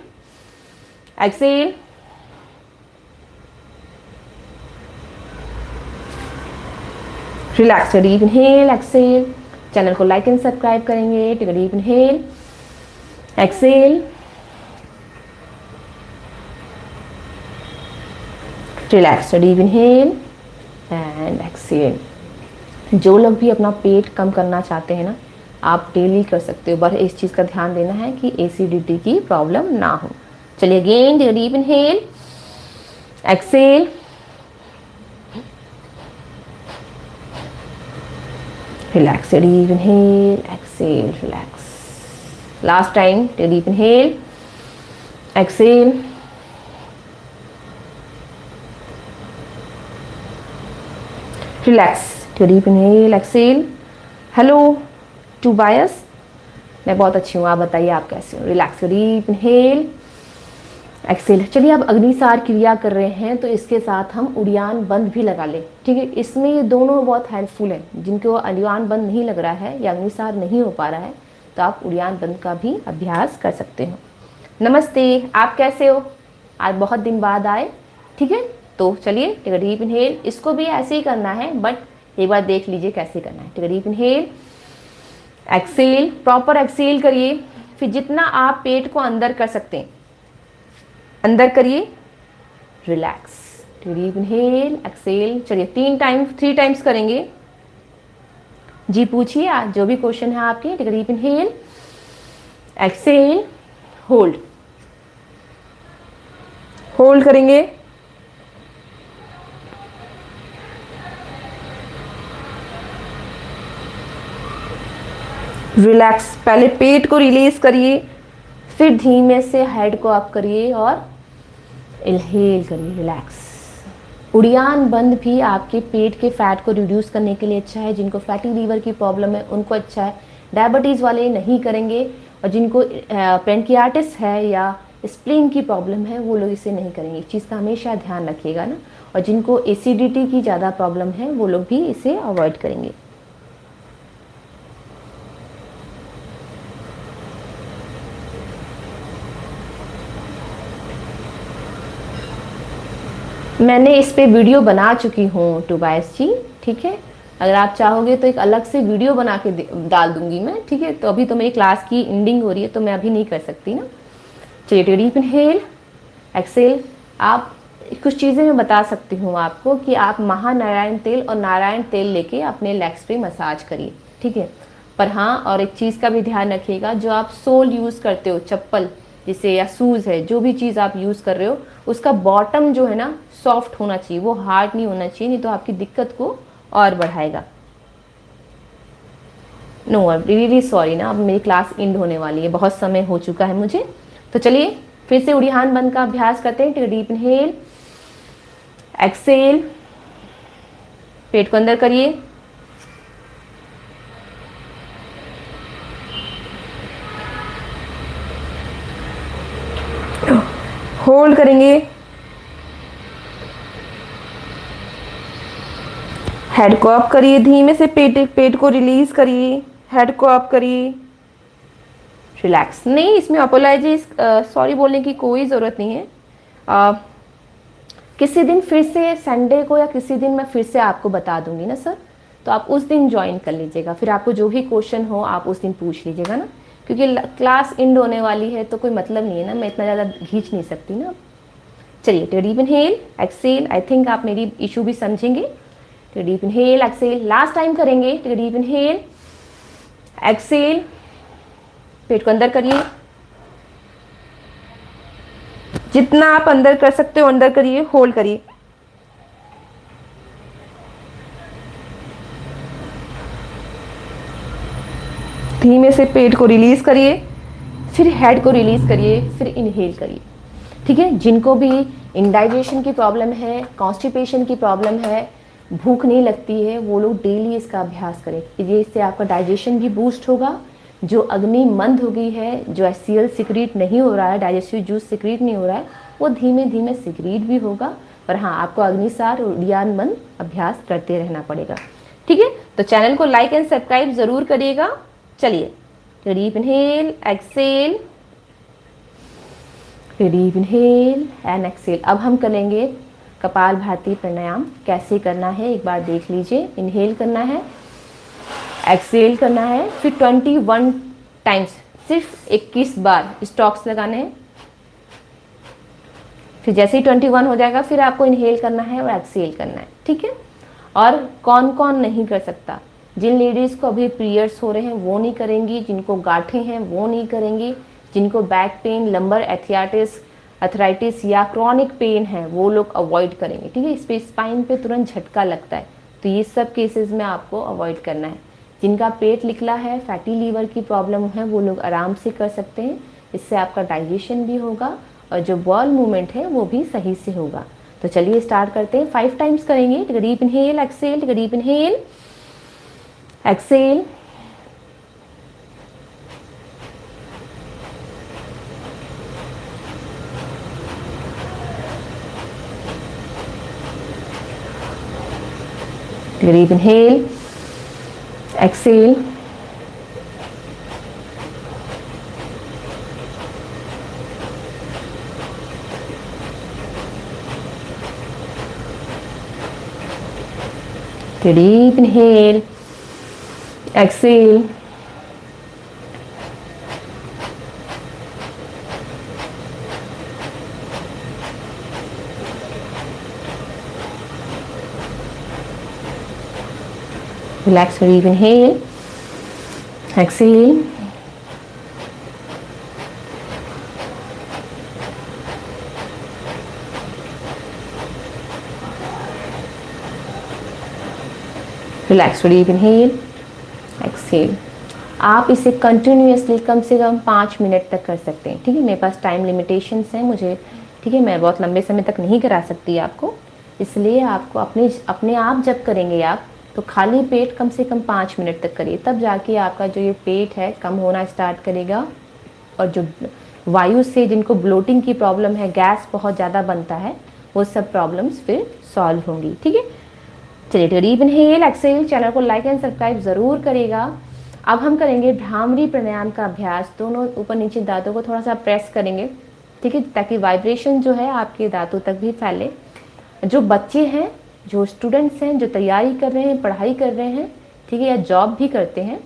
Speaker 1: exhale, relax, deep inhale, exhale. Channel को लाइक एंड सब्सक्राइब करेंगे। Deep inhale, exhale, relax, deep inhale and exhale. जो लोग भी अपना पेट कम करना चाहते हैं ना, आप डेली कर सकते हो, बस इस चीज़ का ध्यान देना है कि एसिडिटी की प्रॉब्लम ना हो। चलिए again, deep inhale, exhale, relax, deep inhale, exhale, relax. Last time, deep inhale, exhale, relax, deep inhale, exhale. Hello टूबायस, मैं बहुत अच्छी हूँ, आप बताइए आप कैसे हो। Relax, deep inhale, exhale. चलिए, अब अग्निसार क्रिया कर रहे हैं तो इसके साथ हम उड़ियान बंद भी लगा लें। ठीक है, इसमें ये दोनों बहुत हेल्पफुल है। जिनको उड़ियान बंद नहीं लग रहा है या अग्निसार नहीं हो पा रहा है, तो आप उड़ियान बंद का भी अभ्यास कर सकते हो। नमस्ते, आप कैसे हो? आज बहुत दिन बाद आए। ठीक है, तो चलिए, डीप इनहेल, इसको भी ऐसे ही करना है, बट एक बार देख लीजिए कैसे करना है। Deep inhale, exhale, proper exhale करिए। फिर जितना आप पेट को अंदर कर सकते हैं अंदर करिए, रिलैक्स, डीप इनहेल, एक्सेल। चलिए 3 टाइम्स करेंगे। जी पूछिए, आज जो भी क्वेश्चन है आपके। Deep inhale, exhale, hold, hold करेंगे, रिलैक्स। पहले पेट को रिलीज करिए, फिर धीमे से हेड को अप करिए और इनहेल करिए, रिलैक्स। उड़ियान बंद भी आपके पेट के फैट को रिड्यूस करने के लिए अच्छा है। जिनको फैटी लीवर की प्रॉब्लम है उनको अच्छा है। डायबिटीज़ वाले नहीं करेंगे, और जिनको पेनक्रियाटिस है या स्प्लीन की प्रॉब्लम है वो लोग इसे नहीं करेंगे। इस चीज़ का हमेशा ध्यान रखिएगा ना। और जिनको एसिडिटी की ज़्यादा प्रॉब्लम है वो लोग भी इसे अवॉइड करेंगे। मैंने इस पे वीडियो बना चुकी हूँ टूबाइस जी। ठीक है, अगर आप चाहोगे तो एक अलग से वीडियो बना के डाल दूंगी मैं। ठीक है, तो अभी तो मेरी क्लास की एंडिंग हो रही है तो मैं अभी नहीं कर सकती ना। चलिए, डीप इनहेल, एक्सेल। आप कुछ चीज़ें मैं बता सकती हूँ आपको कि आप महानारायण तेल और नारायण तेल लेके अपने लेग्स पे मसाज करिए। ठीक है, पर हाँ, और एक चीज़ का भी ध्यान रखिएगा, जो आप सोल यूज़ करते हो, चप्पल जिसे या शूज़ है, जो भी चीज़ आप यूज़ कर रहे हो, उसका बॉटम जो है ना सॉफ्ट होना चाहिए, वो हार्ड नहीं होना चाहिए, नहीं तो आपकी दिक्कत को और बढ़ाएगा। नो, रियली सॉरी ना, अब मेरी क्लास एंड होने वाली है, बहुत समय हो चुका है मुझे। तो चलिए फिर से उड़ियान बंद का अभ्यास करते हैं। डीप इनहेल, एक्सेल, पेट को अंदर करिए, होल्ड करेंगे, हेड को अप करिए, धीमे से पेट को रिलीज करिए, हेड को अप करिए, रिलैक्स। नहीं, इसमें अपोलॉजिस सॉरी बोलने की कोई ज़रूरत नहीं है। किसी दिन फिर से संडे को या किसी दिन मैं फिर से आपको बता दूंगी ना सर, तो आप उस दिन ज्वाइन कर लीजिएगा, फिर आपको जो भी क्वेश्चन हो आप उस दिन पूछ लीजिएगा ना, क्योंकि क्लास एंड होने वाली है तो कोई मतलब नहीं है ना, मैं इतना ज़्यादा खींच नहीं सकती ना। चलिए, take deep inhale, exhale. I think आप मेरी इशू भी समझेंगे। Take deep inhale, exhale, last time करेंगे। टेक डीप इनहेल, एक्सेल, पेट को अंदर करिए, जितना आप अंदर कर सकते हो अंदर करिए, होल्ड करिए, धीमे से पेट को रिलीज करिए, फिर हेड को रिलीज करिए, फिर इनहेल करिए। ठीक है, जिनको भी इंडाइजेशन की प्रॉब्लम है, कॉन्स्टिपेशन की प्रॉब्लम है, भूख नहीं लगती है, वो लोग डेली इसका अभ्यास करें। ये इससे आपका डाइजेशन भी बूस्ट होगा। जो अग्नि मंद हो गई है, जो HCl सिक्रीट नहीं हो रहा है, डाइजेस्टिव जूस सिक्रीट नहीं हो रहा है, वो धीमे धीमे सिक्रीट भी होगा। पर हाँ, आपको अग्निसार और उद्यान मंद अभ्यास करते रहना पड़ेगा। ठीक है, तो चैनल को लाइक एंड सब्सक्राइब जरूर करिएगा। चलिए, deep inhale, exhale, deep inhale and exhale. अब हम करेंगे कपाल भाती प्राणायाम। कैसे करना है एक बार देख लीजिए। इनहेल करना है, एक्सेल करना है, फिर 21 टाइम्स, सिर्फ 21 बार स्टॉक्स लगाने हैं। फिर जैसे ही 21 हो जाएगा फिर आपको इनहेल करना है और एक्सेल करना है। ठीक है, और कौन कौन नहीं कर सकता? जिन लेडीज़ को अभी पीरियड्स हो रहे हैं वो नहीं करेंगी, जिनको गांठें हैं वो नहीं करेंगी, जिनको बैक पेन, लंबर अर्थराइटिस या क्रॉनिक पेन है वो लोग अवॉइड करेंगे। ठीक है, इस पे स्पाइन पे तुरंत झटका लगता है, तो ये सब केसेस में आपको अवॉइड करना है। जिनका पेट निकला है, फैटी लीवर की प्रॉब्लम है, वो लोग आराम से कर सकते हैं। इससे आपका डाइजेशन भी होगा और जो बॉल मूवमेंट है वो भी सही से होगा। तो चलिए स्टार्ट करते हैं। 5 टाइम्स करेंगे। Take deep inhale, exhale, take deep inhale, exhale, deep inhale, exhale, deep inhale, exhale, relax, deep inhale, exhale, relax, deep inhale, exhale. आप इसे कंटिन्यूअसली कम से कम 5 मिनट तक कर सकते हैं। ठीक है, मेरे पास टाइम लिमिटेशंस हैं मुझे, ठीक है, मैं बहुत लंबे समय तक नहीं करा सकती आपको, इसलिए आपको अपने आप जब करेंगे आप तो खाली पेट कम से कम 5 मिनट तक करिए, तब जाके आपका जो ये पेट है कम होना स्टार्ट करेगा। और जो वायु से जिनको ब्लोटिंग की प्रॉब्लम है, गैस बहुत ज़्यादा बनता है, वो सब प्रॉब्लम्स फिर सॉल्व होंगी। ठीक है, चलिए डीप इनहेल, एक्सेल। चैनल को लाइक एंड सब्सक्राइब जरूर करेगा। अब हम करेंगे भ्रामरी प्राणायाम का अभ्यास। दोनों ऊपर नीचे दांतों को थोड़ा सा प्रेस करेंगे, ठीक है, ताकि वाइब्रेशन जो है आपके दांतों तक भी फैले। जो बच्चे हैं, जो स्टूडेंट्स हैं, जो तैयारी कर रहे हैं, पढ़ाई कर रहे हैं, ठीक है, या जॉब भी करते हैं,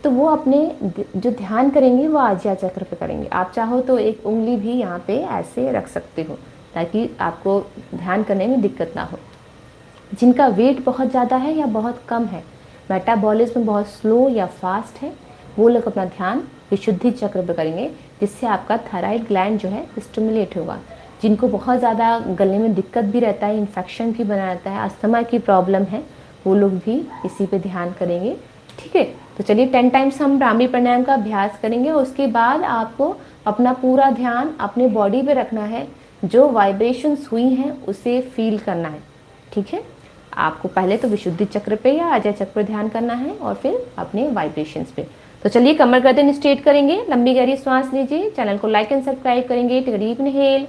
Speaker 1: तो वो अपने जो ध्यान करेंगे वो आज्ञा चक्र पे करेंगे। आप चाहो तो एक उंगली भी यहाँ पे ऐसे रख सकते हो ताकि आपको ध्यान करने में दिक्कत ना हो। जिनका वेट बहुत ज़्यादा है या बहुत कम है, मेटाबॉलिज्म बहुत स्लो या फास्ट है, वो लोग अपना ध्यान विशुद्धि चक्र पर करेंगे, जिससे आपका थायराइड ग्लैंड जो है स्टिमुलेट होगा। जिनको बहुत ज़्यादा गले में दिक्कत भी रहता है, इन्फेक्शन भी बना रहता है, अस्थमा की प्रॉब्लम है, वो लोग भी इसी पे ध्यान करेंगे। ठीक है, तो चलिए 10 टाइम्स हम भ्रामरी प्राणायाम का अभ्यास करेंगे। उसके बाद आपको अपना पूरा ध्यान अपने बॉडी पे रखना है, जो वाइब्रेशंस हुई हैं उसे फील करना है। ठीक है, आपको पहले तो विशुद्धि चक्र पे या अजय चक्र पे ध्यान करना है और फिर अपने वाइब्रेशंस पे। तो चलिए कमर गर्दन स्ट्रेट करेंगे, लंबी गहरी सांस लीजिए, चैनल को लाइक एंड सब्सक्राइब करेंगे। Take a deep inhale,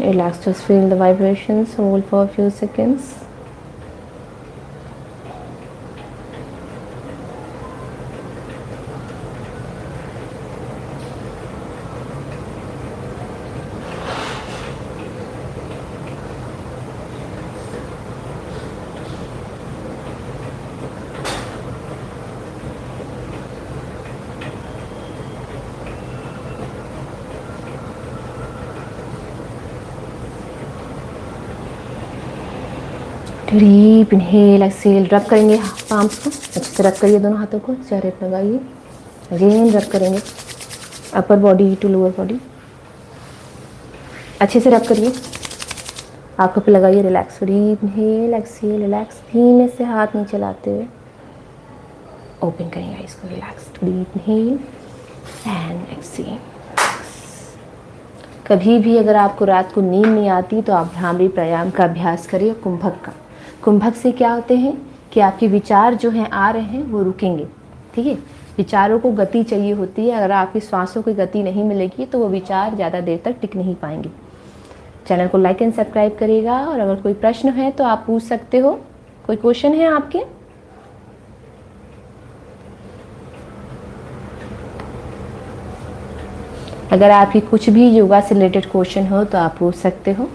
Speaker 1: relax, just feel the vibrations, hold for a few seconds. Deep inhale, exhale, रब करेंगे पाम्स को, अच्छे से रब करिए दोनों हाथों को, चेहरे पर लगाइए। अगेन रब करेंगे upper body to lower body, अच्छे से रब करिए। आंखों पे लगाइए, relax, deep inhale, exhale, relax, धीमे से हाथ नीचे लाते हुए ओपन करेंगे आइज को, relax, deep inhale and exhale. कभी भी अगर आपको रात को नींद नहीं आती तो आप भ्रामरी प्राणायाम का अभ्यास करिए, कुंभक का। कुंभक से क्या होते हैं कि आपके विचार जो हैं आ रहे हैं वो रुकेंगे, ठीक है। विचारों को गति चाहिए होती है, अगर आपकी सांसों की गति नहीं मिलेगी तो वो विचार ज़्यादा देर तक टिक नहीं पाएंगे। चैनल को लाइक एंड सब्सक्राइब करिएगा, और अगर कोई प्रश्न है तो आप पूछ सकते हो। कोई क्वेश्चन है आपके? अगर आपकी कुछ भी योगा से रिलेटेड क्वेश्चन हो तो आप पूछ सकते हो,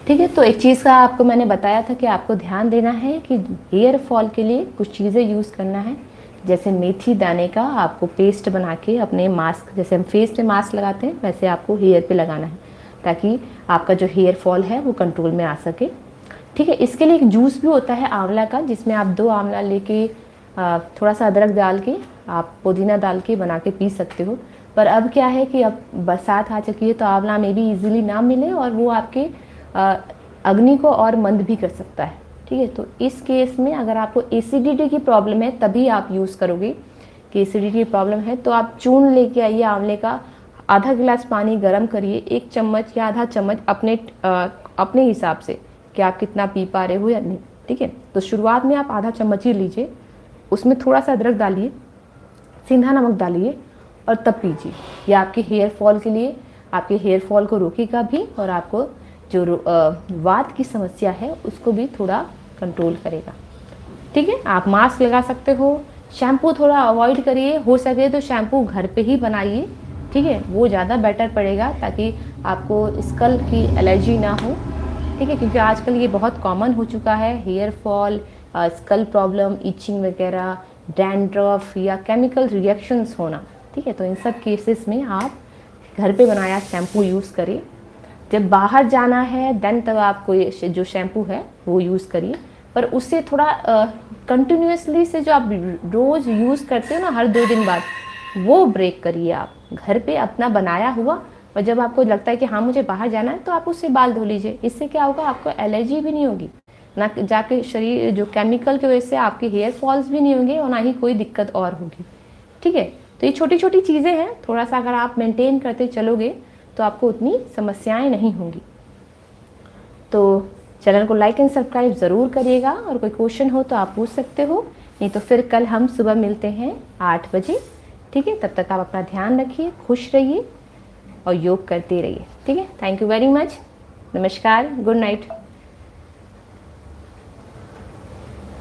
Speaker 1: ठीक है। तो एक चीज़ का आपको मैंने बताया था कि आपको ध्यान देना है कि हेयर फॉल के लिए कुछ चीज़ें यूज़ करना है, जैसे मेथी दाने का आपको पेस्ट बना के अपने मास्क, जैसे हम फेस पे मास्क लगाते हैं वैसे आपको हेयर पे लगाना है, ताकि आपका जो हेयर फॉल है वो कंट्रोल में आ सके, ठीक है। इसके लिए एक जूस भी होता है आंवला का, जिसमें आप 2 आंवला लेके थोड़ा सा अदरक डाल के, आप पुदीना डाल के बना के पी सकते हो। पर अब क्या है कि अब बरसात आ चुकी है तो आंवला में भी इजीली ना मिले, और वो आपके अग्नि को और मंद भी कर सकता है, ठीक है। तो इस केस में अगर आपको एसिडिटी की प्रॉब्लम है तभी आप यूज़ करोगे, कि एसिडिटी की प्रॉब्लम है तो आप चूर्ण लेके आइए आंवले का, आधा गिलास पानी गर्म करिए, 1 चम्मच या आधा चम्मच अपने हिसाब से कि आप कितना पी पा रहे हो या नहीं, ठीक है। तो शुरुआत में आप आधा चम्मच ही लीजिए, उसमें थोड़ा सा अदरक डालिए, सिंधा नमक डालिए और तब पीजिए। यह आपके हेयर फॉल के लिए, आपके हेयर फॉल को रोकेगा भी, और आपको जो वात की समस्या है उसको भी थोड़ा कंट्रोल करेगा, ठीक है। आप मास्क लगा सकते हो, शैम्पू थोड़ा अवॉइड करिए, हो सके तो शैम्पू घर पे ही बनाइए, ठीक है, वो ज़्यादा बेटर पड़ेगा, ताकि आपको स्कल की एलर्जी ना हो, ठीक है, क्योंकि आजकल ये बहुत कॉमन हो चुका है, hair fall, scalp problem, itching वगैरह, डैंड्रफ या केमिकल रिएक्शंस होना, ठीक है। तो इन सब केसेस में आप घर पे बनाया शैम्पू यूज़ करें। जब बाहर जाना है देन तब आप कोई जो शैम्पू है वो यूज़ करिए, पर उससे थोड़ा कंटिन्यूसली से जो आप रोज़ यूज़ करते हो ना हर 2 दिन बाद, वो ब्रेक करिए आप घर पे अपना बनाया हुआ। और जब आपको लगता है कि हाँ मुझे बाहर जाना है तो आप उससे बाल धो लीजिए, इससे क्या होगा, आपको एलर्जी भी नहीं होगी, ना जाके शरीर जो केमिकल की वजह से आपके हेयर फॉल्स भी नहीं होंगे और ना ही कोई दिक्कत और होगी, ठीक है। तो ये छोटी छोटी चीज़ें हैं, थोड़ा सा अगर आप मेंटेन करते चलोगे तो आपको उतनी समस्याएं नहीं होंगी। तो चैनल को लाइक एंड सब्सक्राइब ज़रूर करिएगा, और कोई क्वेश्चन हो तो आप पूछ सकते हो, नहीं तो फिर कल हम सुबह मिलते हैं 8 बजे, ठीक है। तब तक आप अपना ध्यान रखिए, खुश रहिए और योग करते रहिए, ठीक है। थैंक यू वेरी मच, नमस्कार, गुड नाइट।